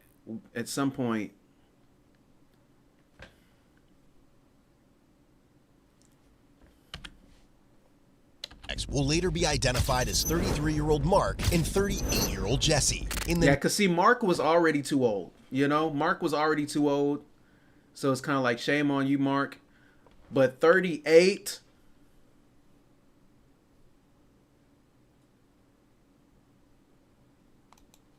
will later be identified as 33-year-old Mark and 38-year-old Jesse. Yeah, because see, Mark was already too old. You know, Mark was already too old. So it's kind of like, shame on you, Mark. But 38...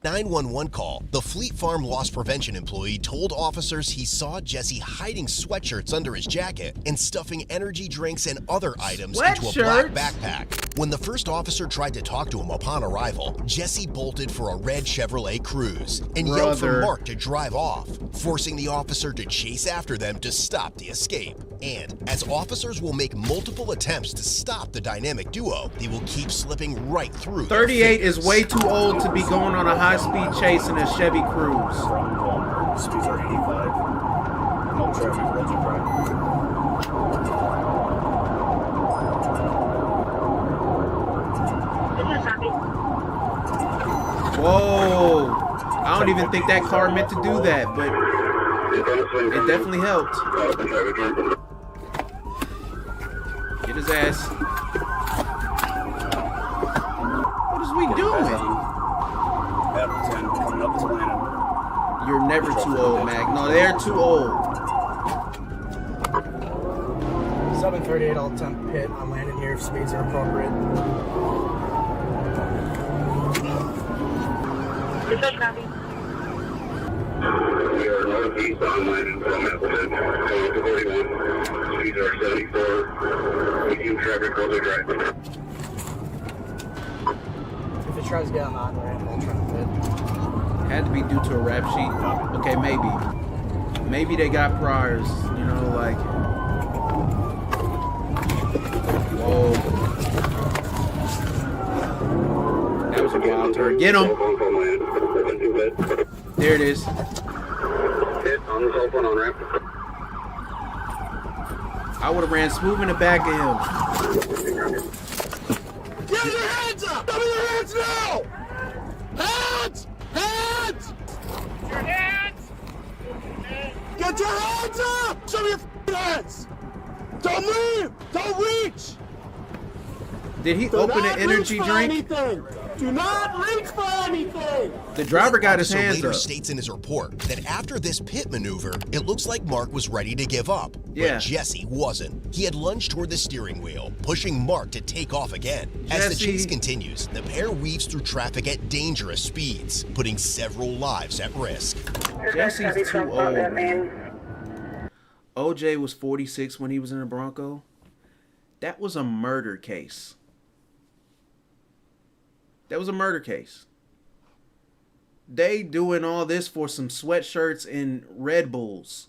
911 call, the Fleet Farm loss prevention employee told officers he saw Jesse hiding sweatshirts under his jacket and stuffing energy drinks and other items into a black backpack. When the first officer tried to talk to him upon arrival, Jesse bolted for a red Chevrolet Cruze and yelled for Mark to drive off, forcing the officer to chase after them to stop the escape. And as officers will make multiple attempts to stop the dynamic duo, they will keep slipping right through. 38 is way too old to be going on a high-speed chase in a Chevy Cruze. Speeds are 85. No traffic, roads are private. Whoa! I don't even think that car meant to do that, but it definitely helped. Get his ass. What is we doing? Appleton coming up to Atlanta. You're never too old, Mac. No, they're too old. 738, I'll attempt pit. I'm landing here if speeds are appropriate. We are northeast on landing from Appleton. 41. Speeds are 74. Medium traffic, roads are dry. If it tries to get on the on-ramp, I'll try to pit. Had to be due to a rap sheet. Okay, maybe. Maybe they got priors, you know, like. Whoa. That was a wild turn. Get him! There it is. Hit on the cell phone on ramp. I would have ran smooth in the back of him. Get your hands up! Show me your hands now! Hands! Hands! Your hands! Get your hands up! Show me your hands! Don't move! Don't reach! Did he open an energy drink? Anything. Do not reach for anything! The driver got his officer hands later up. states in his report that after this pit maneuver, it looks like Mark was ready to give up. Yeah. But Jesse wasn't. He had lunged toward the steering wheel, pushing Mark to take off again. As the chase continues, the pair weaves through traffic at dangerous speeds, putting several lives at risk. Jesse's too old. OJ was 46 when he was in a Bronco. That was a murder case. That was a murder case. They doing all this for some sweatshirts and Red Bulls.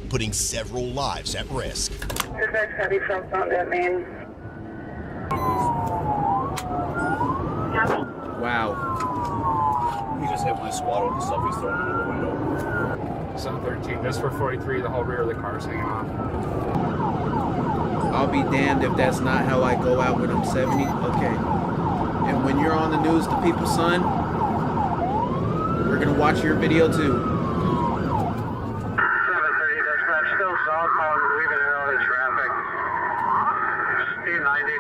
Putting several lives at risk. Suspect's heavy from that man. Wow. He just hit my squad with the stuff he's throwing out the window. 713, this for 43, the whole rear of the car is hanging off. I'll be damned if that's not how I go out when I'm 70. Okay. And when you're on the news, the people, son, we're going to watch your video too. 730, dispatch, still southbound, leaving early traffic. Speed 90.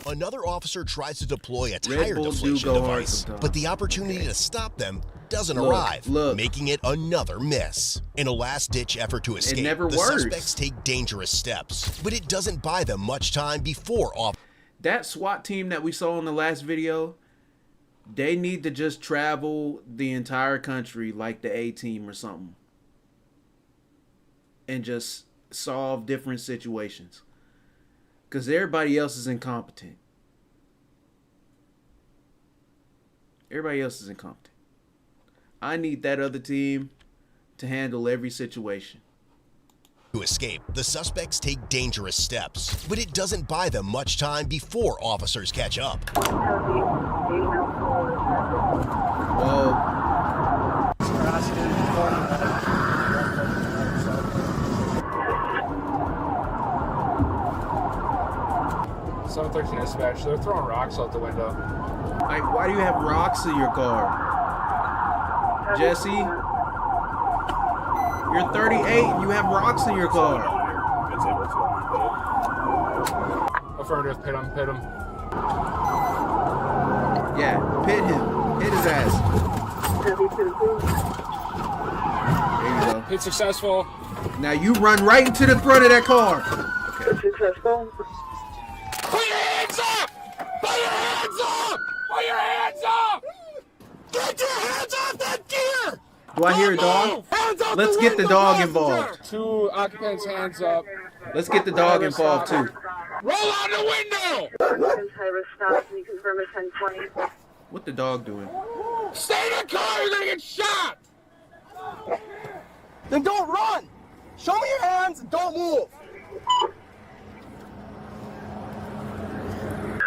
Another officer tries to deploy a Red tire Bull do deflation go hard device, sometimes. but the opportunity to stop them doesn't Look, arrive, making it another miss. In a last-ditch effort to escape, never the works. suspects take dangerous steps, but it doesn't buy them much time before That SWAT team that we saw in the last video, they need to just travel the entire country like the A-team or something. And just solve different situations. Because everybody else is incompetent. Everybody else is incompetent. I need that other team to handle every situation. To escape, the suspects take dangerous steps, but it doesn't buy them much time before officers catch up. Whoa. 713 dispatch, they're throwing rocks out the window. Like, why do you have rocks in your car? Jesse? You're 38 and you have rocks in your car. Affirmative, pit him, pit him. Yeah, pit him. Hit his ass. There you go. Hit successful. Now you run right into the front of that car. Okay. Successful. Put your hands up! Put your hands up! Put your hands up! Get your hands off that gear! Do I hear a dog? Let's get the dog involved. 2 occupants, hands up. Let's get the dog involved too. Roll out the window! High-risk stop. Can you confirm a 1020? What the dog doing? Stay in the car, you're gonna get shot! Then don't run! Show me your hands and don't move!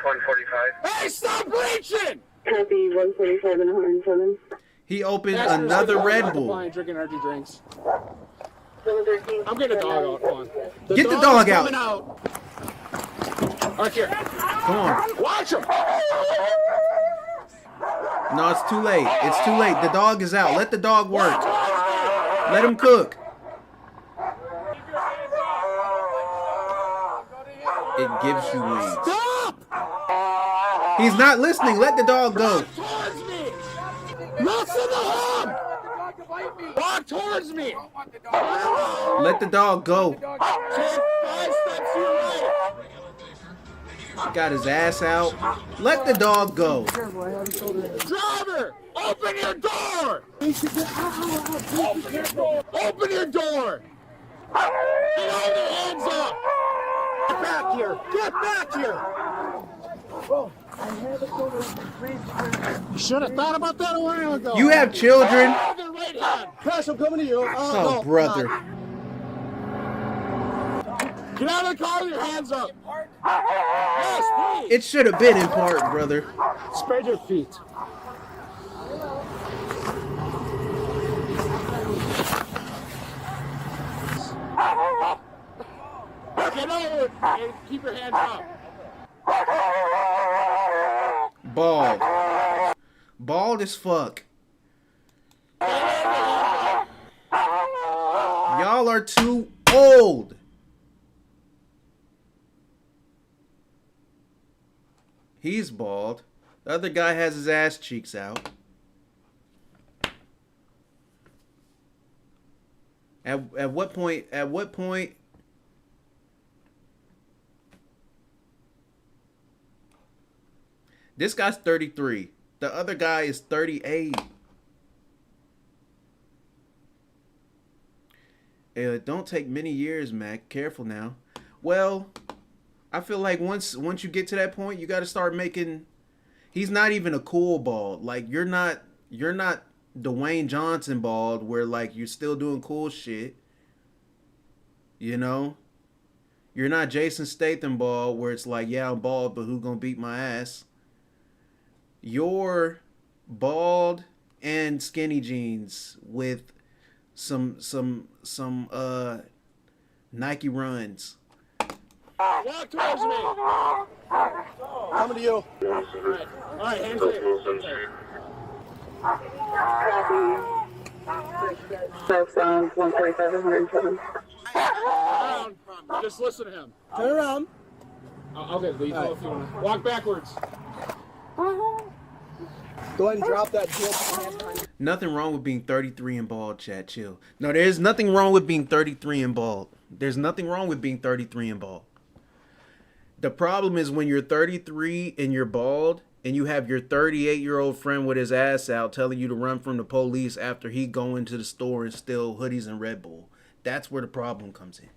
145. Hey, stop reaching! Copy 145 and 107. He opened another Red Bull. Drinking energy drinks. 713. I'm getting a dog out. Come on. Get the dog out. Right here. Come on. Watch him. No, it's too late. It's too late. The dog is out. Let the dog work. Let him cook. It gives you wings. Stop! He's not listening. Let the dog go. Towards me! Listen to him! Walk towards me! Let the dog go. Take 5 steps to your right! Got his ass out. Let the dog go. Driver! Open your door! Open your door! Get all their hands up! Get back here! Get back here! You should have thought about that a while ago. You have children. Right hand. Crash, I'm coming to you. Oh, no, brother. Get out of the car with your hands up. Yes, please. It should have been in part, brother. Spread your feet. Get over and keep your hands up. Bald. Bald as fuck. Y'all are too old. He's bald. The other guy has his ass cheeks out. At what point this guy's 33. The other guy is 38. It don't take many years, Mac. Careful now. Well, I feel like once you get to that point, you got to start making. He's not even a cool bald. Like you're not Dwayne Johnson bald, where like you're still doing cool shit. You know, you're not Jason Statham bald, where it's like, yeah, I'm bald, but who gonna beat my ass? You're bald and skinny jeans with some Nike runs. Walk towards me. Coming to you. All right, hands in. Southbound 145, 107. Just listen to him. Turn around. Okay, leave if you want to. Walk backwards. Go ahead and drop that deal. Nothing wrong with being 33 and bald, chat. Chill. No, there's nothing wrong with being 33 and bald. There's nothing wrong with being 33 and bald. The problem is when you're 33 and you're bald and you have your 38-year-old friend with his ass out telling you to run from the police after he go into the store and steal hoodies and Red Bull. That's where the problem comes in.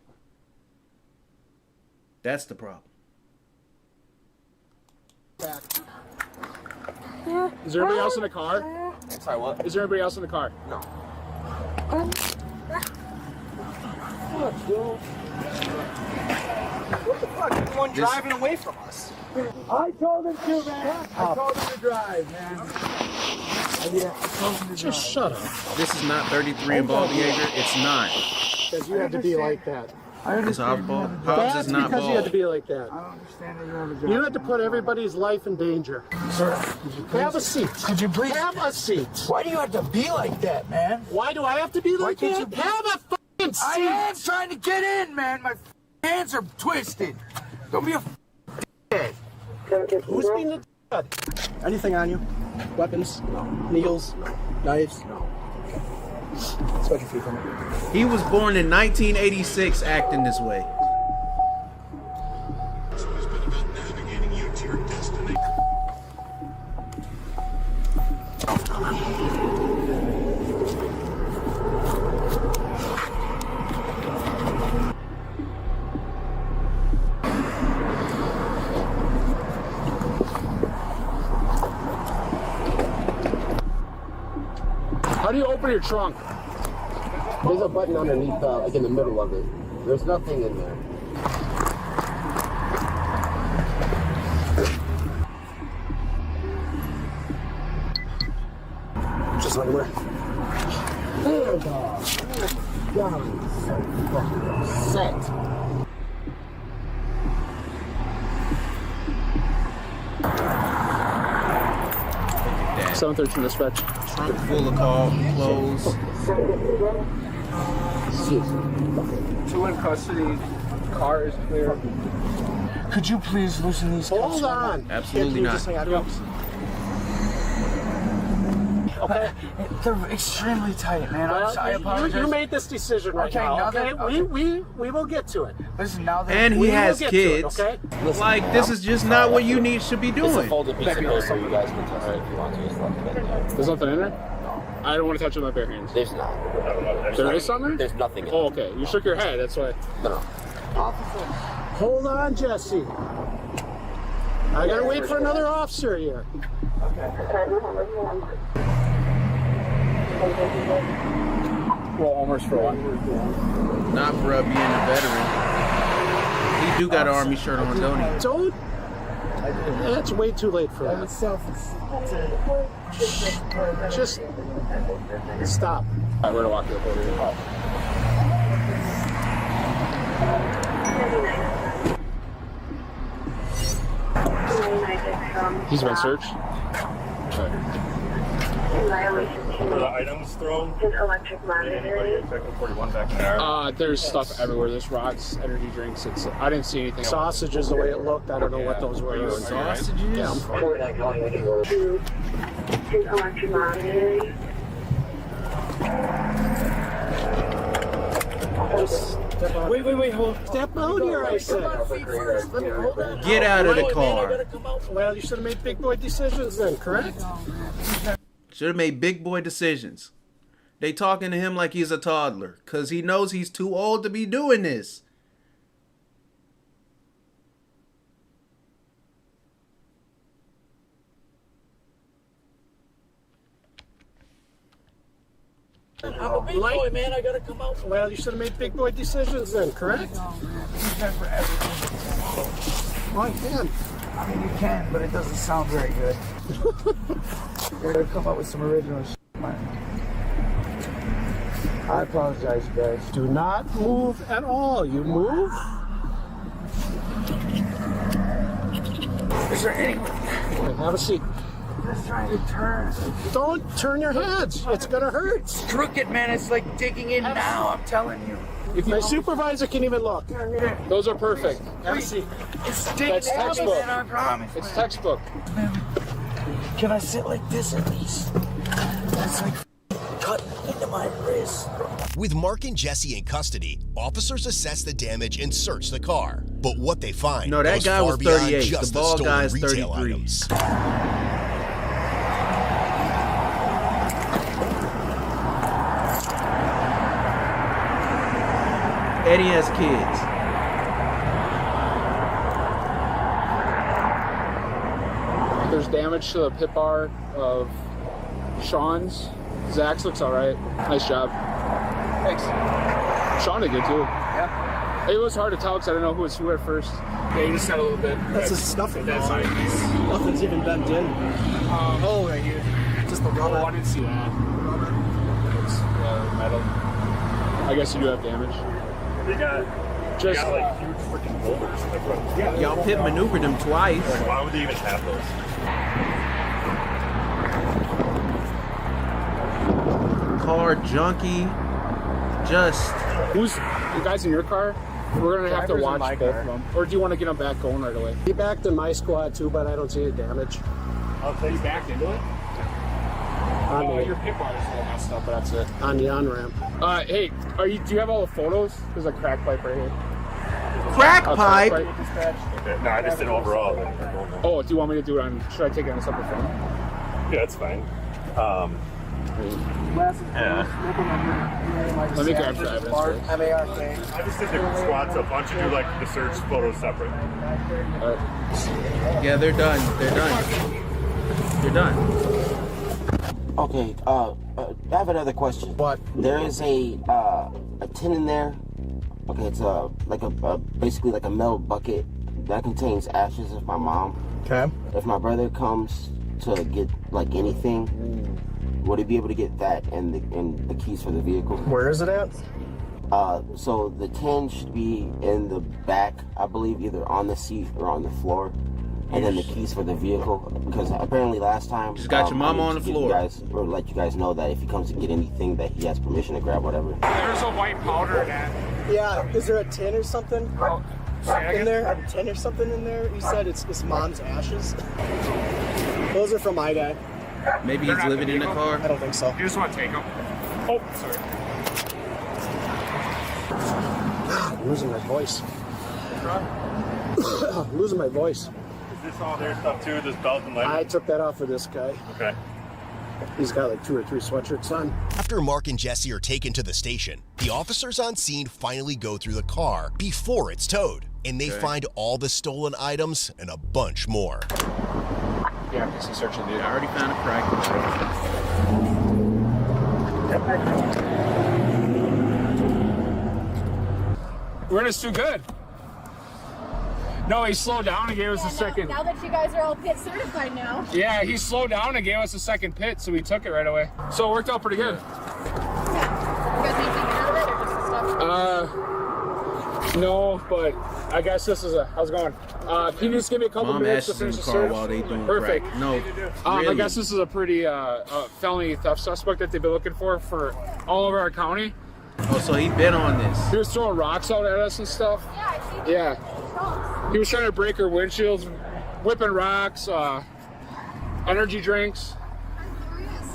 That's the problem. Is there anybody else in the car? Sorry, what? Is there anybody else in the car? No. What the fuck? You're the one driving away from us. I told him to, man. I told him to drive, man. Just shut up. This is not 33 and bald behavior. It's not. Because you had to be like that. It's Hobbs bald. Hobbs That's is not because you had to bald. be like that. I don't understand that you have a job. You had to put everybody's life in danger. Sir, have a seat. Could you please have a seat? Why do you have to be like that, man? Why do I have to be like Why that? can't you Have a fucking seat. I am trying to get in, man. My hands are twisted. Don't be a dickhead. Who's being the dickhead? Anything on you? Weapons? No. Needles? No. Knives? No. Spread your feet from it. He was born in 1986 acting this way. How do you open your trunk? There's a button underneath, like in the middle of it. There's nothing in there. Just underwear. There, dog. God, so fucking upset. 713 dispatch. Trunk full of clothes. Two in custody. Car is clear. Could you please loosen these cuffs? Hold on. Absolutely not. Okay. They're extremely tight, man. Well, I apologize. You made this decision right now. Okay, we will get to it. Listen, now that And he has kids. Okay? Like, this is just not what you should be doing. It's a folded piece of paper you guys can touch it if you want to. It's nothing in there. There's nothing in there? I don't want to touch it with my bare hands. There's not. There is something? There's nothing in Oh, okay. You shook your head. That's why. No. Officer. Hold on, Jesse. I gotta wait for another officer here. Roll homers for what? Not for being a veteran. He do got an army shirt on, don't he? Don't. That's way too late for that. Just stop. All right, we're gonna walk you over here. He's been searched. Were the items thrown? Electric monitoring. Sector 41 back in there. There's stuff everywhere. There's rocks, energy drinks. I didn't see anything. Sausages, the way it looked. I don't know what those were. Sausages? Yeah, I'm fine. Electric monitoring. Just Wait, hold. Step out here, I said. Get out of the car. Well, you should have made big boy decisions then, correct? Should have made big boy decisions. They talking to him like he's a toddler because he knows he's too old to be doing this. I'm a big boy, man. I gotta come out. Well, you should have made big boy decisions then, correct? Well, I can. I mean, you can, but it doesn't sound very good. You're gonna come up with some original shit, man. I apologize, you guys. Do not move at all. You move. Is there any... Okay, have a seat. I'm just trying to turn. Don't turn your heads. It's gonna hurt. It's crooked, man. It's like digging in now, I'm telling you. If my supervisor can even look. Those are perfect. Have a seat. It's digging That's in, textbook. man, I promise. It's textbook. Can I sit like this at least? That's like cutting into my wrist. With Mark and Jesse in custody, officers assess the damage and search the car. But what they find No, that goes guy far was beyond 38. just The bald stolen guy is retail 33. items. Eddie has kids. There's damage to the pit bar of Sean's. Zach's looks all right. Nice job. Thanks. Sean did good too. Yeah. It was hard to tell because I didn't know who was who at first. Yeah, you just had a little bit. That's the stuffing. That's right. Nothing's even bent in. Oh, right here. Just the rubber. Oh, I didn't see that. It's metal. I guess you do have damage. They got Just like huge freaking boulders in the front. Yeah. Y'all pit maneuvered him twice. Like, why would they even have those? Car junkie. Just. who's the guys in your car? We're gonna have to watch both of them. Or do you want to get them back going right away? He backed in my squad too, but I don't see any damage. I'll take you back into it. Your pit bar is all messed up, but that's it. On the on-ramp. Hey, do you have all the photos? There's a crack pipe right here. Crack pipe? Okay. No, I just did overall. Oh, do you want me to do it on? Should I take it on a separate phone? Yeah, that's fine. Yeah. Let me grab the evidence first. MARK. I just did the squats up. Why don't you do like the search photos separate? Yeah, they're done. They're done. They're done. Okay, I have another question. What? There is a tin in there. Okay, it's basically like a metal bucket that contains ashes of my mom. Okay. If my brother comes to get like anything, would he be able to get that and the keys for the vehicle? Where is it at? So the tin should be in the back, I believe, either on the seat or on the floor. And then the keys for the vehicle, because apparently last time... Just got your mama on the floor. Let you guys know that if he comes to get anything, that he has permission to grab whatever. There's a white powder in that. Yeah, is there a tin or something in there? A tin or something in there? You said it's mom's ashes? Those are from my guy. Maybe he's living in the car. I don't think so. You just want to take them? Oh, sorry. I'm losing my voice. I'm losing my voice. Is this all their stuff too? This belt and light? I took that off for this guy. Okay. He's got like 2 or 3 sweatshirts on. After Mark and Jesse are taken to the station, the officers on scene finally go through the car before it's towed, and they find all the stolen items and a bunch more. Yeah, I'm searching the. I already found a crack We're gonna do good. No, he slowed down and gave us a second. Now that you guys are all pit certified now. Yeah, he slowed down and gave us a second pit, so we took it right away. So it worked out pretty good. You guys need anything out of it or just the stuff? No, but I guess this is a. How's it going? Can you just give me a couple minutes to finish the search? while they doing Perfect. Crack. No, I really. guess this is a pretty felony theft suspect that they've been looking for all over our county. Oh, so he been on this. He was throwing rocks out at us and stuff. Yeah, I see. Yeah. He was trying to break our windshields, whipping rocks, energy drinks. I'm curious.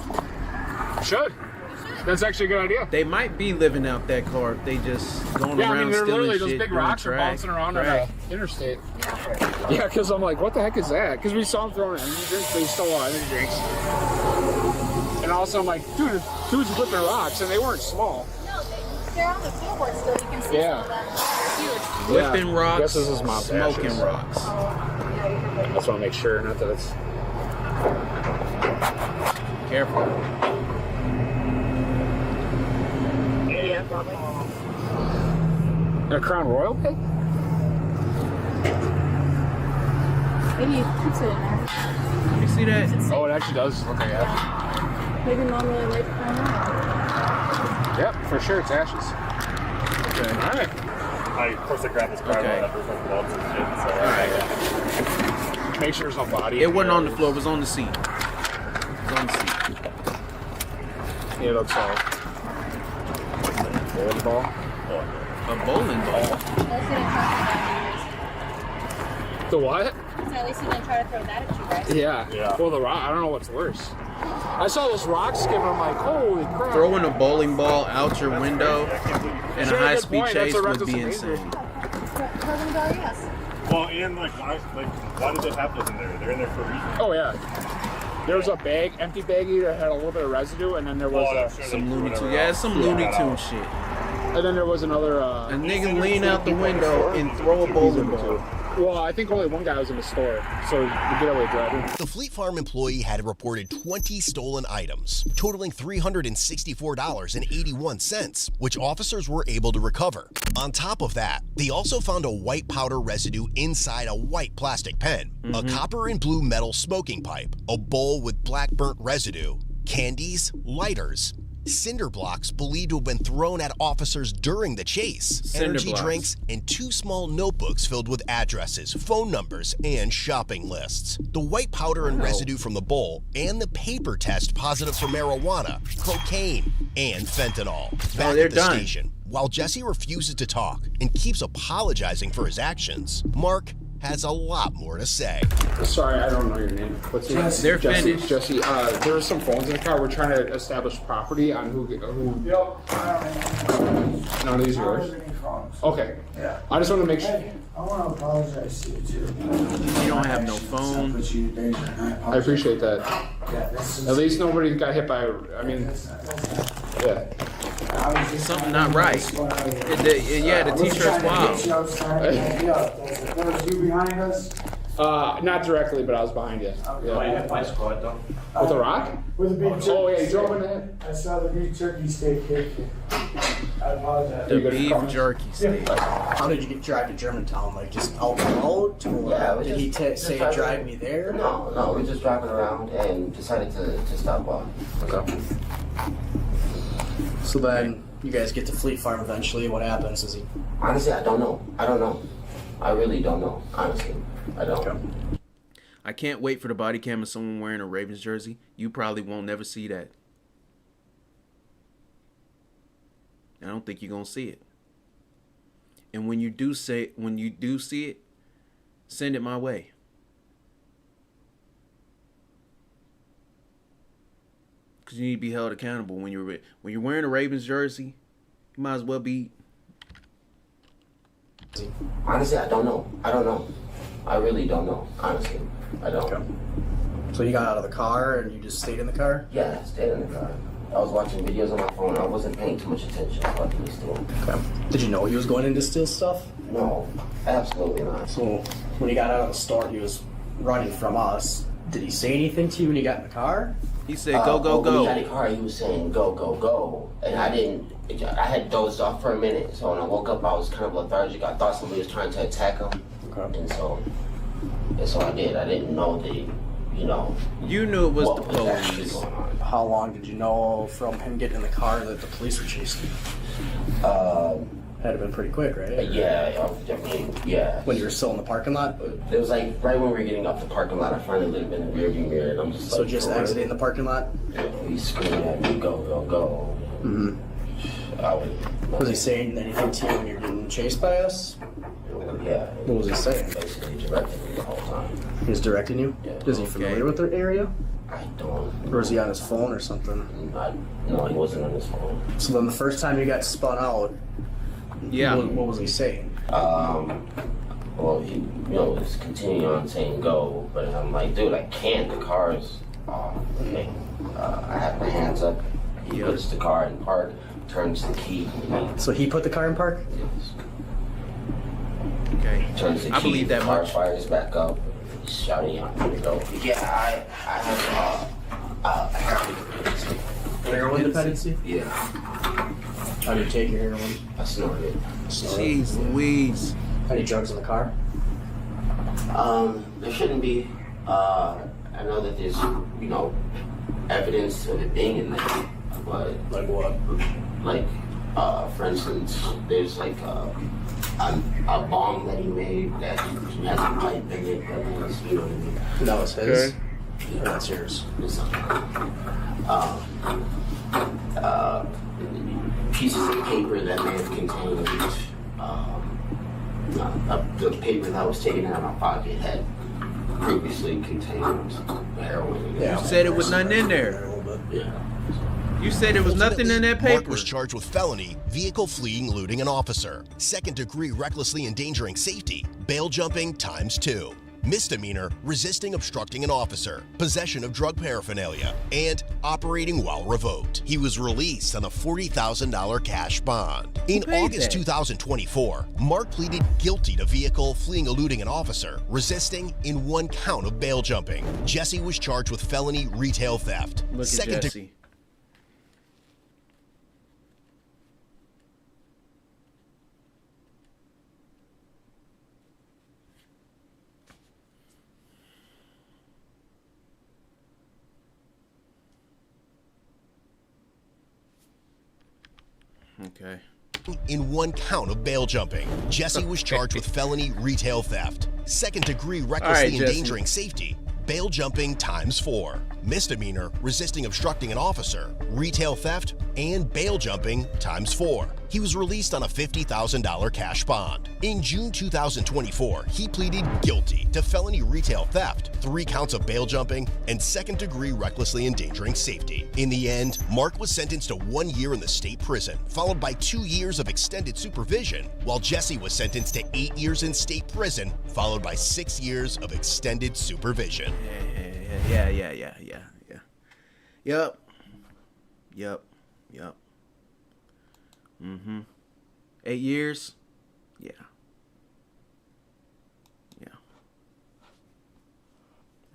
Should. You should. That's actually a good idea. They might be living out that car if they just going Yeah, around I mean, they're stealing literally those shit, big doing rocks are track, bouncing around on crack. the interstate. Yeah, because I'm like, what the heck is that? Because we saw them throwing energy drinks. They stole energy drinks. And also I'm like, dude, dude's whipping rocks, and they weren't small. No, they're on the floorboard still. You can see Yeah. some of them. Huge. Whipping I rocks, guess this is mom's smoking ashes. rocks. I just want to make sure, not that it's... Careful. Yeah, probably. A Crown Royal cake? Maybe you keeps it in there. You see that? Oh, it actually does look like ashes. Maybe mom really liked Crown Royal. Yep, for sure, it's ashes. Okay. All right. Of course, I grabbed this car Okay. up. There's like gloves and shit. So, Alright. Make sure there's no body. It wasn't on the floor. It was on the seat. It was on the seat. It looks like bowling ball. A bowling ball. At least he didn't try to throw that at you guys. The what? So at least he didn't try to throw that at you guys. Yeah. Well, the rock. I don't know what's worse. I saw those rocks skipping. I'm like, holy crap. Throwing a bowling ball out your window in a Sure, good high-speed point. That's chase what would Ruckus be is insane. Throw them down, yes. well, and why did they have those in there? They're in there for a reason. Oh yeah. There was a bag, empty baggie that had a little bit of residue, and then there was Some Looney Tunes. Yeah, some Looney Tune shit. and then there was another. A nigga lean out the window and throw a bowling ball. Well, I think only one guy was in the store, so the getaway driver. The Fleet Farm employee had reported 20 stolen items, totaling $364.81, which officers were able to recover. On top of that, they also found a white powder residue inside a white plastic pen, a copper and blue metal smoking pipe, a bowl with black burnt residue, candies, lighters, cinder blocks believed to have been thrown at officers during the chase, energy drinks, and 2 small notebooks filled with addresses, phone numbers, and shopping lists. The white powder and residue from the bowl and the paper test positive for marijuana, cocaine, and fentanyl. Back they're at the done. station, while Jesse refuses to talk and keeps apologizing for his actions, Mark has a lot more to say. Sorry, I don't know your name. What's your name? They're Jesse. finished. Jesse, there were some phones in the car. We're trying to establish property on who. None of these are yours? Okay. Yeah. I just want to make sure. I want to apologize to you too. You don't have no phone. I appreciate that. At least nobody got hit by. I mean, yeah. Something not right. Yeah, the t-shirt's wild. That was you behind us? Not directly, but I was behind you. Yeah. I hit my squad though. With a rock? With a beef jerky. Oh yeah, you drove in the head. I saw the beef jerky steak hit you. I apologize. The beef jerky steak. How did you get drive to Germantown? Like just out the road? Or Yeah, we did he just say driving- drive me there? No, we're just driving around and decided to stop off. Okay. So then you guys get to Fleet Farm eventually. What happens? Is he? Honestly, I don't know. I really don't know. Honestly, I don't. Okay. I can't wait for the body cam of someone wearing a Ravens jersey. You probably won't never see that. I don't think you're gonna see it. And when you do see it, send it my way. Because you need to be held accountable when you're wearing a Ravens jersey. You might as well be. Honestly, I don't know. I really don't know. Honestly, I don't. Okay. So you got out of the car and you just stayed in the car? Yeah, I stayed in the car. I was watching videos on my phone. I wasn't paying too much attention to what he was doing. Okay. Did you know he was going in to steal stuff? No, absolutely not. So when he got out of the store, he was running from us. Did he say anything to you when he got in the car? He said, "Go, go, go." When he got in the car, he was saying, "Go, go, go," and I had dozed off for a minute. So when I woke up, I was kind of lethargic. I thought somebody was trying to attack him, and so I did. I didn't know that, You knew it was the what was actually police. going on. How long did you know from him getting in the car that the police were chasing you? Had to have been pretty quick, right? Yeah, I mean, yeah. When you were still in the parking lot? It was like right when we were getting off the parking lot. I finally looked in the rearview mirror, and I'm just So like, just exiting the parking lot? He's screaming at me, "Go, go, go!" Mm-hmm. Was he saying anything to you when you were getting chased by us? Yeah. What was he saying? Basically directing me the whole time. He was directing you? Yeah. Is he familiar with the area? I don't. Or was he on his phone or something? No, he wasn't on his phone. So then the first time you got spun out, yeah, what was he saying? Well, he, was continuing on saying go, but I'm like, dude, I can't. The car's off. Okay. I have my hands up. He puts the car in park, turns the key. So he put the car in park? Yes. Okay. Turns the key. I believe that the car much. fires back up. He's shouting out me to go. Yeah, I have dependency. Heroin dependency? Yeah. How do you take your heroin? I snorted it. Jeez Louise. Any drugs in the car? There shouldn't be. I know that there's, evidence of it being in there, but like what? Like, for instance, there's like a bomb that he made that has a pipe in it. That was, you know what I mean? That was his. Okay. Yeah, that's yours. Pieces of paper that may have contained the paper that was taken out of my pocket had previously contained heroin. You said it was nothing in there. Yeah. You said there was nothing in that paper. Mark was charged with felony, vehicle fleeing, eluding an officer, second-degree recklessly endangering safety, bail jumping ×2, misdemeanor, resisting obstructing an officer, possession of drug paraphernalia, and operating while revoked. He was released on a $40,000 cash bond. In August 2024, Mark pleaded guilty to vehicle fleeing, eluding an officer, resisting, in 1 count of bail jumping. Jesse was charged with felony retail theft. Look at Jesse. Okay. In 1 count of bail jumping. Jesse was charged with felony retail theft, second-degree recklessly endangering safety, bail jumping ×4, misdemeanor, resisting obstructing an officer, retail theft, and bail jumping ×4. He was released on a $50,000 cash bond. In June 2024, he pleaded guilty to felony retail theft, 3 counts of bail jumping, and second-degree recklessly endangering safety. In the end, Mark was sentenced to 1 year in the state prison, followed by 2 years of extended supervision, while Jesse was sentenced to 8 years in state prison, followed by 6 years of extended supervision. Yeah. Yep. 8 years? Yeah.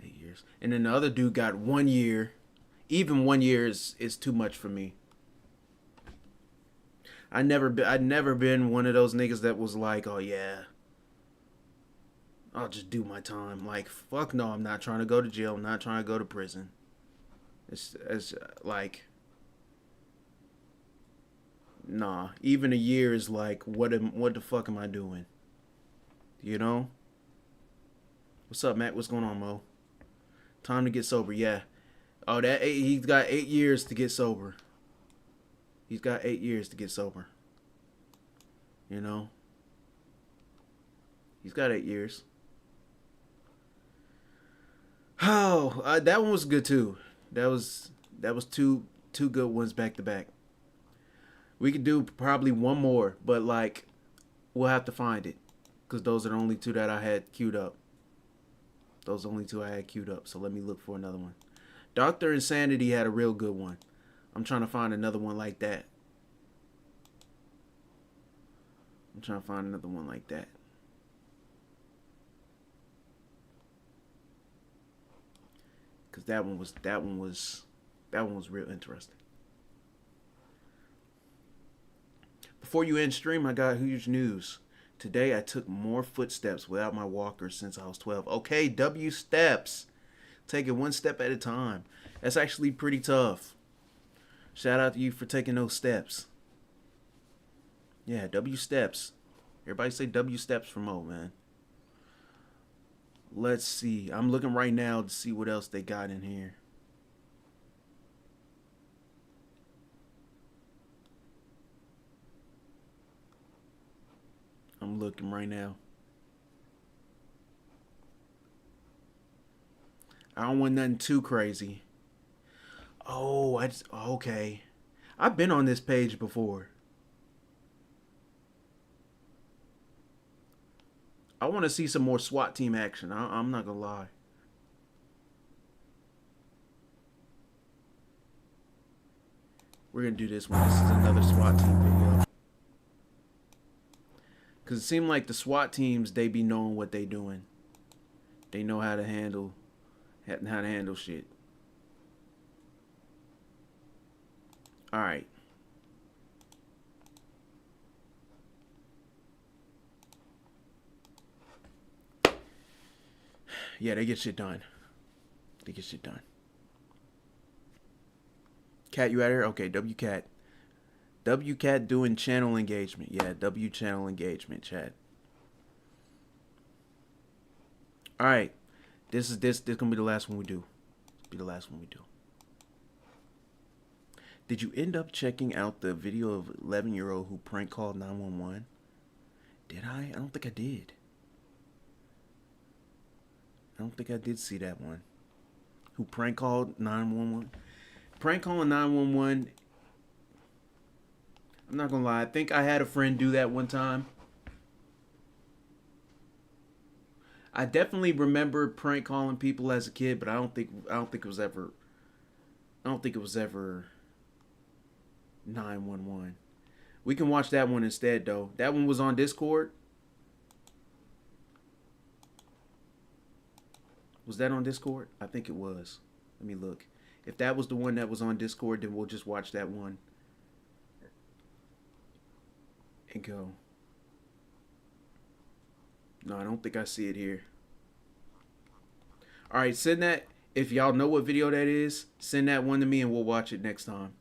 8 years. And then the other dude got 1 year. Even 1 year is too much for me. I'd never been one of those niggas that was like, oh yeah, I'll just do my time. Like, fuck no, I'm not trying to go to jail. I'm not trying to go to prison. It's like, nah. Even a year is like, what the fuck am I doing? You know? What's up, Matt? What's going on, Mo? Time to get sober. Yeah. Oh, he's got 8 years to get sober. He's got 8 years to get sober. You know? He's got 8 years. Oh, that one was good too. That was two good ones back to back. We could do probably one more, but like we'll have to find it because those are the only 2 that I had queued up. So let me look for another one. Dr. Insanity had a real good one. I'm trying to find another one like that. Cause that one was real interesting. Before you end stream, I got huge news. Today I took more footsteps without my walker since I was 12. Okay, W steps. Take it 1 step at a time. That's actually pretty tough. Shout out to you for taking those steps. Yeah, W steps. Everybody say W steps for Mo, man. Let's see. I'm looking right now to see what else they got in here. I'm looking right now. I don't want nothing too crazy. Oh, okay. I've been on this page before. I want to see some more SWAT team action. I'm not gonna lie. We're gonna do this one. This is another SWAT team video. Cause it seemed like the SWAT teams, they be knowing what they doing. They know how to handle shit. All right. Yeah, they get shit done. They get shit done. Cat, you out here? Okay, WCat. WCat doing channel engagement. Yeah, W channel engagement, chat. All right. This gonna be the last one we do. Be the last one we do. Did you end up checking out the video of 11-year-old who prank called 911? Did I? I don't think I did. I don't think I did see that one. Who prank called 911? Prank calling 911. I'm not gonna lie. I think I had a friend do that one time. I definitely remember prank calling people as a kid, but I don't think it was ever 911. We can watch that one instead, though. That one was on Discord. Was that on Discord? I think it was. Let me look. If that was the one that was on Discord, then we'll just watch that one and go. No, I don't think I see it here. All right, send that. If y'all know what video that is, send that one to me and we'll watch it next time.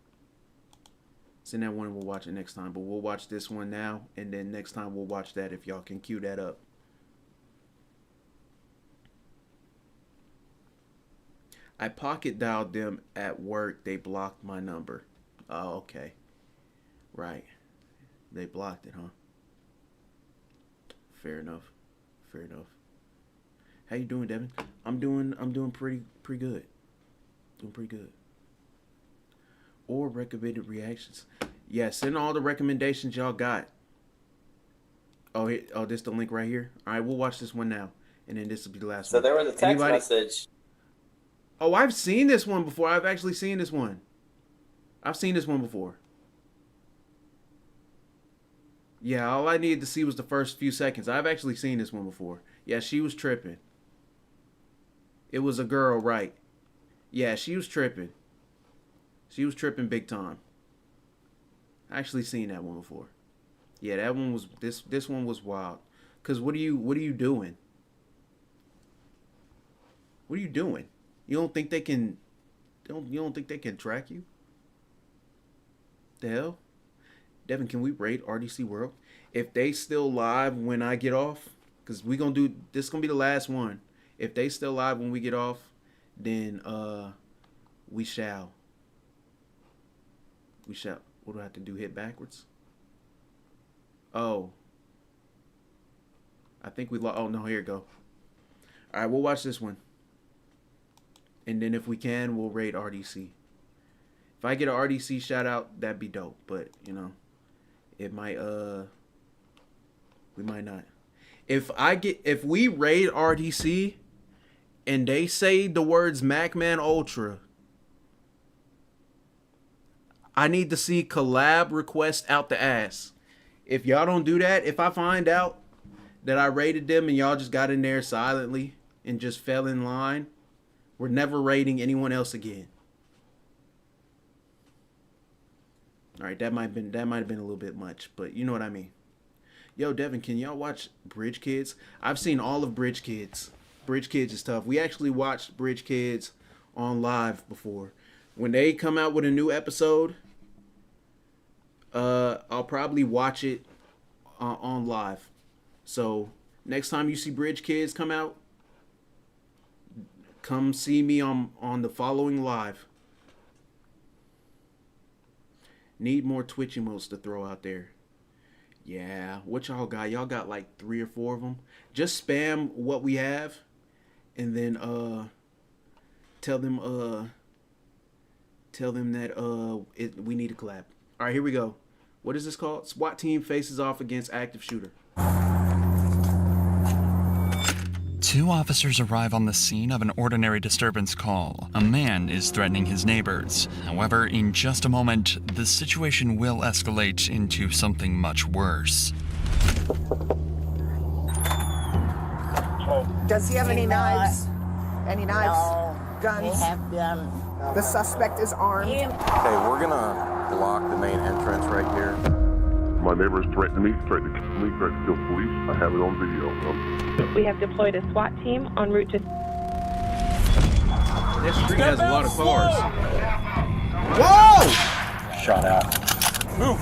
Send that one and we'll watch it next time. But we'll watch this one now, and then next time we'll watch that if y'all can cue that up. I pocket dialed them at work. They blocked my number. Oh, okay. Right. They blocked it, huh? Fair enough. Fair enough. How you doing, Devin? I'm doing pretty good. Doing pretty good. Or recommended reactions. Yeah, send all the recommendations y'all got. Oh, this the link right here. All right, we'll watch this one now, and then this will be the last one. So there was a text message. Oh, I've seen this one before. I've actually seen this one. I've seen this one before. Yeah, all I needed to see was the first few seconds. I've actually seen this one before. Yeah, she was tripping. It was a girl, right? Yeah, she was tripping. She was tripping big time. I actually seen that one before. Yeah, that one was this one was wild. Cause what are you doing? What are you doing? You don't think they can track you? The hell? Devin, can we rate RDC World? If they still live when I get off, because we gonna do this, gonna be the last one. If they still live when we get off, then we shall. What do I have to do? Hit backwards? Oh. I think we lost. Oh no, here we go. All right, we'll watch this one. And then if we can, we'll rate RDC. If I get an RDC shout out, that'd be dope. But, you know, it might, we might not. If we raid RDC and they say the words MacMan Ultra, I need to see collab request out the ass. If y'all don't do that, if I find out that I raided them and y'all just got in there silently and just fell in line, we're never raiding anyone else again. All right, that might have been a little bit much, but you know what I mean. Yo, Devin, can y'all watch Bridge Kids? I've seen all of Bridge Kids. Bridge Kids is tough. We actually watched Bridge Kids on live before. When they come out with a new episode, I'll probably watch it on live. So next time you see Bridge Kids come out, come see me on the following live. Need more Twitch emotes to throw out there. Yeah, what y'all got? Y'all got like 3 or 4 of them. Just spam what we have, and then Tell them that we need a collab. All right, here we go. What is this called? SWAT team faces off against active shooter. 2 officers arrive on the scene of an ordinary disturbance call. A man is threatening his neighbors. However, in just a moment, the situation will escalate into something much worse. Does he have any knives? Any knives? No. Guns? They have them. The suspect is armed. Okay, we're gonna block the main entrance right here. My neighbors threatened me, threatened to kill me, threatened to kill police. I have it on video. We have deployed a SWAT team en route to... This street has a lot of cars. Whoa! Shot out. Move!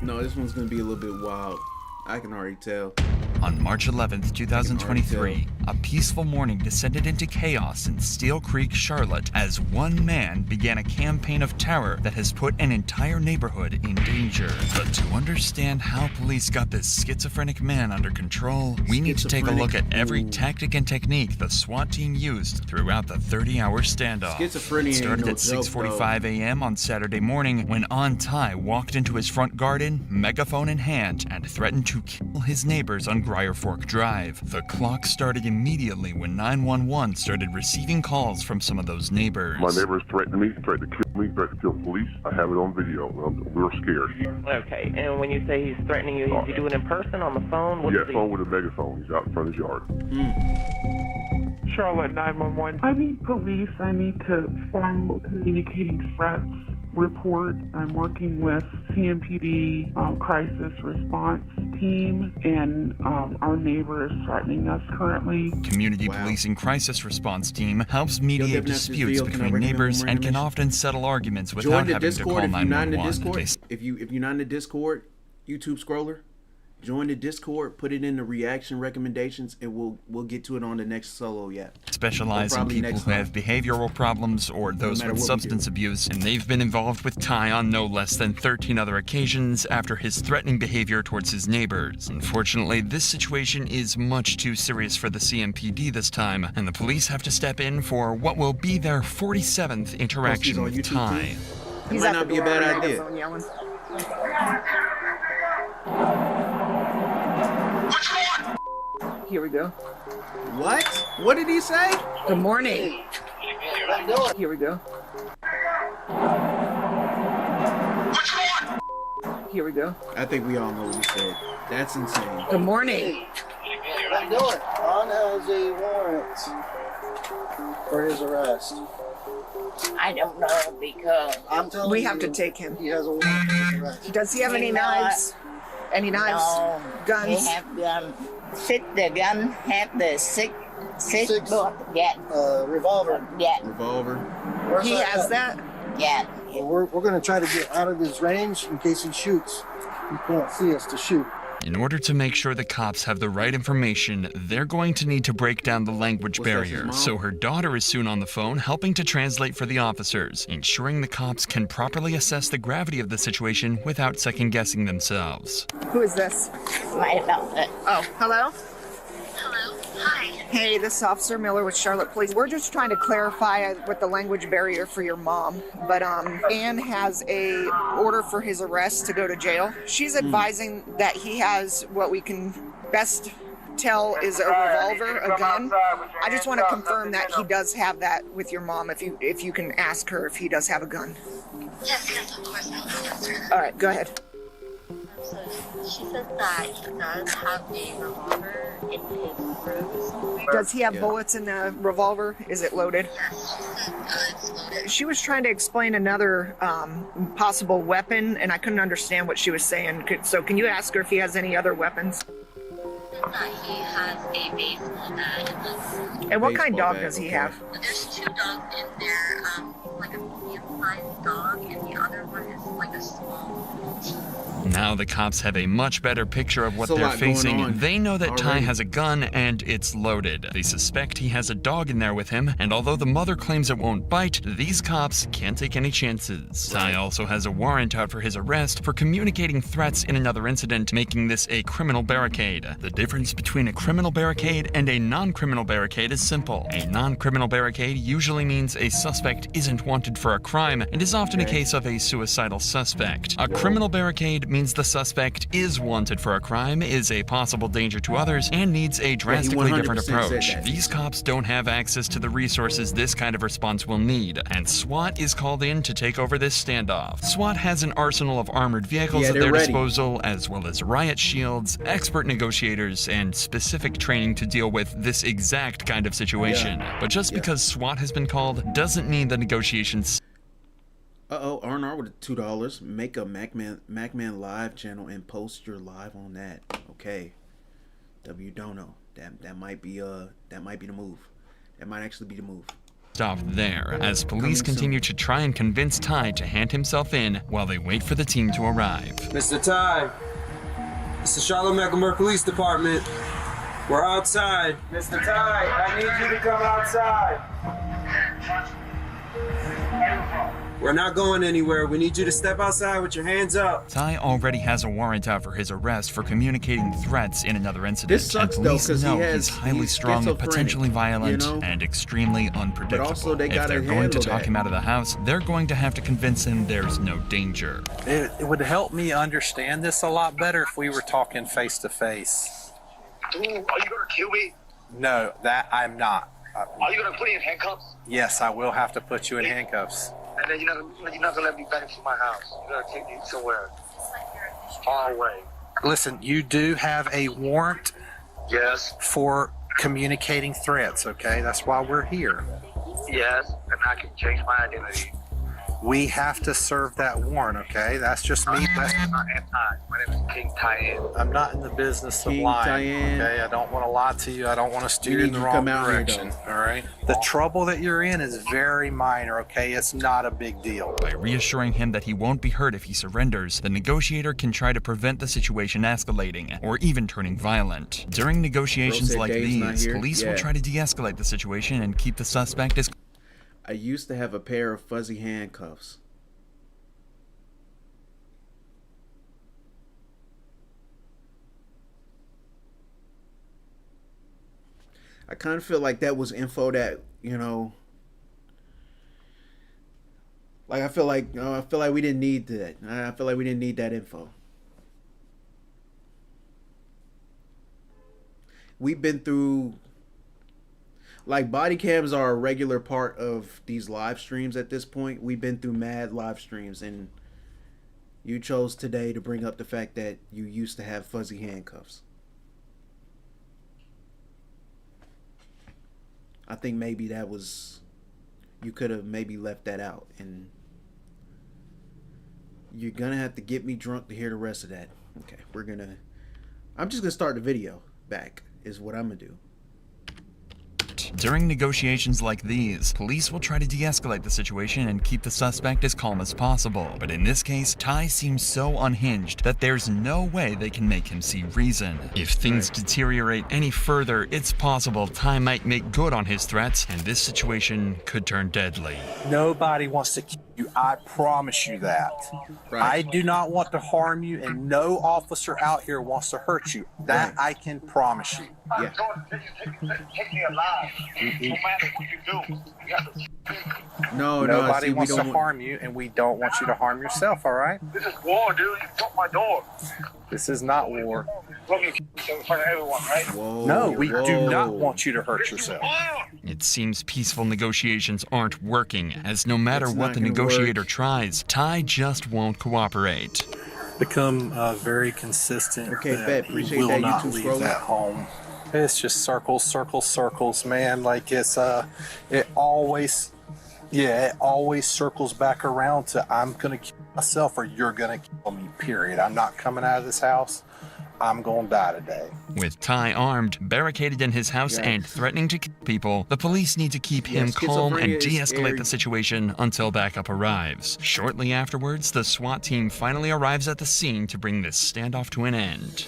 No, this one's gonna be a little bit wild. I can already tell. On March 11th, 2023, a peaceful morning descended into chaos in Steel Creek, Charlotte, as one man began a campaign of terror that has put an entire neighborhood in danger. But to understand how police got this schizophrenic man under control, we need to take a look at every tactic and technique the SWAT team used throughout the 30-hour standoff. Schizophrenia It started at 6:45 a.m. on Saturday morning when Antai walked into his front garden, megaphone in hand, and threatened to kill his neighbors on Briar Fork Drive. The clock started immediately when 911 started receiving calls from some of those neighbors. My neighbors threatened me, threatened to kill me, threatened to kill police. I have it on video. We were scared. Okay, and when you say he's threatening you, is he doing it in person, on the phone? Yeah, phone with a megaphone. He's out in front of his yard. Charlotte 911. I need police. I need to find communicating threats. Report. I'm working with CMPD crisis response team, and our neighbor is threatening us currently. Community Policing Crisis Response Team helps mediate disputes between neighbors and can often settle arguments without having to call 911. If you're not in the Discord, YouTube scroller, join the Discord, put it in the reaction recommendations, and we'll get to it on the next solo yet. Specialize in people who have behavioral problems or those with substance abuse, and they've been involved with Ty on no less than 13 other occasions after his threatening behavior towards his neighbors. Unfortunately, this situation is much too serious for the CMPD this time, and the police have to step in for what will be their 47th interaction with Ty. It might not be a bad idea. Here we go. What? What did he say? Good morning. Here we go. Here we go. I think we all know what he said. That's insane. Good morning. On has a warrant for his arrest. I don't know because I'm telling we have to take him. He has a warrant for his arrest. Does he have any knives? Any knives? No, guns? They have gun. The gun have the six revolver. Yeah. Revolver. He has that? Yeah. Well, we're going to try to get out of his range in case he shoots. He can't see us to shoot. In order to make sure the cops have the right information, they're going to need to break down the language barrier. So her daughter is soon on the phone helping to translate for the officers, ensuring the cops can properly assess the gravity of the situation without second-guessing themselves. Who is this? My outfit. Oh, hello? Hello. Hi. Hey, this is Officer Miller with Charlotte Police. We're just trying to clarify with the language barrier for your mom. But Ann has a order for his arrest to go to jail. She's advising that he has what we can best tell is a revolver, a gun. I just want to confirm that he does have that with your mom. If you can ask her if he does have a gun. Yes, of course. I'll ask her. All right, go ahead. So she says that he does have a revolver in his room. Does he have bullets in the revolver? Is it loaded? Yes, it's loaded. She was trying to explain another possible weapon, and I couldn't understand what she was saying. So can you ask her if he has any other weapons? That he has a baseball bat in this. And what kind of dog does he have? There's 2 dogs in there, like a medium-sized dog, and the other one is like a small. Now the cops have a much better picture of what There's a they're lot going facing. on They know that Ty already. has a gun and it's loaded. They suspect he has a dog in there with him, and although the mother claims it won't bite, these cops can't take any chances. Ty also has a warrant out for his arrest for communicating threats in another incident, making this a criminal barricade. The difference between a criminal barricade and a non-criminal barricade is simple. A non-criminal barricade usually means a suspect isn't wanted for a crime and is often a case of a suicidal suspect. A criminal barricade means the suspect is wanted for a crime, is a possible danger to others, and needs a drastically different 100% said approach. that. These cops don't have access to the resources this kind of response will need, and SWAT is called in to take over this standoff. SWAT has an arsenal of armored vehicles Yeah, at they're their ready. disposal, as well as riot shields, expert negotiators, and specific training to deal with this exact kind of situation. But just because SWAT has been called doesn't mean the negotiations. Uh-oh, R&R with $2. Make a MacMan live channel and post your live on that. Okay. W don't know. That might be the move. That might actually be the move. Stop there, as police continue to try and convince Ty to hand himself in while they wait for the team to arrive. Mr. Ty, it's the Charlotte Mecklenburg Police Department. We're outside. Mr. Ty, I need you to come outside. We're not going anywhere. We need you to step outside with your hands up. Ty already has a warrant out for his arrest for communicating threats in another incident. This sucks, and though, police 'cause know he's highly strong, schizophrenic, potentially violent, you know? and extremely unpredictable. But also they if gotta they're going to handle talk that. him out of the house, they're going to have to convince him there's no danger. It would help me understand this a lot better if we were talking face to face. Dude, are you gonna kill me? No, that I'm not. Are you gonna put me in handcuffs? Yes, I will have to put you in handcuffs. And then you're not gonna let me back into my house. You're gonna take me somewhere far away. Listen, you do have a warrant Yes. for communicating threats, okay? That's why we're here. Yes, and I can change my identity. We have to serve that warrant, okay? That's just me. I'm not anti. My name is King Tyen. I'm not in the business of King lying, Tyen. okay? I don't want to lie to you. I don't want to steer We you in need the you to wrong come out here, direction, all right? The trouble that you're in is very minor, okay? It's not a big deal. By reassuring him that he won't be hurt if he surrenders, the negotiator can try to prevent the situation escalating, or even turning violent. During negotiations said like Dave's not these, here? police will Yeah. try to de-escalate the situation and keep the suspect as I used to have a pair of fuzzy handcuffs. I kind of feel like that was info that, you know, like I feel like we didn't need that. I feel like we didn't need that info. We've been through, like, body cams are a regular part of these live streams at this point. We've been through mad live streams, and you chose today to bring up the fact that you used to have fuzzy handcuffs. I think maybe that was, you could have maybe left that out, and you're gonna have to get me drunk to hear the rest of that. Okay, I'm just gonna start the video back, is what I'm gonna do. During negotiations like these, police will try to de-escalate the situation and keep the suspect as calm as possible. But in this case, Ty seems so unhinged that there's no way they can make him see reason. If things deteriorate any further, it's possible Ty might make good on his threats, and this situation could turn deadly. Nobody wants to kill you. I promise you that. I do not want to harm you, and no officer out here wants to hurt you. That I can promise you. I'm going to take me alive. No matter what you do. You have to Nobody see, wants we to don't harm you, and we don't want you to harm yourself, all right? This is war, dude. You broke my door. This is not war. You broke me in front of everyone, right? No, we do not want you to hurt yourself. It seems peaceful negotiations aren't working, as no matter It's what not the gonna negotiator tries, Ty just won't cooperate. Become very consistent. Okay, that bet. we Appreciate will that, not YouTube leave scroller. that home. It's just circles, circles, circles, man. Like it always circles back around to I'm gonna kill myself or you're gonna kill me. Period. I'm not coming out of this house I'm gonna die today. With Ty armed, barricaded in his house, and threatening to kill people, the police need to keep him calm and de-escalate the situation until backup arrives. Shortly afterwards, the SWAT team finally arrives at the scene to bring this standoff to an end.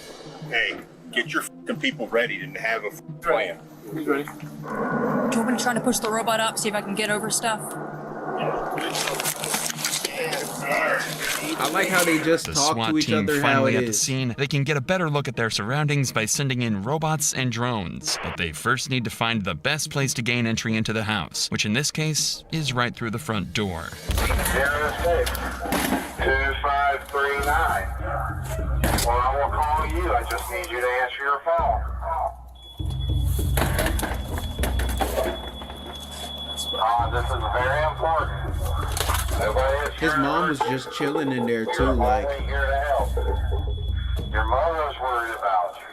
Hey, get your people ready to have a plan. He's ready. Do you want me to try to push the robot up, see if I can get over stuff? I like how they just talk to each other. The SWAT team finally at the scene, they can get a better look at their surroundings by sending in robots and drones. But they first need to find the best place to gain entry into the house, which in this case is right through the front door. 06-2539. Well, I will call you. I just need you to answer your phone. This is very important. His mom was just chilling in there too, like. Here to help. Your mother's worried about you.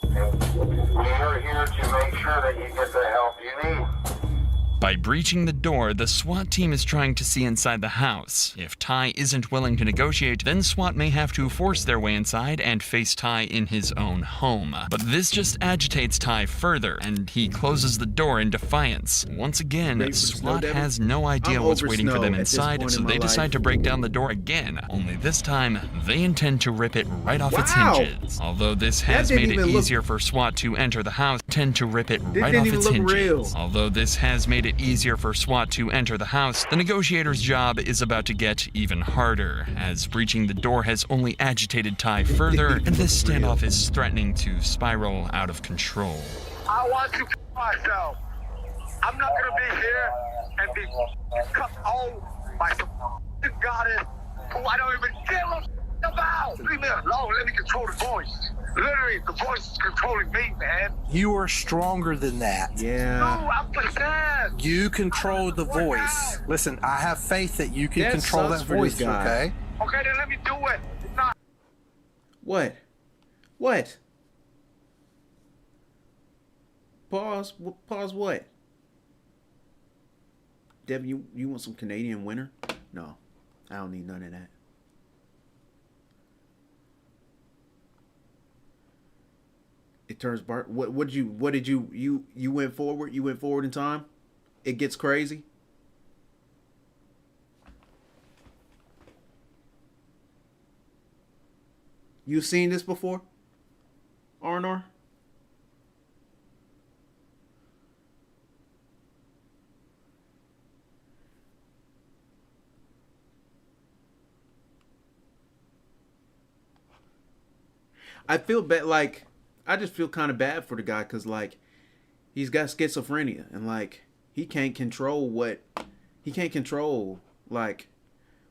And we are here to make sure that you get the help you need. By breaching the door, the SWAT team is trying to see inside the house. If Ty isn't willing to negotiate, then SWAT may have to force their way inside and face Ty in his own home. But this just agitates Ty further, and he closes the door in defiance. Once again, SWAT has no idea what's waiting for them inside, so they decide to break down the door again. Only this time, they intend to rip it right off its hinges. Although this has made it easier for SWAT to enter the house, easier for SWAT to enter the house, the negotiator's job is about to get even harder, as breaching the door has only agitated Ty further, and this standoff is threatening to spiral out of control. I want to myself. I'm not gonna be here and be cut off by some goddess who I don't even give a about. Leave me alone. Let me control the voice. Literally, the voice is controlling me, man. You are stronger than that. Yeah. No, I'm pathetic. You control the voice. Listen, I have faith that you can control that voice, okay? Okay, then let me do it. Nah. What? What? Pause. Pause what? Devin, you want some Canadian winter? No, I don't need none of that. It turns Bart. What did you went forward? You went forward in time. It gets crazy. You've seen this before, R&R? I feel bad, like, I just feel kind of bad for the guy, because, like, he's got schizophrenia, and, like, he can't control, like,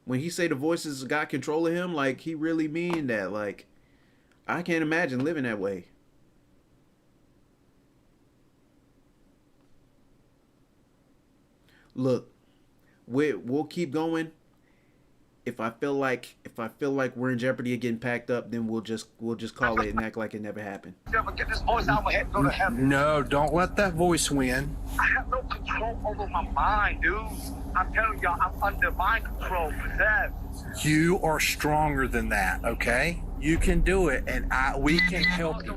when he say the voices got control of him, like, he really mean that, like, I can't imagine living that way. Look, we'll keep going. If I feel like we're in jeopardy of getting packed up, then we'll just call it and act like it never happened. Get this voice out of my head, go to heaven. No, don't let that voice win. I have no control over my mind, dude. I'm telling y'all, I'm under mind control, possessed. You are stronger than that, okay? You can do it, and we can help you.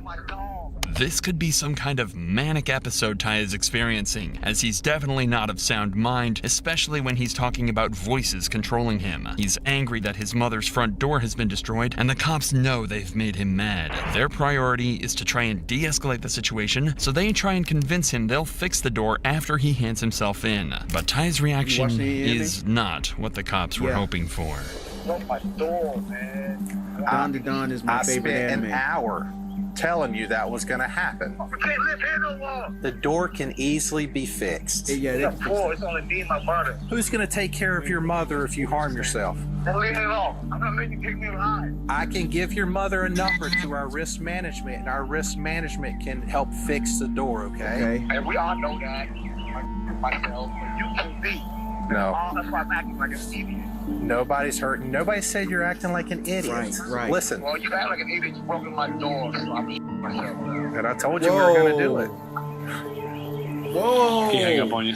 This could be some kind of manic episode Ty is experiencing, as he's definitely not of sound mind, especially when he's talking about voices controlling him. He's angry that his mother's front door has been destroyed, and the cops know they've made him mad. Their priority is to try and de-escalate the situation, so they try and convince him they'll fix the door after he hands himself in. But Ty's reaction is not what the cops were hoping for. My door, man. Dawn to Dawn is my favorite anime. I spent an hour telling you that was going to happen. I can't live here no more. The door can easily be fixed. It's only me and my mother. Who's going to take care of your mother if you harm yourself? Don't leave it alone. I'm not letting you take me alive. I can give your mother a number to our risk management, and our risk management can help fix the door, okay? And we all know that. Myself, but you can be. No. That's why I'm acting like an idiot. Nobody's hurting. Nobody said you're acting like an idiot. Right. Listen. Well, you act like an idiot. You broke in my door, so I'm myself. And I told you we were going to do it. Whoa. He hang up on you.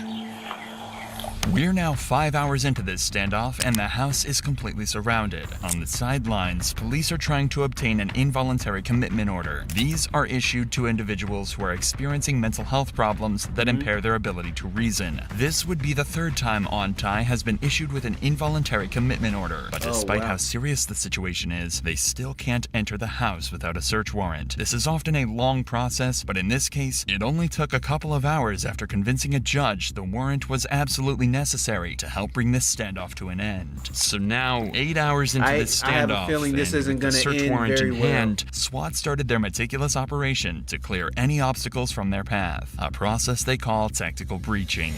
We're now 5 hours into this standoff, and the house is completely surrounded. On the sidelines, police are trying to obtain an involuntary commitment order. These are issued to individuals who are experiencing mental health problems that impair their ability to reason. This would be the third time On Tai has been issued with an involuntary commitment order. But despite how serious the situation is, they still can't enter the house without a search warrant. This is often a long process, but in this case, it only took a couple of hours after convincing a judge the warrant was absolutely necessary to help bring this standoff to an end. So now, 8 hours into this standoff, I have a feeling this isn't going to search end warrant very in well. hand, SWAT started their meticulous operation to clear any obstacles from their path, a process they call tactical breaching.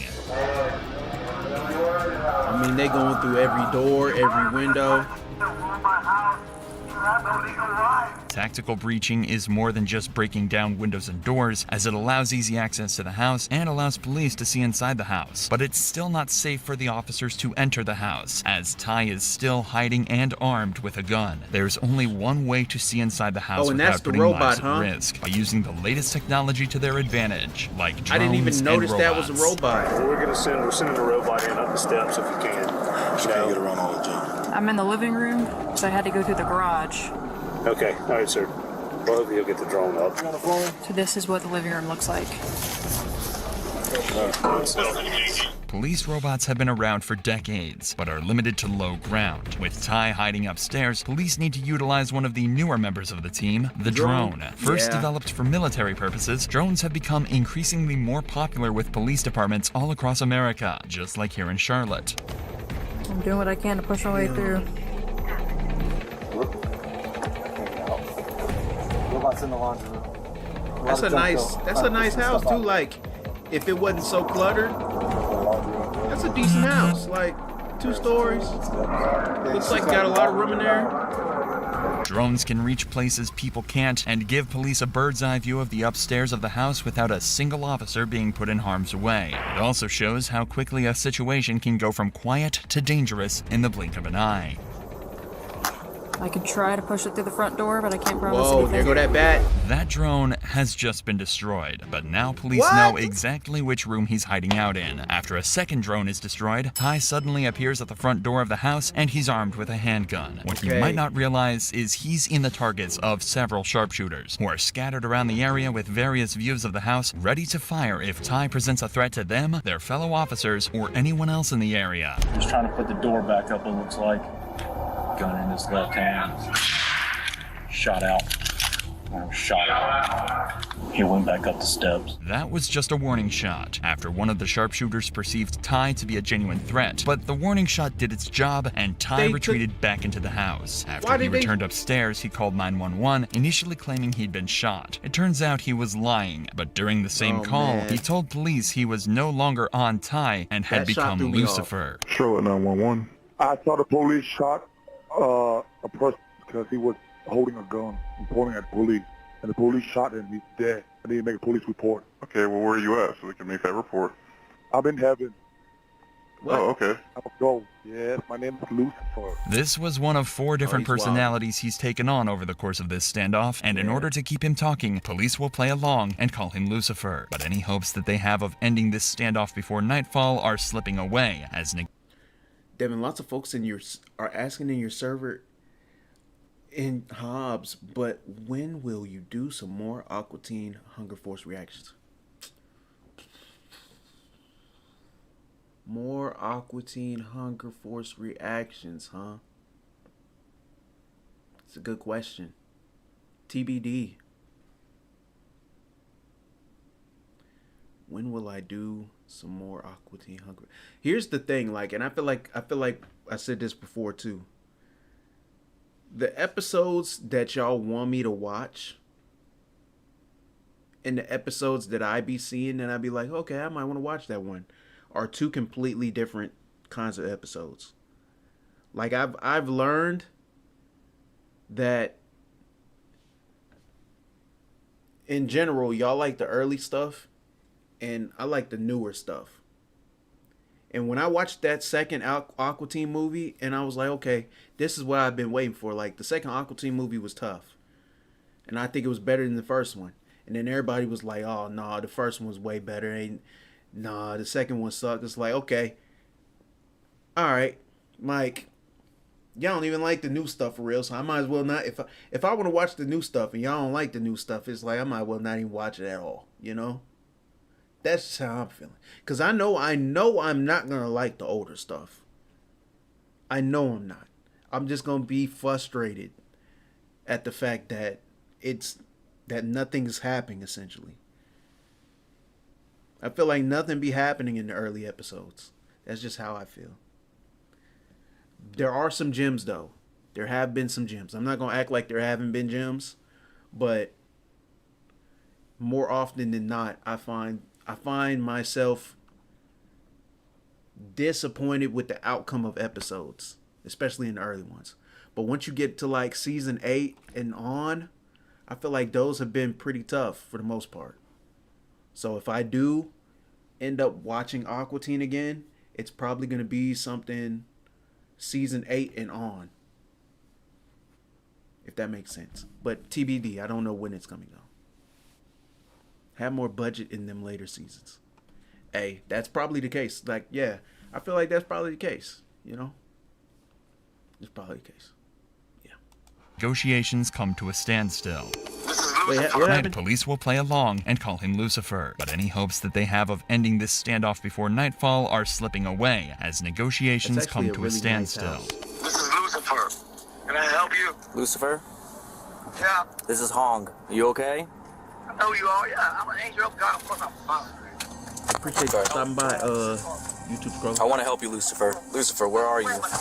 I mean, they going through every door, every window. Tactical breaching is more than just breaking down windows and doors, as it allows easy access to the house and allows police to see inside the house. But it's still not safe for the officers to enter the house, as Tai is still hiding and armed with a gun. There's only one way to see inside the house and without that's the putting robot, lives huh? at risk, by using the latest technology to their advantage, like drones I didn't even notice and that was a robot. Well, we're sending a robot in up the steps if you can. She can't get around all the junk. I'm in the living room, so I had to go through the garage. Okay, all right, sir. Well, hopefully you'll get the drone up. So this is what the living room looks like. Police robots have been around for decades, but are limited to low ground. With Tai hiding upstairs, police need to utilize one of the newer members of the team, the drone. First developed for military purposes, drones have become increasingly more popular with police departments all across America, just like here in Charlotte. I'm doing what I can to push my way through. Robots in the laundry room. That's a nice house too. Like, if it wasn't so cluttered, that's a decent house. Like, 2 stories. Looks like got a lot of room in there. Drones can reach places people can't and give police a bird's eye view of the upstairs of the house without a single officer being put in harm's way. It also shows how quickly a situation can go from quiet to dangerous in the blink of an eye. I could try to push it through the front door, but I can't promise Whoa, anything. there go that bat. That drone has just been destroyed, but now police know exactly which room he's hiding out in. After a second drone is destroyed, Tai suddenly appears at the front door of the house, and he's armed with a handgun. What you might not realize is he's in the targets of several sharpshooters, who are scattered around the area with various views of the house, ready to fire if Tai presents a threat to them, their fellow officers, or anyone else in the area. He's trying to put the door back up, it looks like. Gun in his left hand. Shot out. Shot out. He went back up the steps. That was just a warning shot, after one of the sharpshooters perceived Tai to be a genuine threat. But the warning shot did its job, and Tai retreated back into the house. After he returned upstairs, he called 911, initially claiming he'd been shot. It turns out he was lying, but during the same call, he told police he was no longer On Tai and had become Lucifer. Charlotte 911. I saw the police shot a person because he was holding a gun and pointing at police, and the police shot him. He's dead. I need to make a police report. Okay, well, where are you at so we can make that report? I'm in heaven. What? Oh, okay. I'm a go. Yes, my name is Lucifer. This was one of 4 different personalities he's taken on over the course of this standoff, and in order to keep him talking, police will play along and call him Lucifer. But any hopes that they have of ending this standoff before nightfall are slipping away, as Devin, lots of folks are asking in your server in Hobbs, but when will you do some more Aqua Teen Hunger Force reactions? More Aqua Teen Hunger Force reactions, huh? It's a good question. TBD. When will I do some more Aqua Teen Hunger? Here's the thing, like, and I feel like I said this before too. The episodes that y'all want me to watch and the episodes that I be seeing and I be like, okay, I might want to watch that one, are 2 completely different kinds of episodes. Like, I've learned that in general, y'all like the early stuff and I like the newer stuff. And when I watched that second Aqua Teen movie, and I was like, okay, this is what I've been waiting for. Like, the second Aqua Teen movie was tough. And I think it was better than the first one. And then everybody was like, oh, no, the first one was way better. Nah, the second one sucked. It's like, okay, all right, Mike, y'all don't even like the new stuff for real, so I might as well not. If I want to watch the new stuff and y'all don't like the new stuff, it's like I might as well not even watch it at all. You know? That's just how I'm feeling. Because I know I'm not going to like the older stuff. I know I'm not. I'm just going to be frustrated at the fact that nothing is happening, essentially. I feel like nothing be happening in the early episodes. That's just how I feel. There are some gems, though. There have been some gems. I'm not going to act like there haven't been gems, but more often than not, I find myself disappointed with the outcome of episodes, especially in the early ones. But once you get to like season 8 and on, I feel like those have been pretty tough for the most part. So if I do end up watching Aqua Teen again, it's probably going to be something season 8 and on, if that makes sense. But TBD, I don't know when it's coming out. Have more budget in them later seasons. Hey, that's probably the case. Like, yeah, I feel like that's probably the case. You know, it's probably the case. Yeah. Negotiations come to a standstill. Wait, what happened? Police will play along and call him Lucifer, but any hopes that they have of ending this standoff before nightfall are slipping away as negotiations come to a standstill. This is Lucifer. Can I help you? Lucifer? Yeah. This is Hong. Are you okay? I know you are. Yeah, I'm an angel of God. Of course I'm fine. Appreciate you stopping by, YouTube Pro. I want to help you, Lucifer. Lucifer, where are you? He went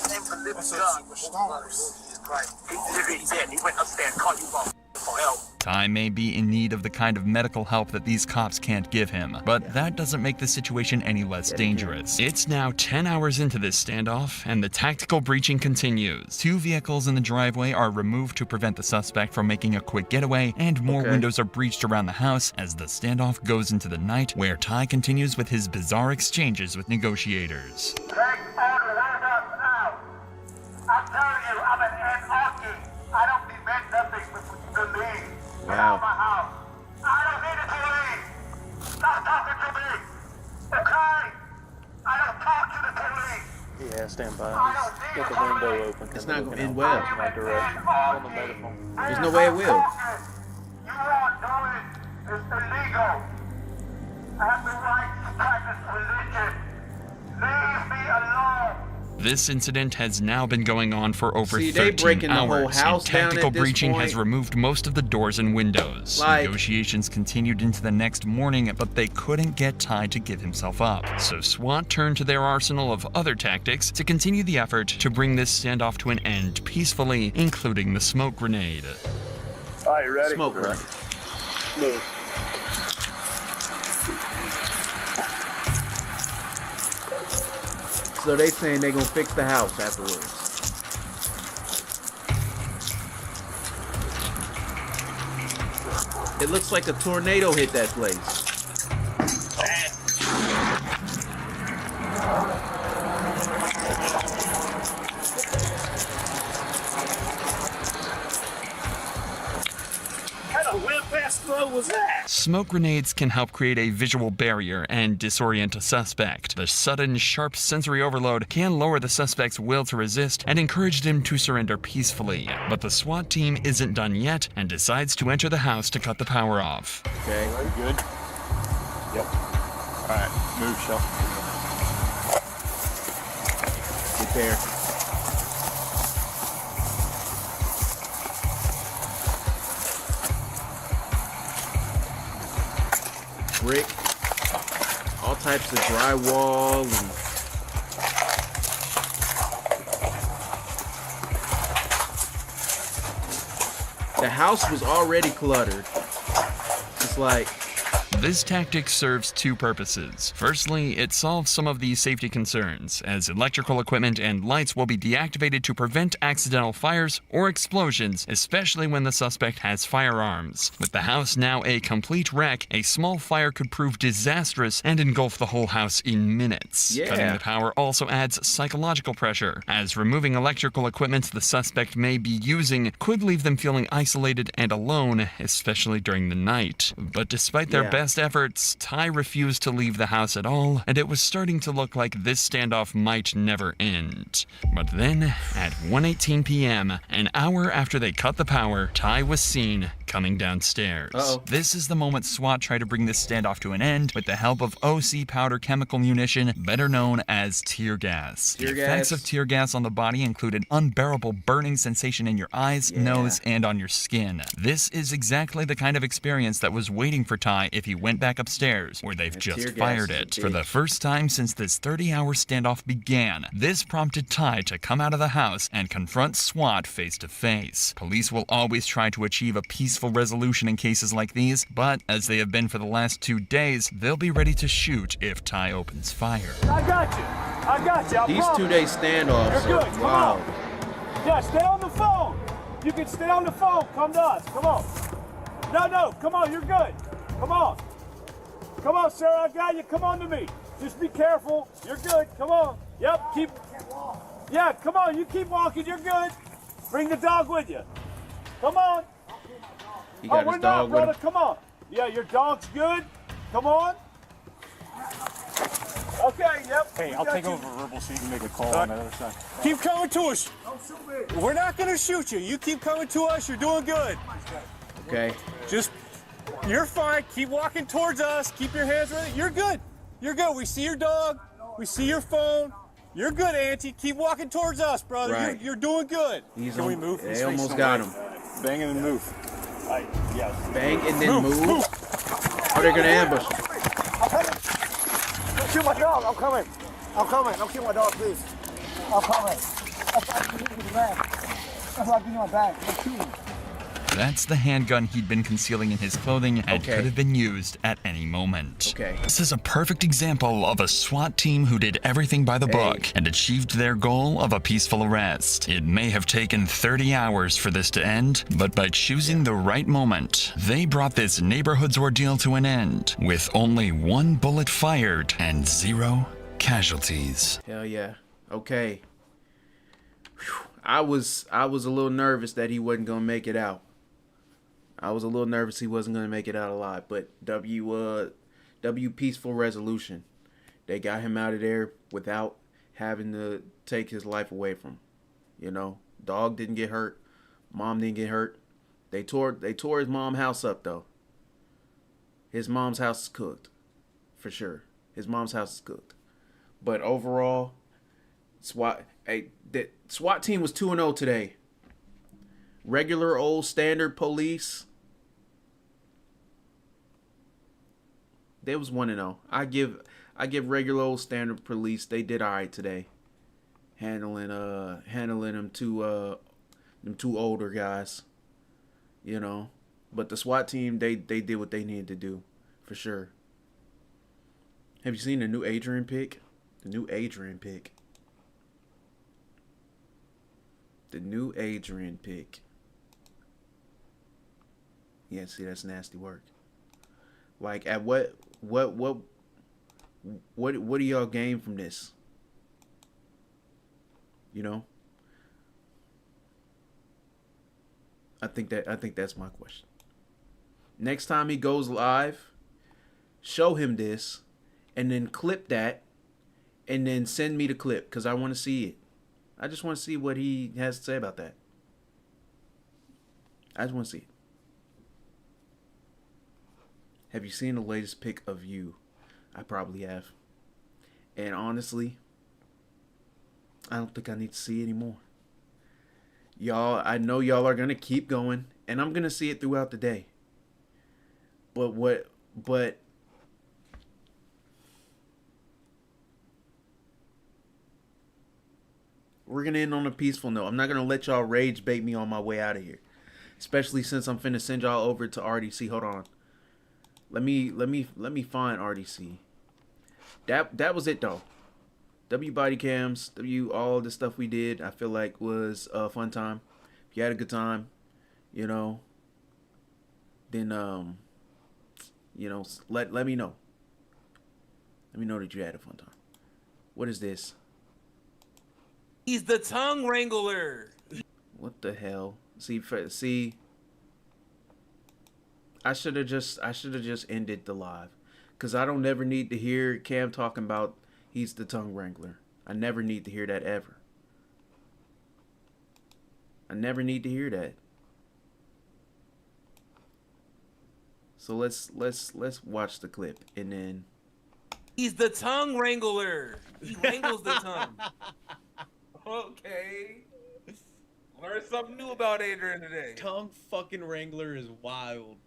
upstairs and called you for help. Ty may be in need of the kind of medical help that these cops can't give him, but that doesn't make the situation any less dangerous. It's now 10 hours into this standoff, and the tactical breaching continues. 2 vehicles in the driveway are removed to prevent the suspect from making a quick getaway, and more windows are breached around the house as the standoff goes into the night, where Ty continues with his bizarre exchanges with negotiators. Take all the windows out. I'm telling you, I'm an anarchy. I don't demand nothing to leave. Wow. My house. I don't need it to leave. Stop talking to me. Okay? I don't talk to the police. Yeah, stand by. Get the window open. It's not going to end well. My direction. On the medical. There's no way it will. You are doing is illegal. I have the right to practice religion. Leave me alone. This incident has now been going on for over 13 they breaking the whole hours, house and down tactical at this breaching point. has removed most of the doors and windows. Negotiations continued into the next morning, but they couldn't get Ty to give himself up. So SWAT turned to their arsenal of other tactics to continue the effort to bring this standoff to an end peacefully, including the smoke grenade. All right, you ready? Smoke grenade. Move. So they saying they gonna fix the house afterwards. It looks like a tornado hit that place. What kind of whip-ass throw was that? Smoke grenades can help create a visual barrier and disorient a suspect. The sudden, sharp sensory overload can lower the suspect's will to resist and encourage him to surrender peacefully. But the SWAT team isn't done yet and decides to enter the house to cut the power off. Okay. Good? Yep. All right, move, Shell. Get there. Brick, all types of drywall, and the house was already cluttered. It's like This tactic serves 2 purposes. Firstly, it solves some of the safety concerns, as electrical equipment and lights will be deactivated to prevent accidental fires or explosions, especially when the suspect has firearms. With the house now a complete wreck, a small fire could prove disastrous and engulf the whole house in minutes. Yeah. Cutting the power also adds psychological pressure, as removing electrical equipment the suspect may be using could leave them feeling isolated and alone, especially during the night. But despite their best best efforts, Ty refused to leave the house at all, and it was starting to look like this standoff might never end. But then, at 1:18 p.m., an hour after they cut the power, Ty was seen coming downstairs. This is the moment SWAT tried to bring this standoff to an end with the help of OC powder chemical munition, better known as tear gas. The effects of tear gas on the body included unbearable burning sensation in your eyes, nose, and on your skin. This is exactly the kind of experience that was waiting for Ty if he went back upstairs, where they've just fired it. For the first time since this 30-hour standoff began, this prompted Ty to come out of the house and confront SWAT face to face. Police will always try to achieve a peaceful resolution in cases like these, but as they have been for the last 2 days, they'll be ready to shoot if Ty opens fire. I got you. I got you. I These promise. 2-day standoffs You're are good. Come wild. on. Yeah, stay on the phone. You can stay on the phone. Come to us. Come on. No. Come on. You're good. Come on. Come on, sir. I got you. Come on to me. Just be careful. You're good. Come on. Yep. Keep. Yeah. Come on. You keep walking. You're good. Bring the dog with you. Come on. He got we're his not, dog with brother. him. Come on. Yeah, your dog's good. Come on. Okay, yep. Hey, I'll take over verbal so you can make a call on the other side. Keep coming to us. We're not going to shoot you. You keep coming to us. You're doing good. Okay. You're fine. Keep walking towards us. Keep your hands ready. You're good. You're good. We see your dog. We see your phone. You're good, Auntie. Keep walking towards us, brother. Right. You're doing good. Can we move? They almost got him. Bang and then move. Yes. Bang and then move. Or they're gonna ambush. Don't shoot my dog. I'm coming. Don't shoot my dog, please. I'm coming. That's why I give you the bag. That's why I give you my bag. Don't shoot me. That's the handgun he'd been concealing in his clothing and could have been used at any moment. This is a perfect example of a SWAT team who did everything by the book and achieved their goal of a peaceful arrest. It may have taken 30 hours for this to end, but by choosing the right moment, they brought this neighborhood's ordeal to an end with only 1 bullet fired and 0 casualties. Hell yeah. Okay. Whew. I was a little nervous that he wasn't gonna make it out. I was a little nervous he wasn't going to make it out alive, but W peaceful resolution. They got him out of there without having to take his life away from him. You know, dog didn't get hurt, mom didn't get hurt. They tore his mom's house up though. His mom's house is cooked, for sure. His mom's house is cooked. But overall, the SWAT team was 2-0 today. Regular old standard police, they was 1-0. I give regular old standard police, they did all right today, handling them two older guys, you know. But the SWAT team, they did what they needed to do, for sure. Have you seen the new Adrian pick? The new Adrian pick. Yeah, see, that's nasty work. Like, at what do y'all gain from this? You know? I think that's my question. Next time he goes live, show him this, and then clip that, and then send me the clip, because I want to see it. I just want to see what he has to say about that. I just want to see it. Have you seen the latest pic of you? I probably have. And honestly, I don't think I need to see anymore. Y'all, I know y'all are going to keep going, and I'm going to see it throughout the day. But we're going to end on a peaceful note. I'm not going to let y'all rage bait me on my way out of here. Especially since I'm finna send y'all over to RDC. Hold on. Let me find RDC. That was it though. W body cams, all the stuff we did, I feel like was a fun time. If you had a good time, you know, then you know, let me know. Let me know that you had a fun time. What is this? He's the tongue wrangler. What the hell? See, I should have just ended the live, cause I don't never need to hear Cam talking about he's the tongue wrangler. I never need to hear that ever. I never need to hear that. So let's watch the clip and then. He's the tongue wrangler. He wrangles the tongue. Okay. Learn something new about Adrian today. Tongue fucking wrangler is wild.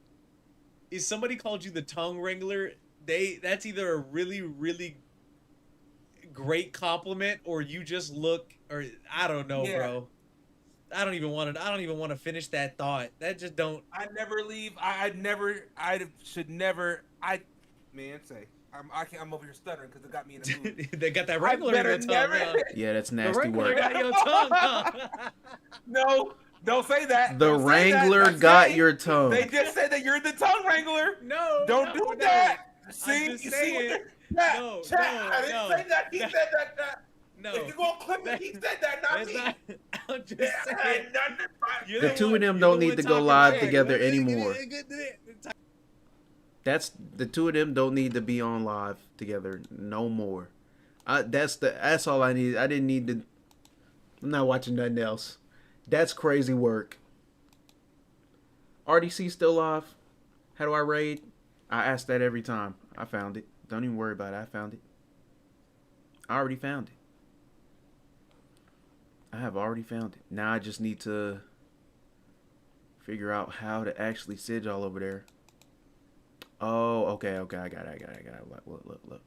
If somebody called you the tongue wrangler, that's either a really, really great compliment or you just look, or I don't know, bro. I don't even want to finish that thought. That just don't. I never leave. I'm over here stuttering because it got me in the mood. They got that wrangler in their tongue. Yeah, that's nasty work. Got your tongue, huh? No, don't say that. The wrangler got your tongue. They just said that you're the tongue wrangler. No, don't do that. See, you see saying, what no, I didn't say that. He said that. No. If you gonna clip it, he said that, not me. I'm just saying. The two of them don't need to go live together anymore. The two of them don't need to be on live together no more. That's all I need. I didn't need to. I'm not watching nothing else. That's crazy work. RDC still live? How do I raid? I ask that every time. I found it. Don't even worry about it. I found it. I already found it. I have already found it. Now I just need to figure out how to actually sit all over there. Oh, okay. I got it. Look.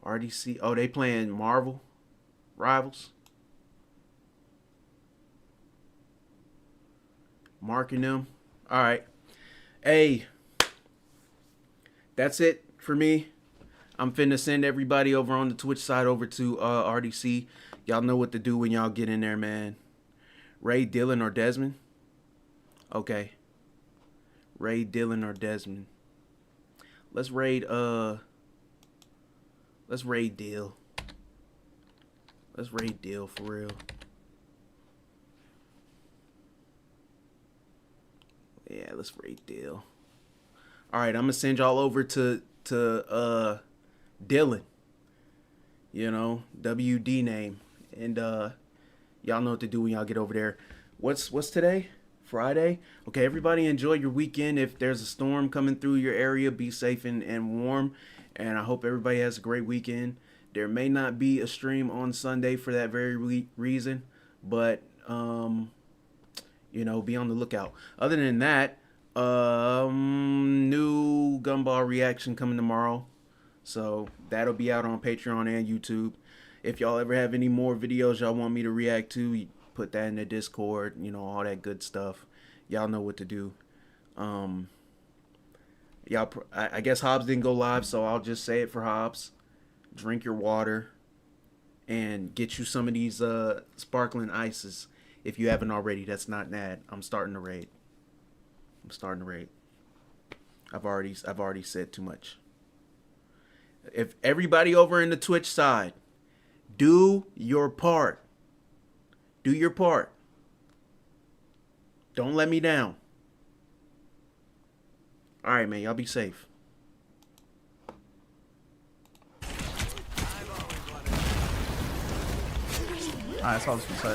RDC. Oh, they playing Marvel Rivals. Marking them. All right. Hey, that's it for me. I'm finna send everybody over on the Twitch side over to RDC. Y'all know what to do when y'all get in there, man. Ray, Dylan, or Desmond? Okay. Ray, Dylan, or Desmond. Let's raid Deal. Let's raid Deal for real. Yeah, let's raid Deal. All right, I'm gonna send y'all over to Dylan. You know, WD name, and y'all know what to do when y'all get over there. What's today? Friday. Okay, everybody enjoy your weekend. If there's a storm coming through your area, be safe and warm. And I hope everybody has a great weekend. There may not be a stream on Sunday for that very reason, but you know, be on the lookout. Other than that, new Gumball reaction coming tomorrow. So that'll be out on Patreon and YouTube. If y'all ever have any more videos y'all want me to react to, you put that in the Discord, you know, all that good stuff. Y'all know what to do. I guess Hobbs didn't go live, so I'll just say it for Hobbs. Drink your water and get you some of these sparkling ices if you haven't already. That's not an ad. I'm starting to raid. I've already said too much. If everybody over in the Twitch side, do your part. Do your part. Don't let me down. All right, man. Y'all be safe. Alright, that's all I was gonna say.